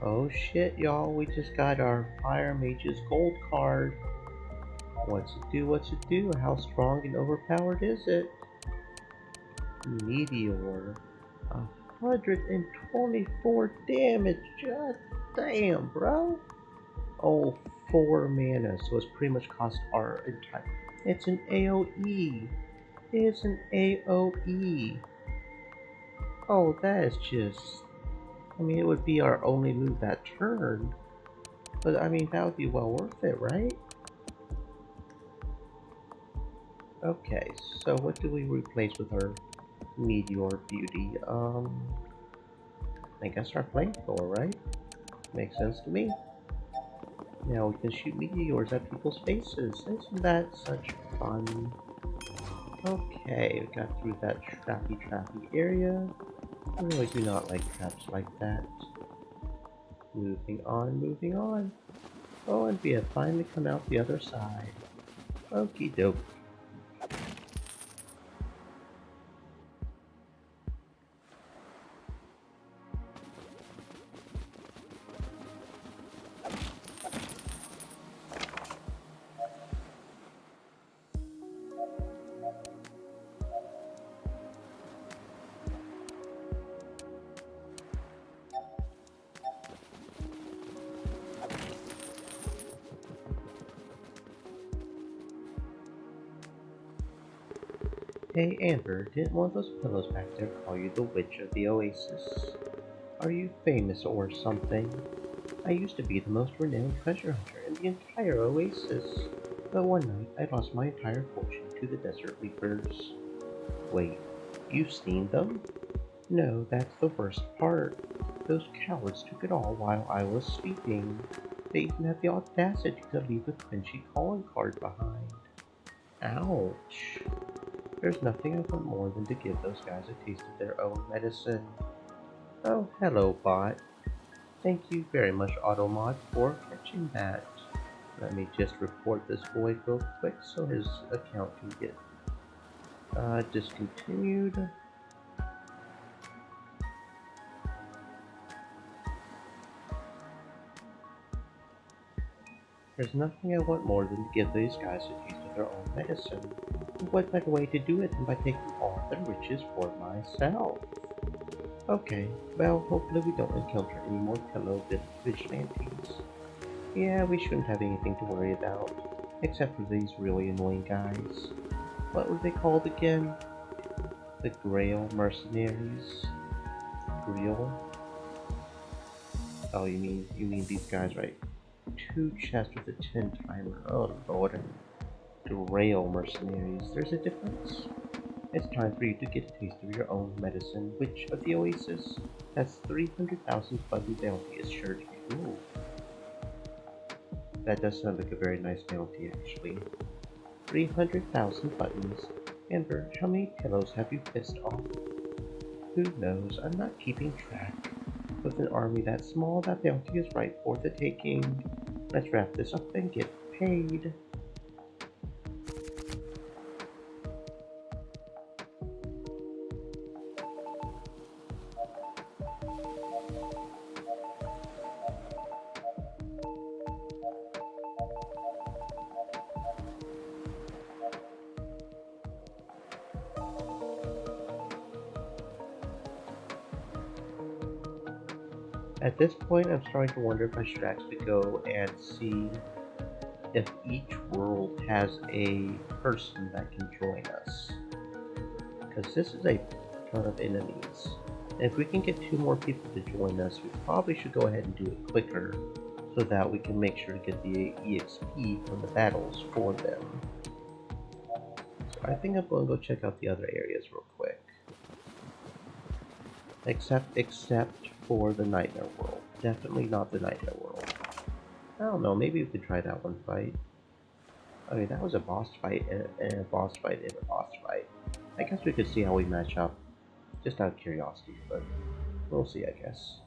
[SPEAKER 2] Oh shit, y'all, we just got our Fire Mage's gold card. What's it do, what's it do? How strong and overpowered is it? Meteor. 124 damage, god damn, bro. Oh, 4 mana, so it's pretty much cost our entire... It's an AoE. It's an AoE. Oh, that is just... I mean, it would be our only move that turn. But, I mean, that would be well worth it, right? Okay, so what do we replace with our Meteor Beauty? I guess our Flamethrower, right? Makes sense to me. Now we can shoot meteors at people's faces. Isn't that such fun? Okay, we got through that trappy area. I really do not like traps like that. Moving on, moving on. Oh, and we have finally come out the other side. Okie doke. Hey Amber, didn't one of those pillows back there call you the Witch of the Oasis? Are you famous or something? I used to be the most renowned treasure hunter in the entire Oasis, but one night I lost my entire fortune to the Desert Reapers. Wait, you've seen them? No, that's the worst part. Those cowards took it all while I was sleeping. They even had the audacity to leave a Quenchy calling card behind. Ouch. There's nothing I want more than to give those guys a taste of their own medicine. Oh, hello, bot. Thank you very much, Automod, for catching that. Let me just report this void real quick so his account can get discontinued. There's nothing I want more than to give these guys a taste of their own medicine. And what better way to do it than by taking all their riches for myself? Okay, well, hopefully we don't encounter any more pillow vigilantes. Yeah, we shouldn't have anything to worry about, except for these really annoying guys. What were they called again? The Grail Mercenaries? Grail? Oh, you mean these guys, right? 2 chests with a 10 timer. Oh lord. Grail Mercenaries. There's a difference. It's time for you to get a taste of your own medicine, Witch of the Oasis. That's 300,000 button bounty is sure to be cool. That does sound like a very nice bounty, actually. 300,000 buttons. Amber, how many pillows have you pissed off? Who knows? I'm not keeping track. With an army that small, that bounty is right for the taking. Let's wrap this up and get paid. At this point, I'm starting to wonder if I should actually go and see if each world has a person that can join us. Because this is a ton of enemies. And if we can get 2 more people to join us, we probably should go ahead and do it quicker so that we can make sure to get the EXP from the battles for them. So I think I'm going to go check out the other areas real quick. Except for the Nightmare World. Definitely not the Nightmare World. I don't know, maybe we could try that one fight. I mean, that was a boss fight and a boss fight and a boss fight. I guess we could see how we match up, just out of curiosity, but we'll see, I guess.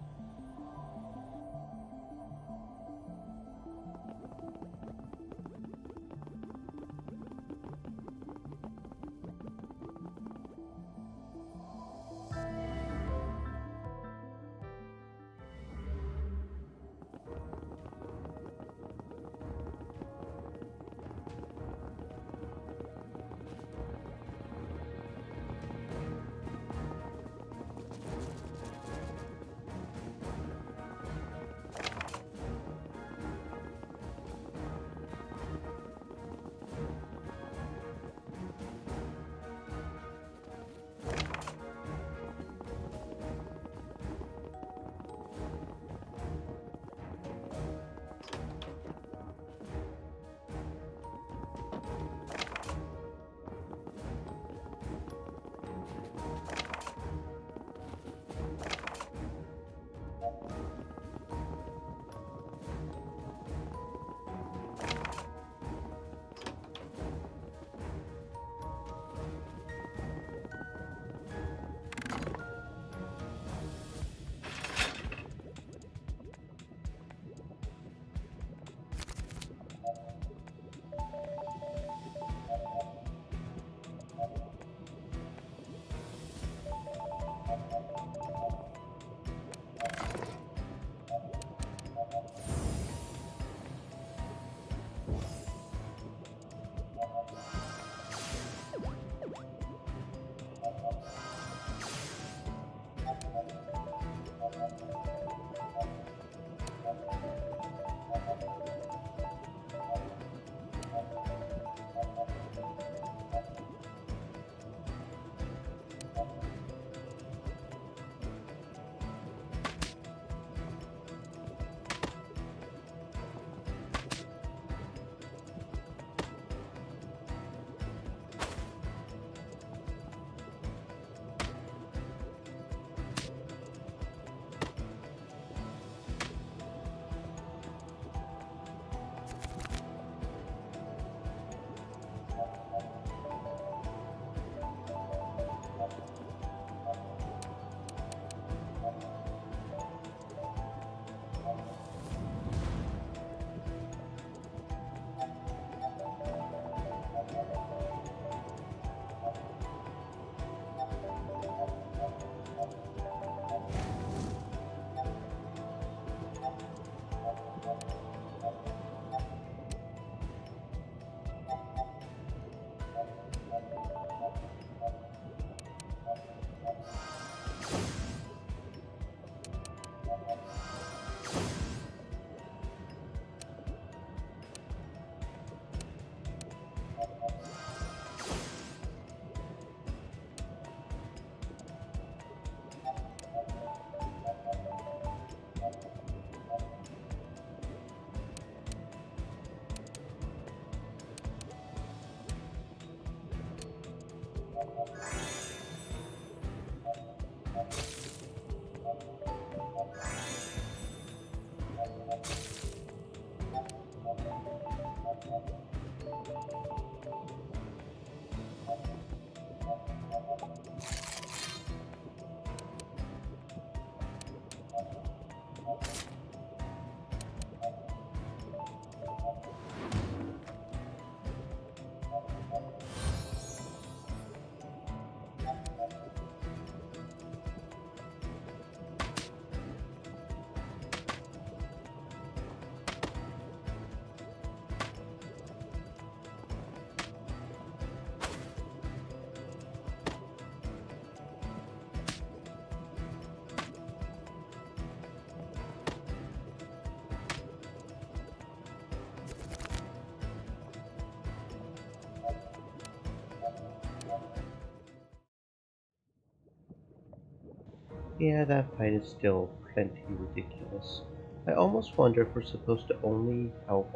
[SPEAKER 2] Yeah, that fight is still plenty ridiculous. I almost wonder if we're supposed to only help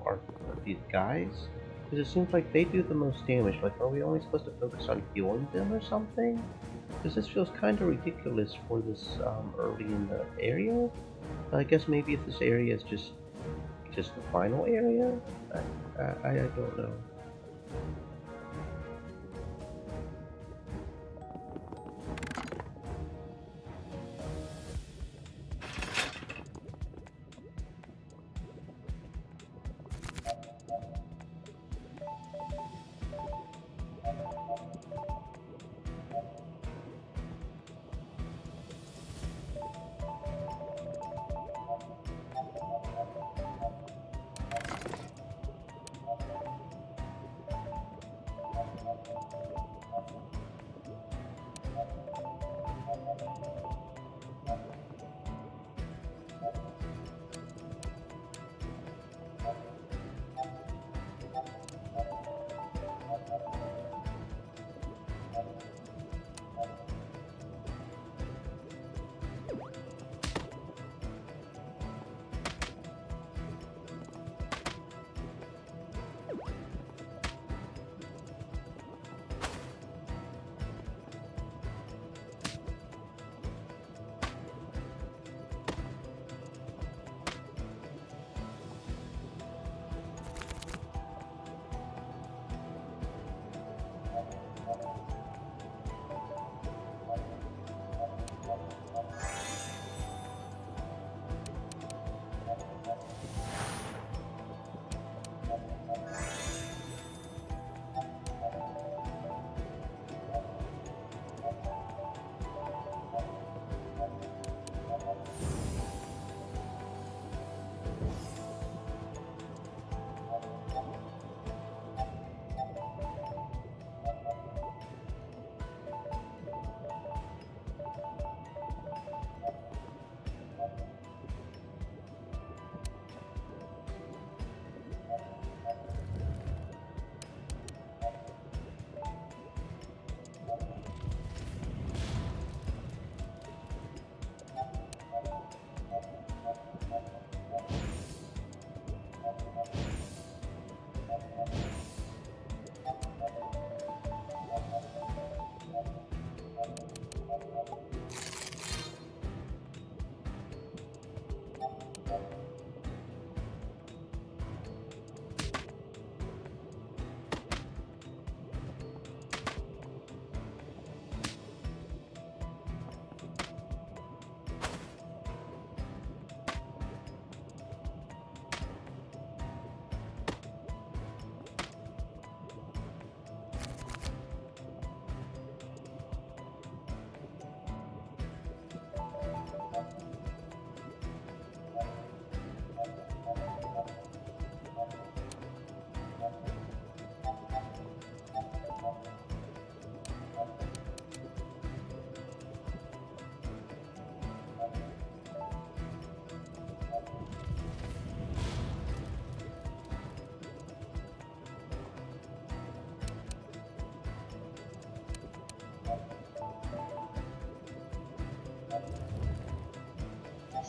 [SPEAKER 2] these guys? Because it seems like they do the most damage. Like, are we only supposed to focus on healing them or something? Because this feels kind of ridiculous for this early in the area. I guess maybe if this area is just the final area? I don't know.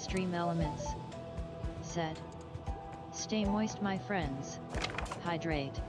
[SPEAKER 1] Stream Elements said, "Stay moist, my friends. Hydrate."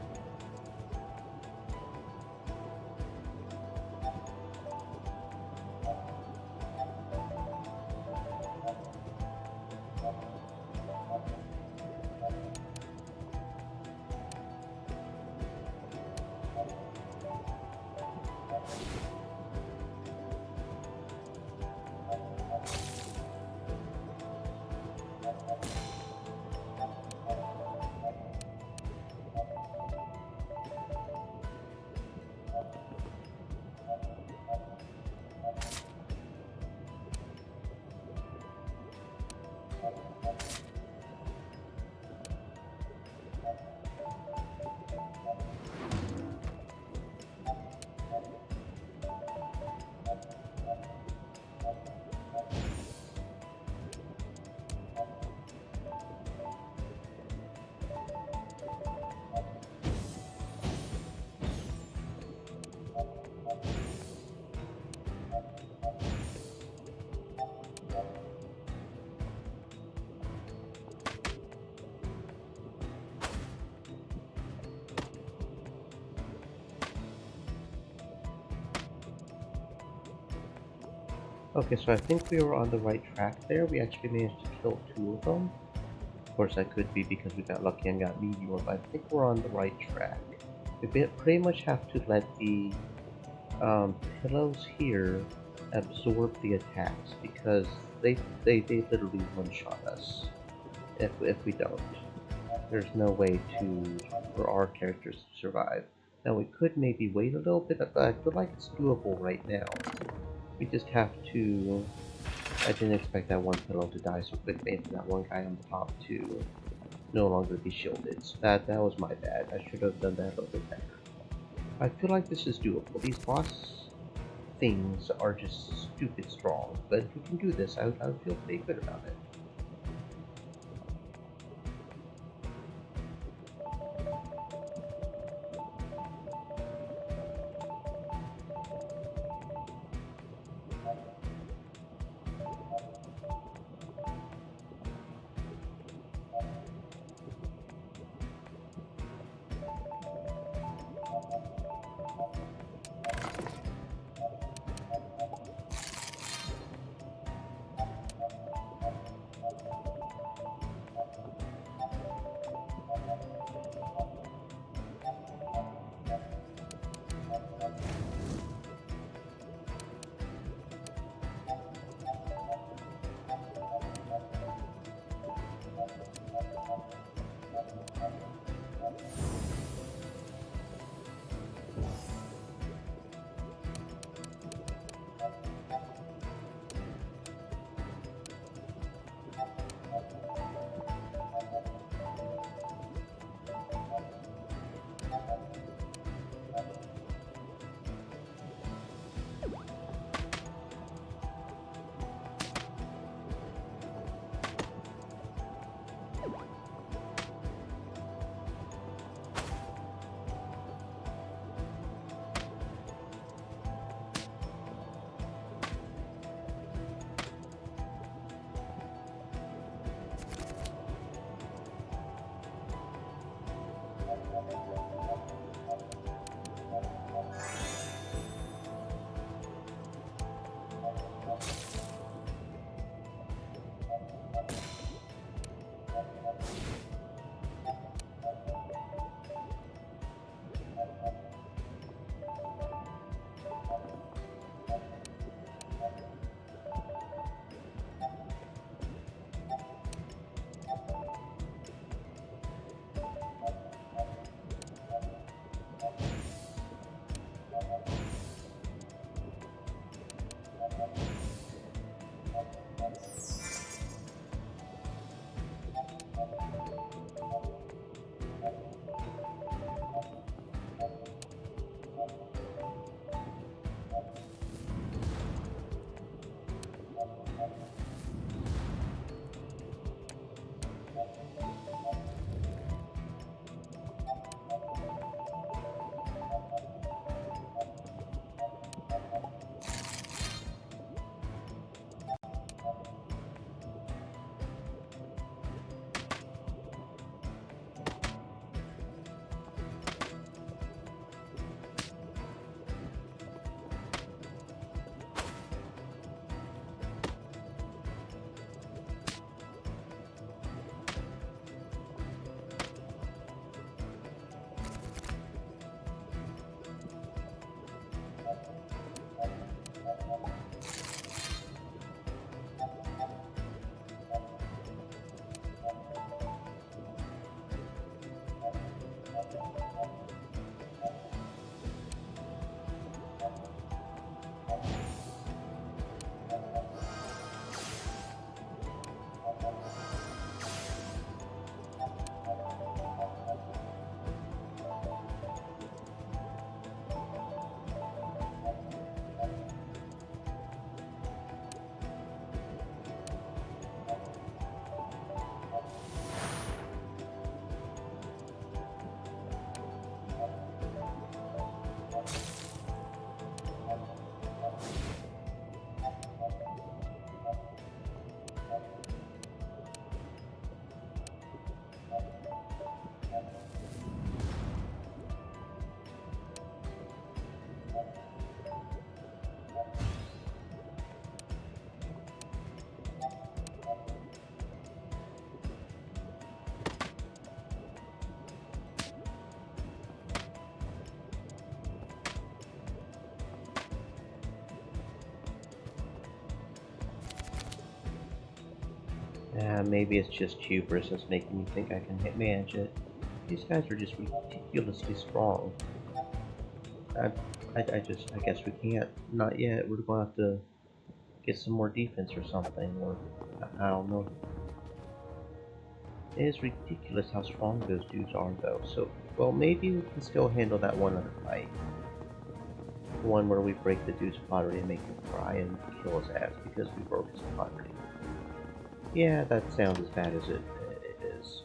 [SPEAKER 2] Okay, so I think we were on the right track there. We actually managed to kill 2 of them. Of course, that could be because we got lucky and got Meteor, but I think we're on the right track. We pretty much have to let the pillows here absorb the attacks because they literally one-shot us if we don't. There's no way for our characters to survive. Now we could maybe wait a little bit, but I feel like it's doable right now. We just have to... I didn't expect that one pillow to die so quickly and for that one guy on the top to no longer be shielded. So that was my bad. I should have done that a little bit better. I feel like this is doable. These boss things are just stupid strong, but if we can do this, I feel pretty good about it. Maybe it's just hubris that's making me think I can manage it. These guys are just ridiculously strong. I, I guess we can't. Not yet. We're going to have to get some more defense or something, or I don't know. It is ridiculous how strong those dudes are, though. So, well, maybe we can still handle that one other fight. The one where we break the dude's pottery and make him cry and kill his ass because we broke his pottery. Yeah, that sounds as bad as it is.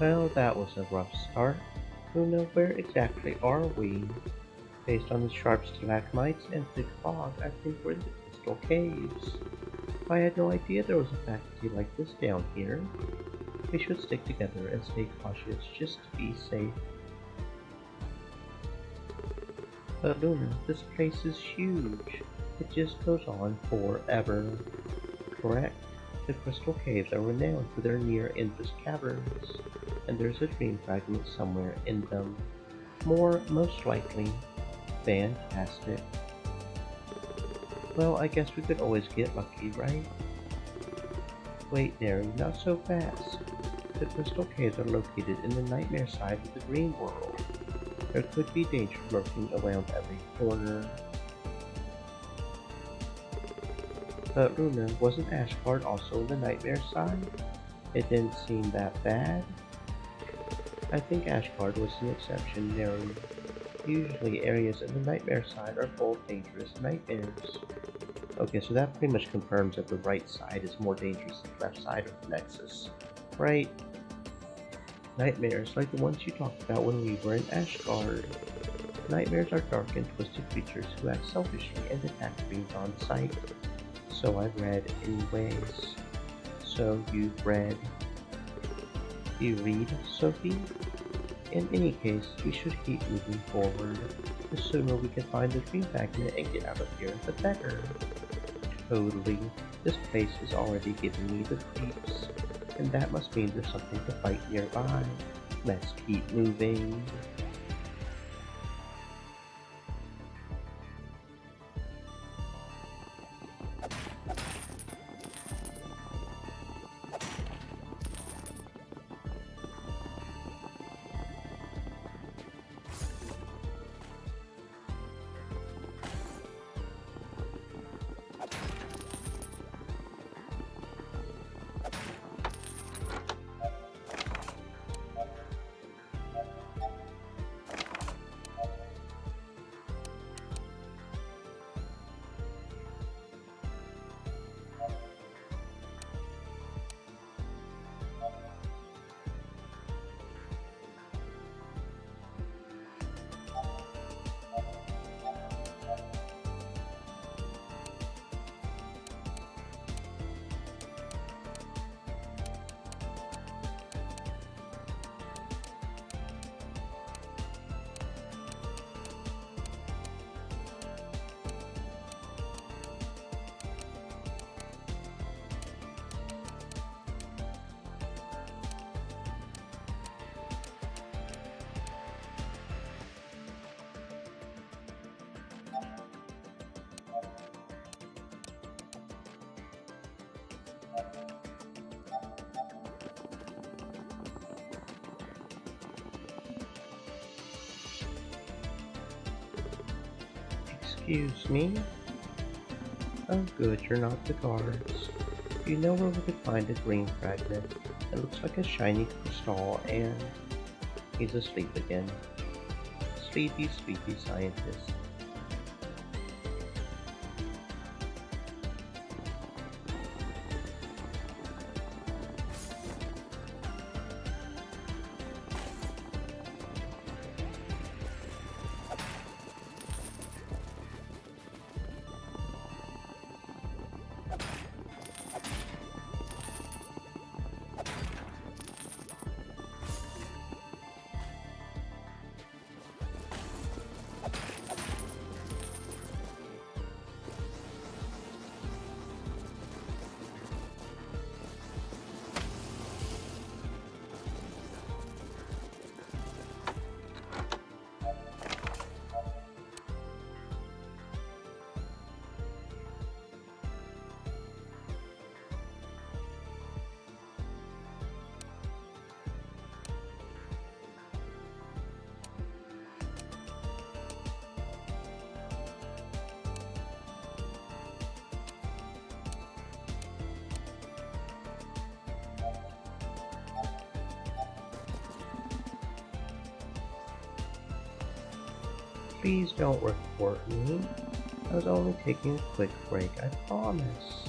[SPEAKER 2] Well, that was a rough start. Luna, where exactly are we? Based on the sharp stalagmites and thick fog, I think we're in the Crystal Caves. I had no idea there was a faculty like this down here. We should stick together and stay cautious just to be safe. But Luna, this place is huge. It just goes on forever. Correct. The Crystal Caves are renowned for their near endless caverns, and there's a dream fragment somewhere in them. Most likely, fantastic. Well, I guess we could always get lucky, right? Wait, Neri, not so fast. The Crystal Caves are located in the nightmare side of the dream world. There could be danger lurking around every corner. But Luna, wasn't Ashgard also in the nightmare side? It didn't seem that bad. I think Ashgard was an exception, Neri. Usually areas in the nightmare side are full of dangerous nightmares. Okay, so that pretty much confirms that the right side is more dangerous than the left side of the Nexus. Right? Nightmares like the ones you talked about when we were in Ashgard. Nightmares are dark and twisted creatures who act selfishly and attack dreams on sight. So I've read anyways. So you've read. Do you read, Sophie? In any case, we should keep moving forward. The sooner we can find the dream fragment and get out of here, the better. Totally. This place is already giving me the creeps. And that must mean there's something to fight nearby. Let's keep moving. Excuse me? Oh good, you're not the guards. Do you know where we could find a green fragment? It looks like a shiny crystal and... He's asleep again. Sleepy, sleepy scientist. Please don't report me. I was only taking a quick break, I promise.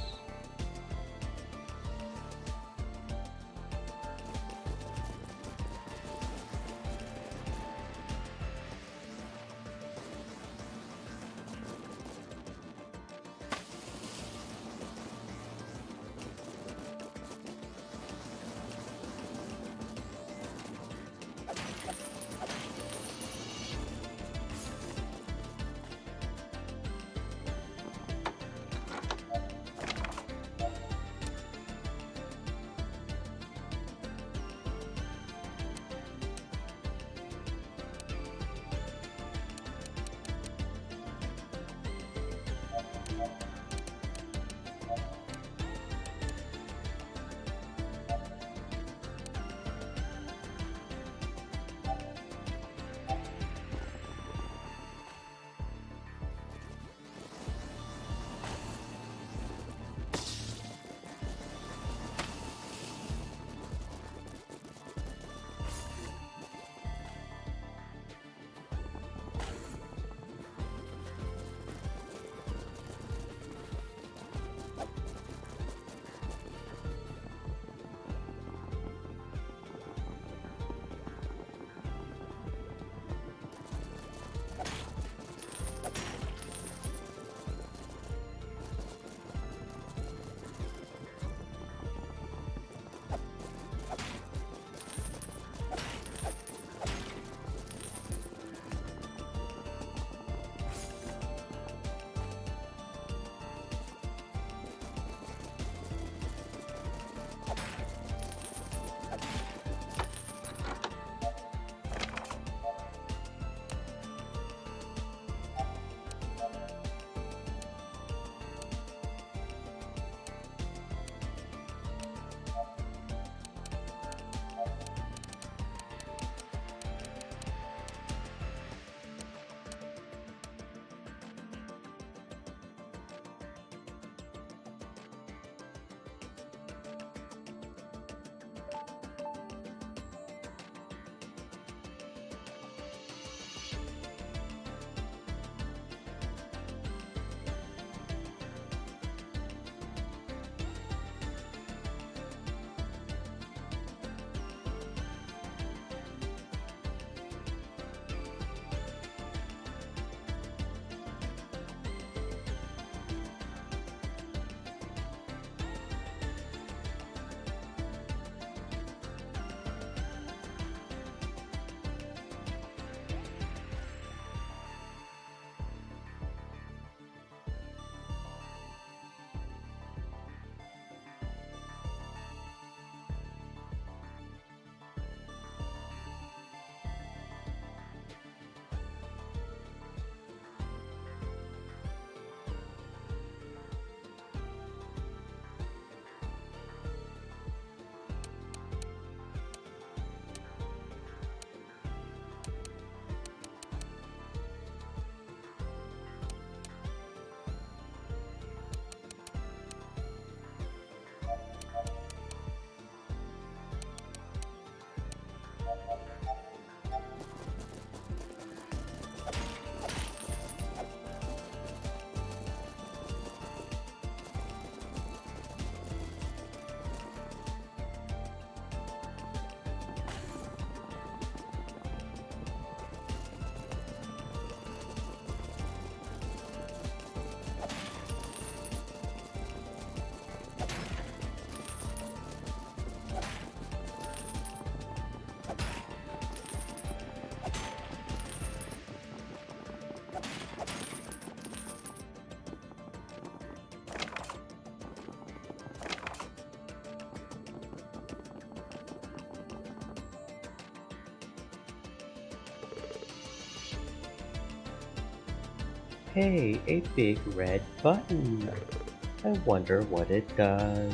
[SPEAKER 2] Hey, a big red button. I wonder what it does.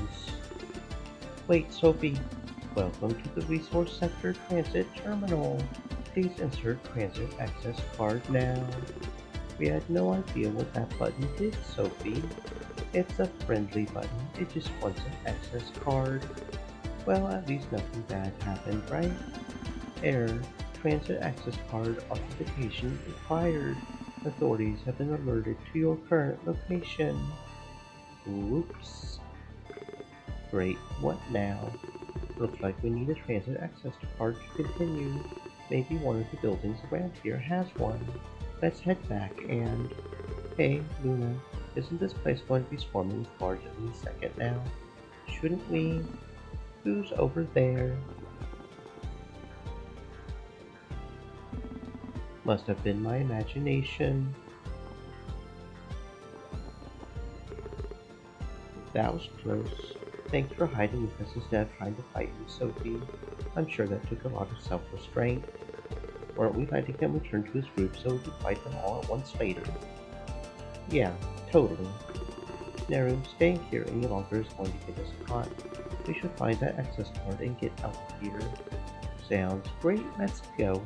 [SPEAKER 2] Wait, Sophie. Welcome to the Resource Sector Transit Terminal. Please insert transit access card now. We had no idea what that button did, Sophie. It's a friendly button. It just wants an access card. Well, at least nothing bad happened, right? Error. Transit access card authentication required. Authorities have been alerted to your current location. Oops. Great, what now? Looks like we need a transit access card to continue. Maybe one of the buildings around here has one. Let's head back and... Hey, Luna, isn't this place going to be swarming with guards any second now? Shouldn't we? Who's over there? Must have been my imagination. That was close. Thanks for hiding with us instead of trying to fight me, Sophie. I'm sure that took a lot of self-restraint. Weren't we letting him return to his group so we could fight them all at once later? Yeah, totally. Neru, staying here any longer is going to get us caught. We should find that access card and get out of here. Sounds great, let's go.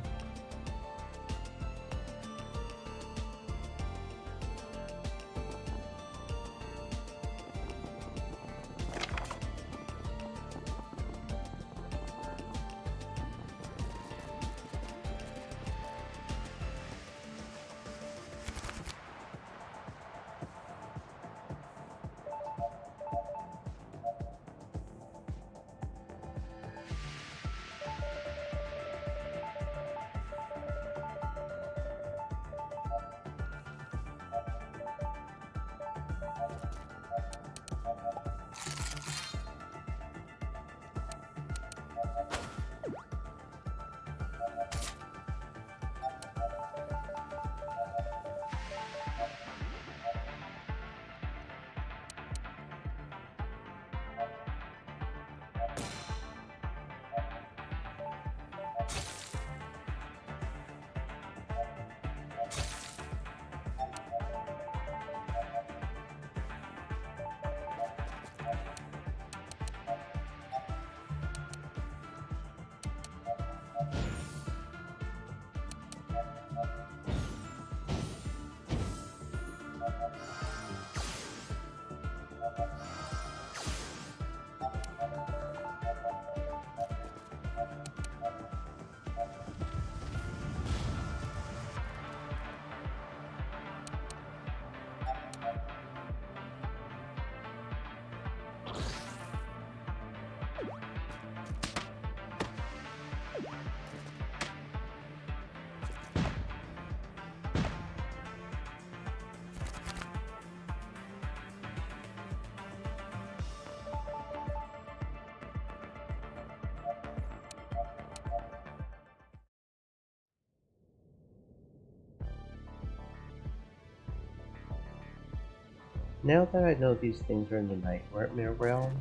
[SPEAKER 2] Now that I know these things are in the Nightmare Realm,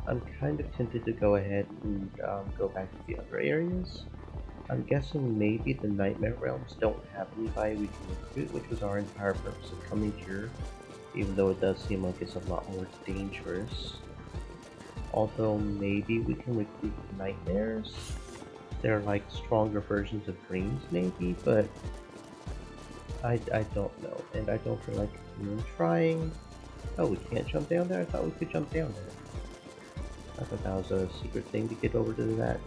[SPEAKER 2] I'm kind of tempted to go ahead and go back to the other areas. I'm guessing maybe the Nightmare Realms don't have anybody we can recruit, which was our entire purpose of coming here, even though it does seem like it's a lot more dangerous. Although maybe we can recruit Nightmares. They're like stronger versions of Dreams maybe, but I don't know, and I don't feel like even trying. Oh, we can't jump down there? I thought we could jump down there. I thought that was a secret thing to get over to that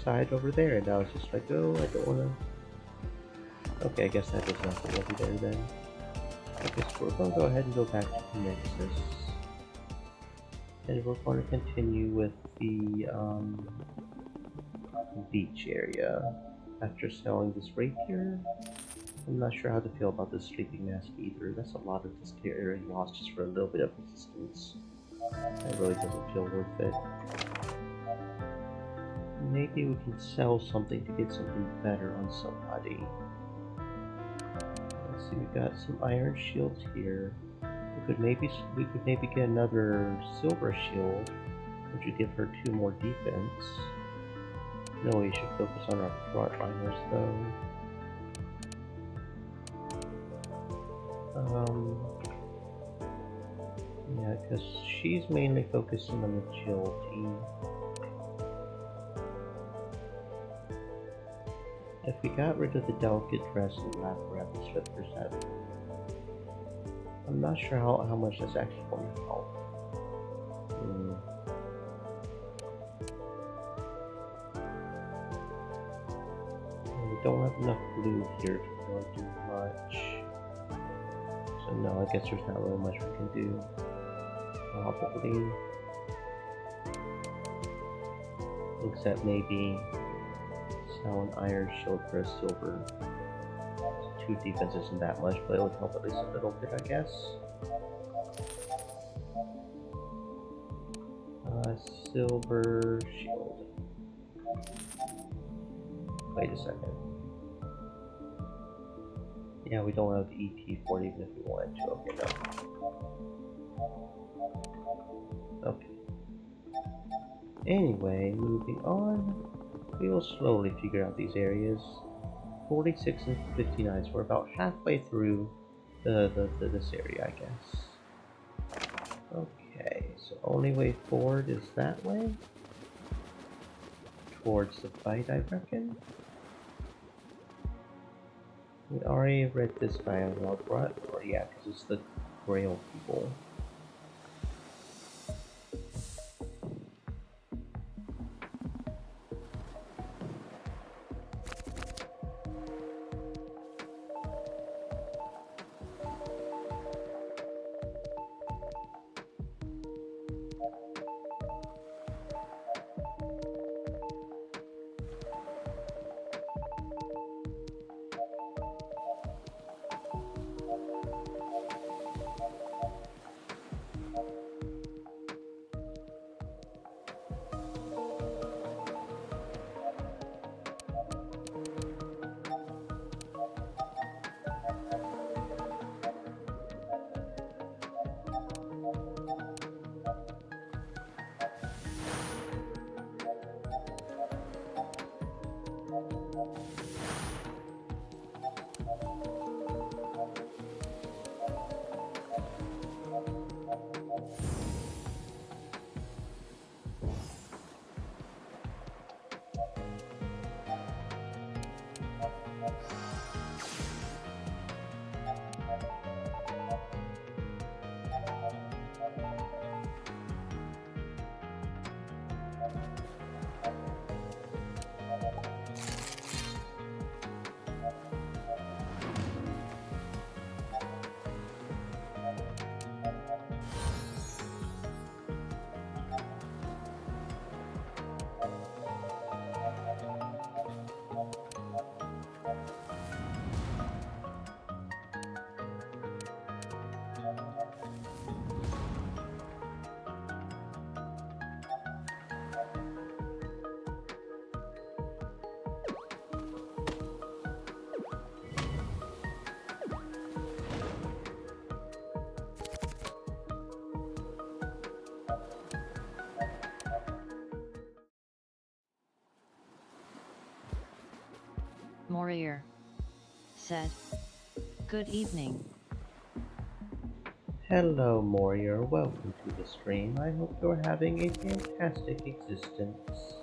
[SPEAKER 2] side over there, and I was just like, oh, I don't wanna... Okay, I guess that does nothing over there then. I guess we're gonna go ahead and go back to the Nexus. And we're going to continue with the beach area. After selling this rapier, I'm not sure how to feel about this sleeping mask either. That's a lot of this area lost just for a little bit of resistance. That really doesn't feel worth it. Maybe we can sell something to get something better on somebody. Let's see, we got some iron shields here. We could maybe get another silver shield, which would give her 2 more defense. No, we should focus on our frontliners though. Yeah, because she's mainly focusing on agility. If we got rid of the delicate dress and Lapras slippers, that I'm not sure how much that's actually going to help. We don't have enough blue here to really do much. So no, I guess there's not really much we can do. Probably. Except maybe sell an iron shield for a silver. 2 defense isn't that much, but it would help at least a little bit, I guess. Silver shield. Wait a second. Yeah, we don't have the EP for it even if we wanted to. Okay, no. Okay. Anyway, moving on. We will slowly figure out these areas. 46 and 59, so we're about halfway through this area, I guess. Okay, so only way forward is that way? Towards the fight, I reckon? We already read this dialogue, right? Or yeah, because it's the Grail people.
[SPEAKER 1] Morier said, "Good evening."
[SPEAKER 2] Hello, Morier. Welcome to the stream. I hope you're having a fantastic existence.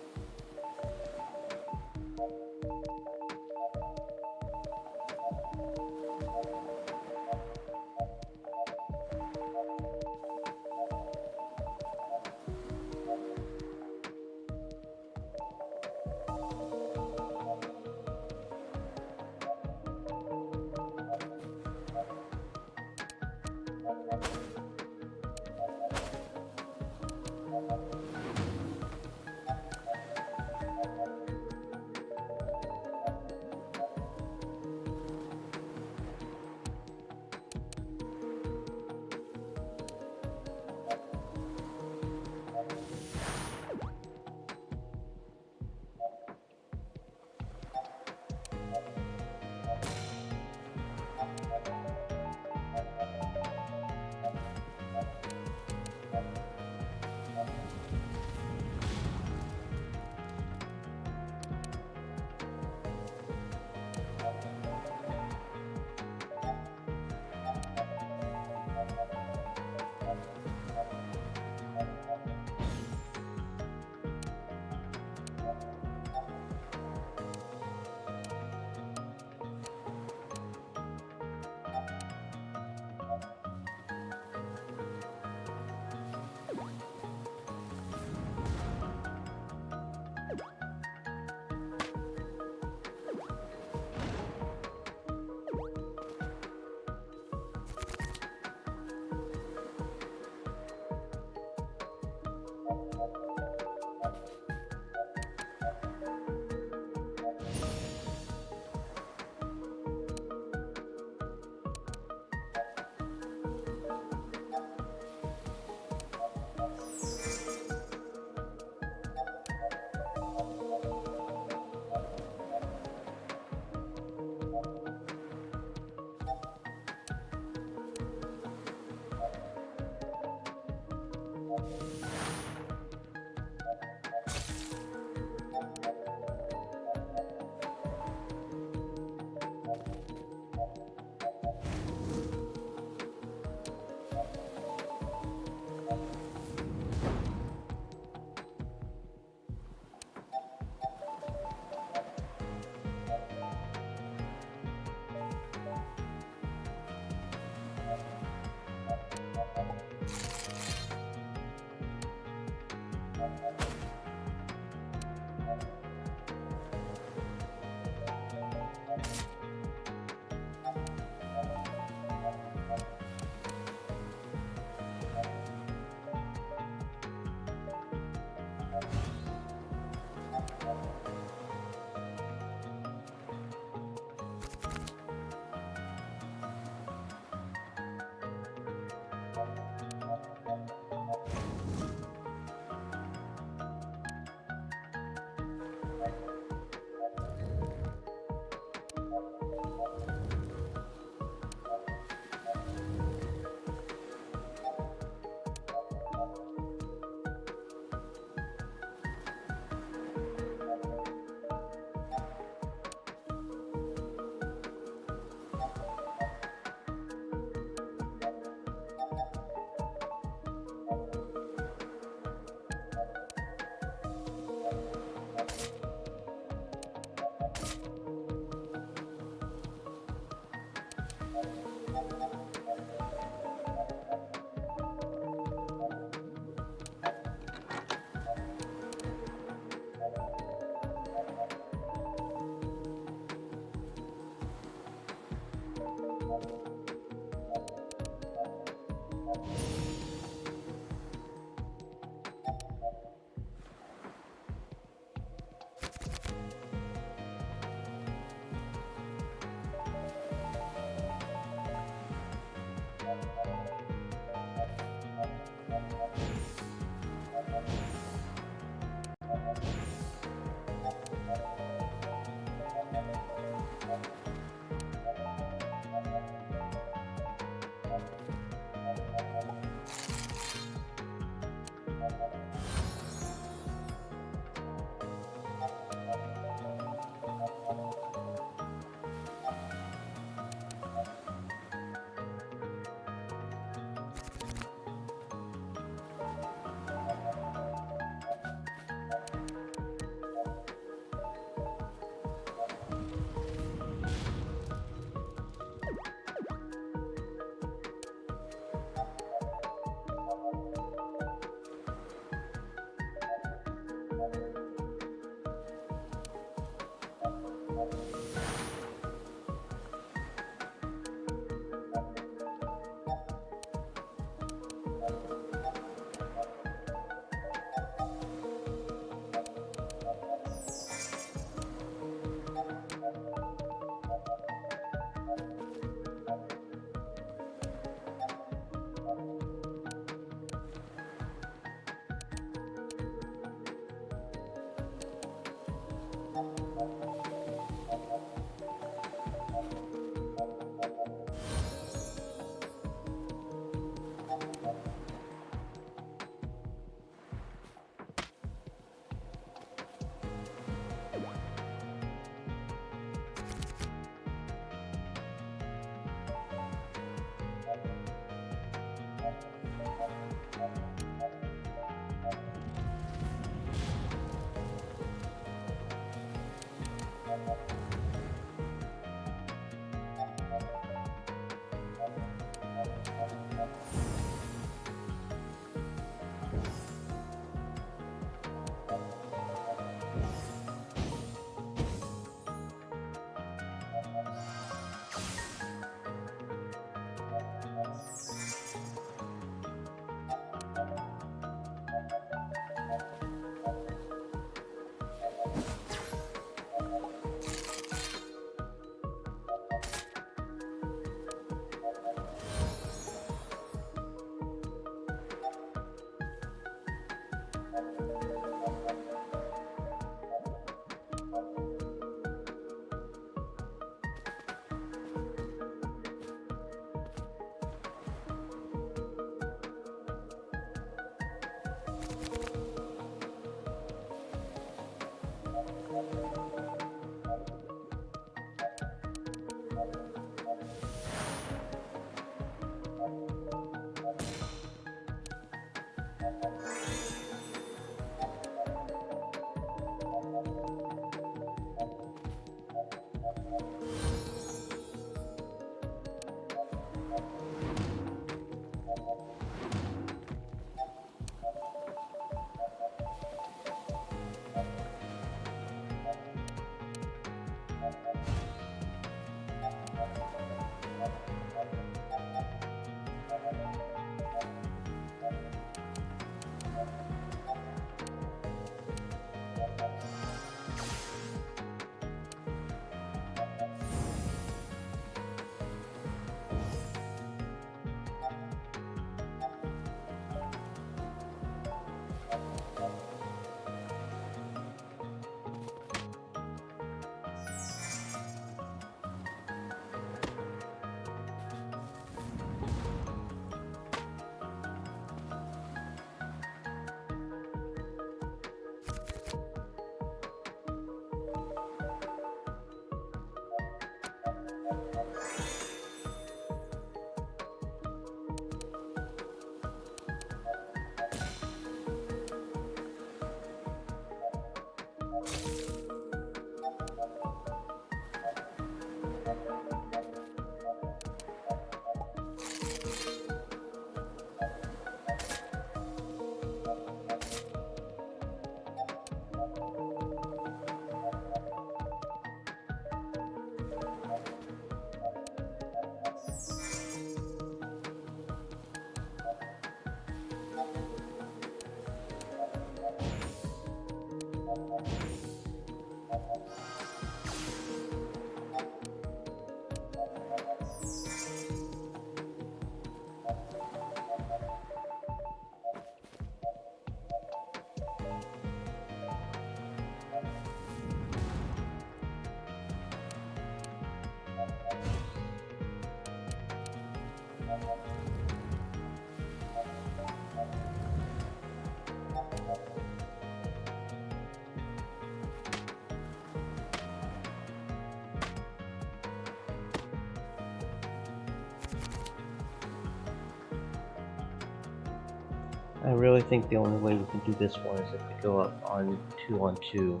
[SPEAKER 2] I really think the only way we can do this one is if we go up on 2-on-2.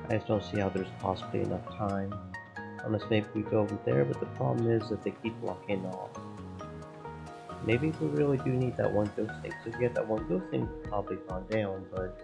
[SPEAKER 2] I just don't see how there's possibly enough time. Unless maybe we go over there, but the problem is that they keep locking off. Maybe we really do need that one ghost thing. So if we get that one ghost thing, probably gone down, but...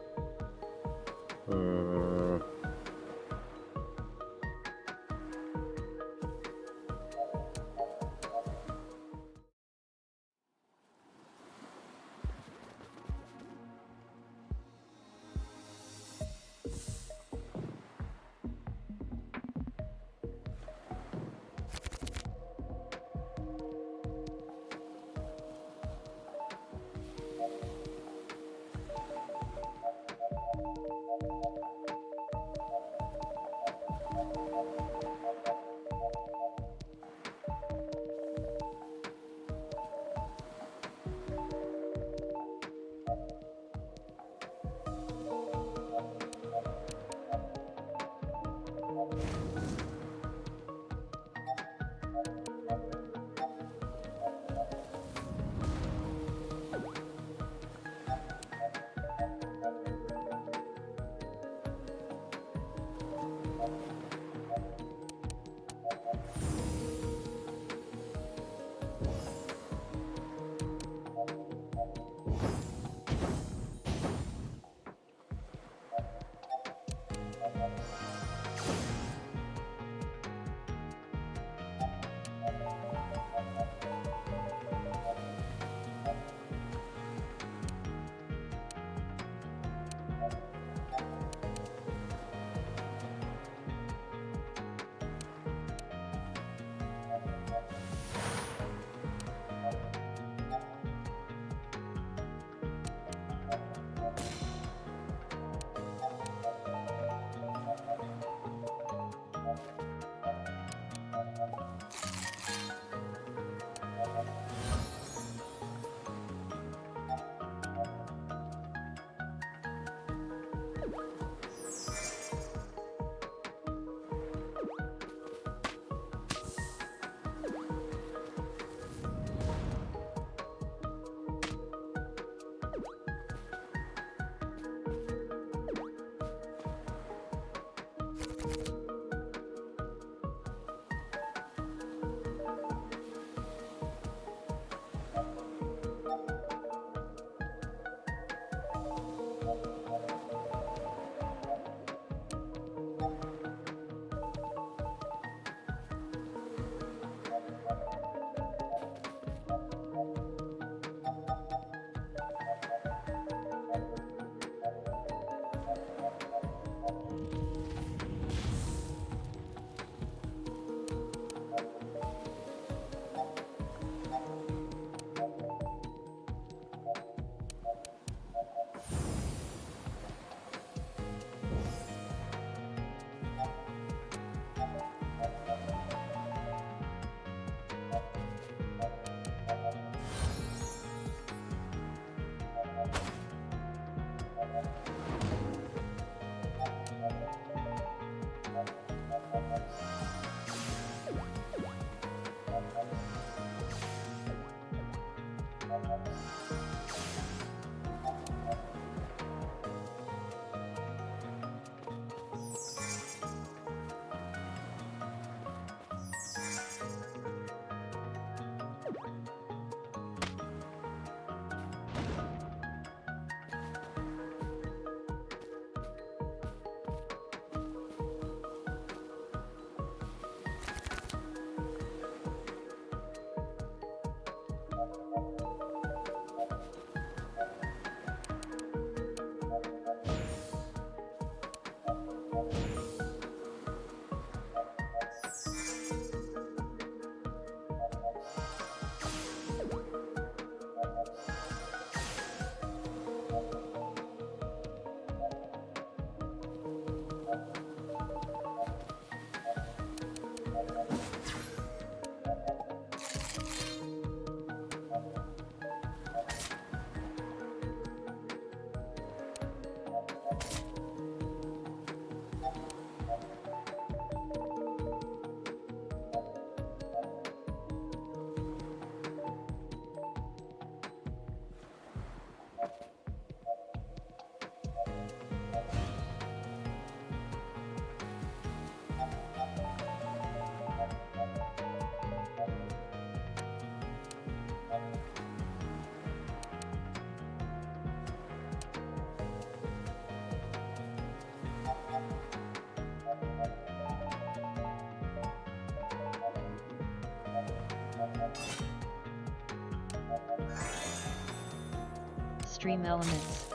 [SPEAKER 1] Stream Elements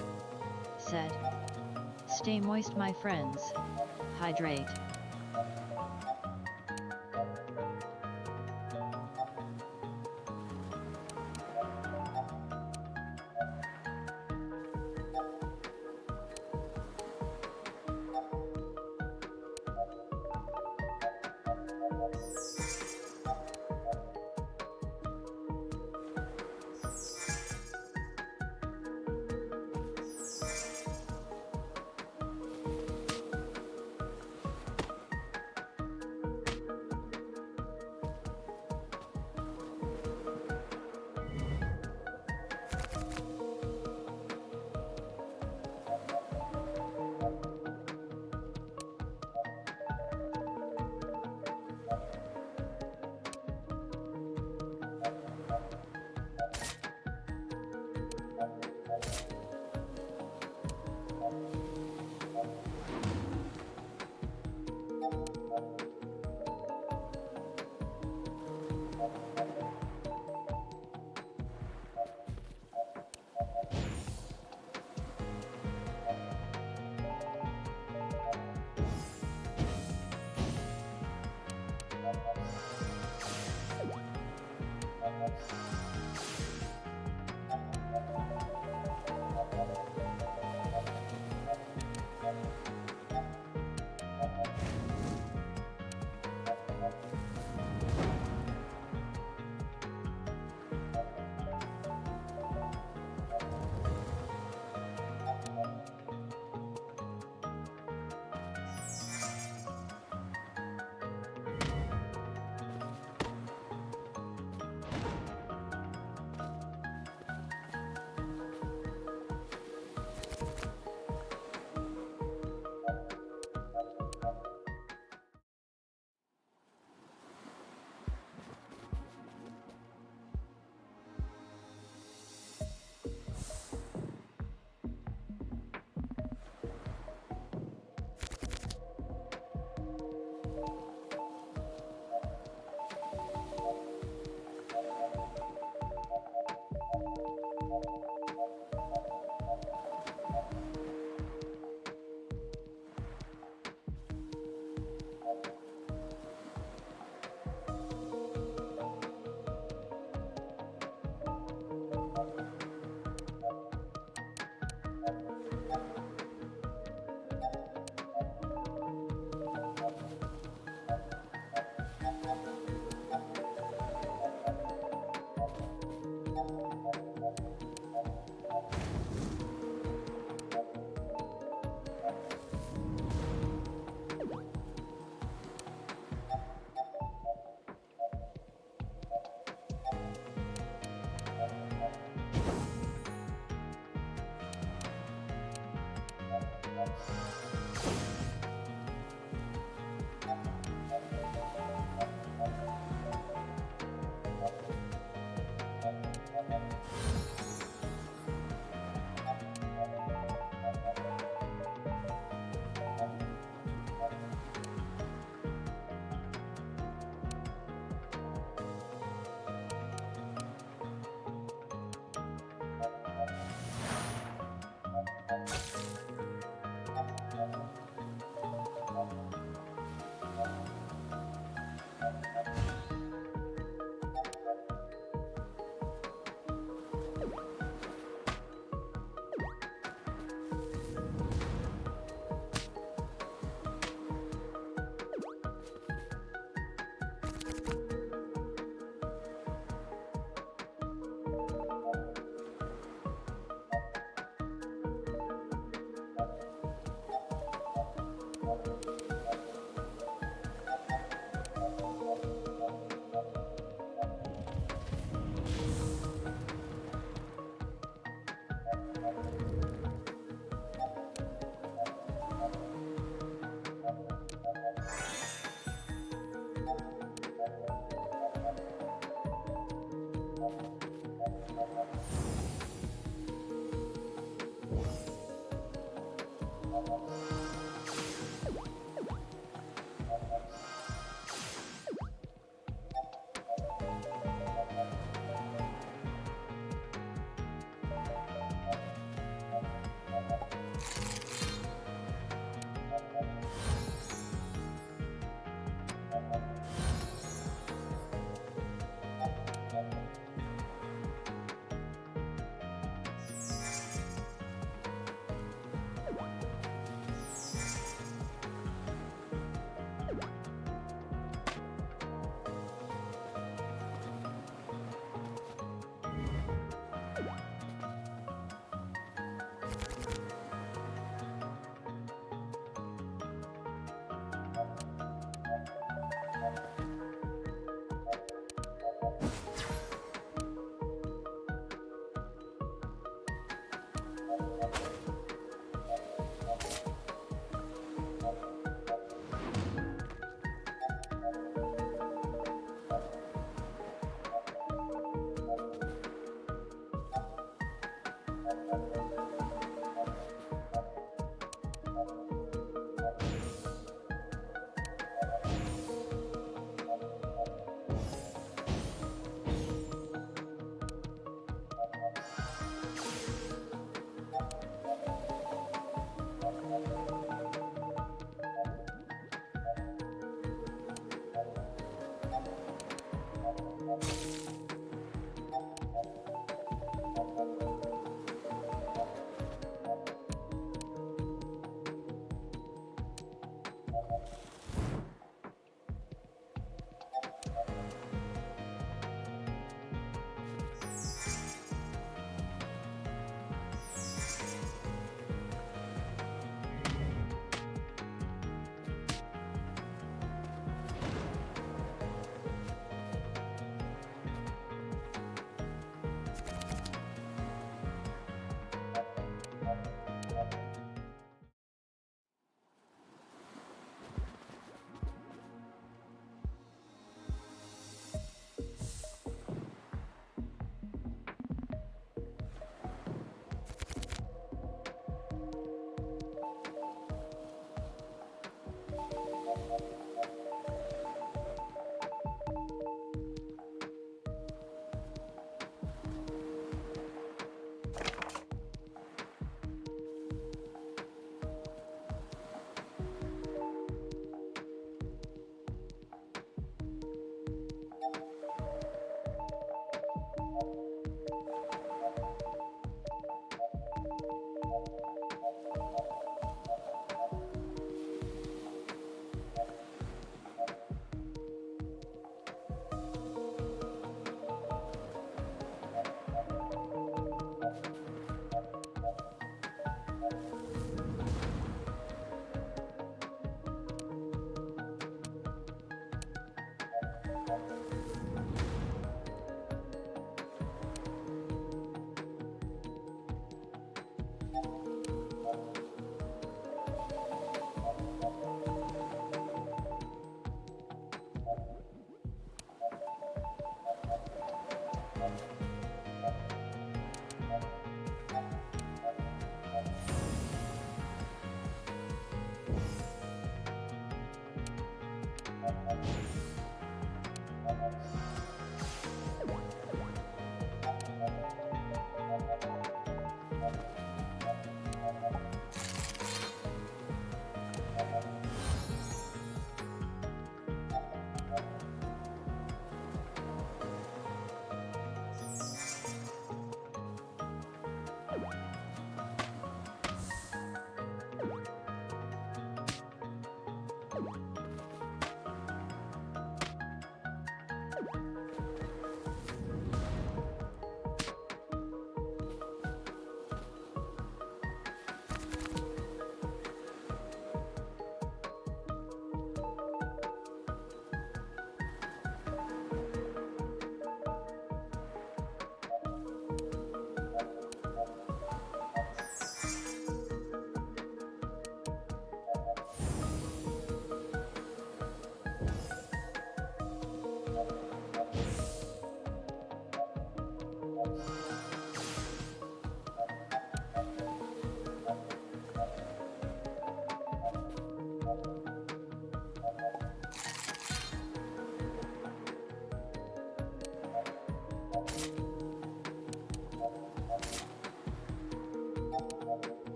[SPEAKER 1] said, "Stay moist, my friends. Hydrate."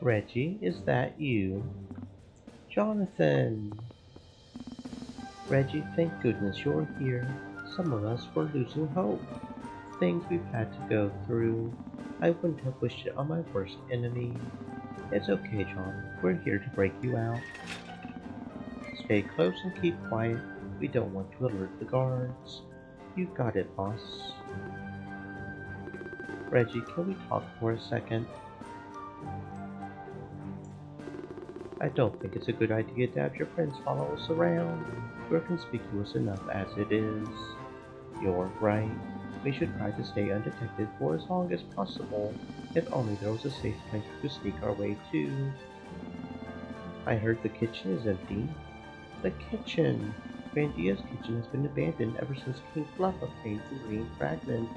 [SPEAKER 2] Reggie, is that you? Jonathan! Reggie, thank goodness you're here. Some of us were losing hope. Things we've had to go through. I wouldn't have wished it on my worst enemy. It's okay, John. We're here to break you out. Stay close and keep quiet. We don't want to alert the guards. You got it, boss. Reggie, can we talk for a second? I don't think it's a good idea to have your friends follow us around. We're conspicuous enough as it is. You're right. We should try to stay undetected for as long as possible, if only there was a safe place to sneak our way to. I heard the kitchen is empty. The kitchen! Grandia's kitchen has been abandoned ever since King Fluff obtained the green fragment.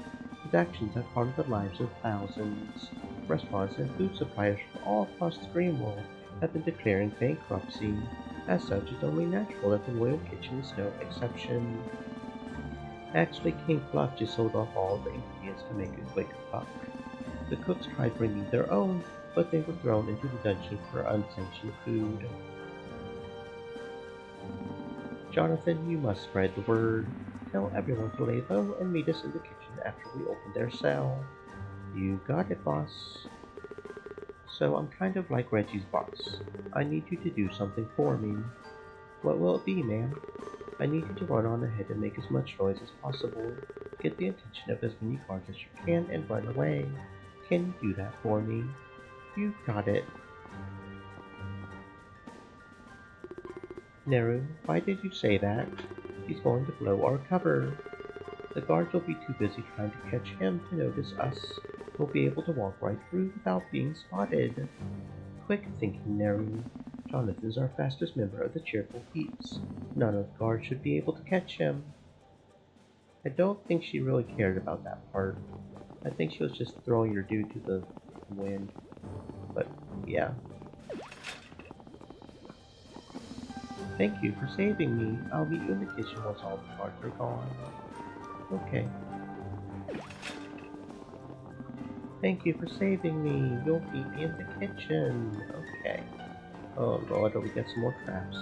[SPEAKER 2] His actions have harmed the lives of thousands. Restaurants and food suppliers from all across the dream world have been declaring bankruptcy. As such, it's only natural that the royal kitchen is no exception. Actually, King Fluff just sold off all the ingredients to make a quick buck. The cooks tried bringing their own, but they were thrown into the dungeon for unsanctioned food. Jonathan, you must spread the word. Tell everyone to lay low and meet us in the kitchen after we open their cell. You got it, boss. So I'm kind of like Reggie's boss. I need you to do something for me. What will it be, ma'am? I need you to run on ahead and make as much noise as possible. Get the attention of as many guards as you can and run away. Can you do that for me? You got it. Neru, why did you say that? He's going to blow our cover. The guards will be too busy trying to catch him to notice us. We'll be able to walk right through without being spotted. Quick thinking, Neru. Jonathan's our fastest member of the Cheerful Peeps. None of the guards should be able to catch him. I don't think she really cared about that part. I think she was just throwing her dude to the wind. But, yeah. Thank you for saving me. I'll meet you in the kitchen once all the guards are gone. Okay. Thank you for saving me. You'll meet me in the kitchen. Okay. Oh lord, we get some more traps.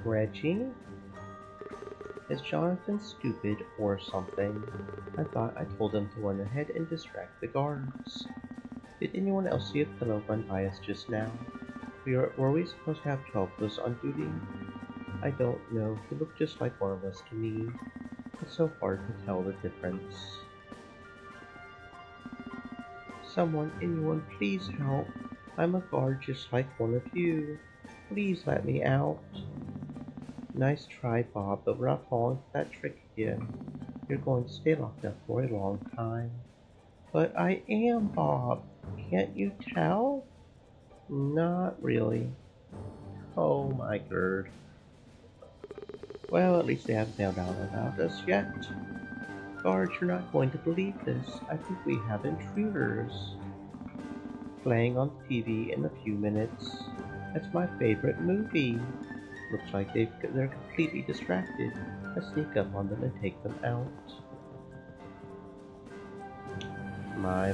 [SPEAKER 2] Reggie? Is Jonathan stupid or something? I thought I told him to run ahead and distract the guards. Did anyone else see a pillow run by us just now? Were we supposed to have 12 of us on duty? I don't know. He looked just like one of us to me. It's so hard to tell the difference. Anyone, please help. I'm a guard just like one of you. Please let me out. Nice try, Bob, but we're not falling for that trick again. You're going to stay locked up for a long time. But I am, Bob. Can't you tell? Not really. Oh my god. Well, at least they haven't found out about us yet. Guards, you're not going to believe this. I think we have intruders. Playing on TV in a few minutes. That's my favorite movie. Looks like they're completely distracted. Let's sneak up on them and take them out. My.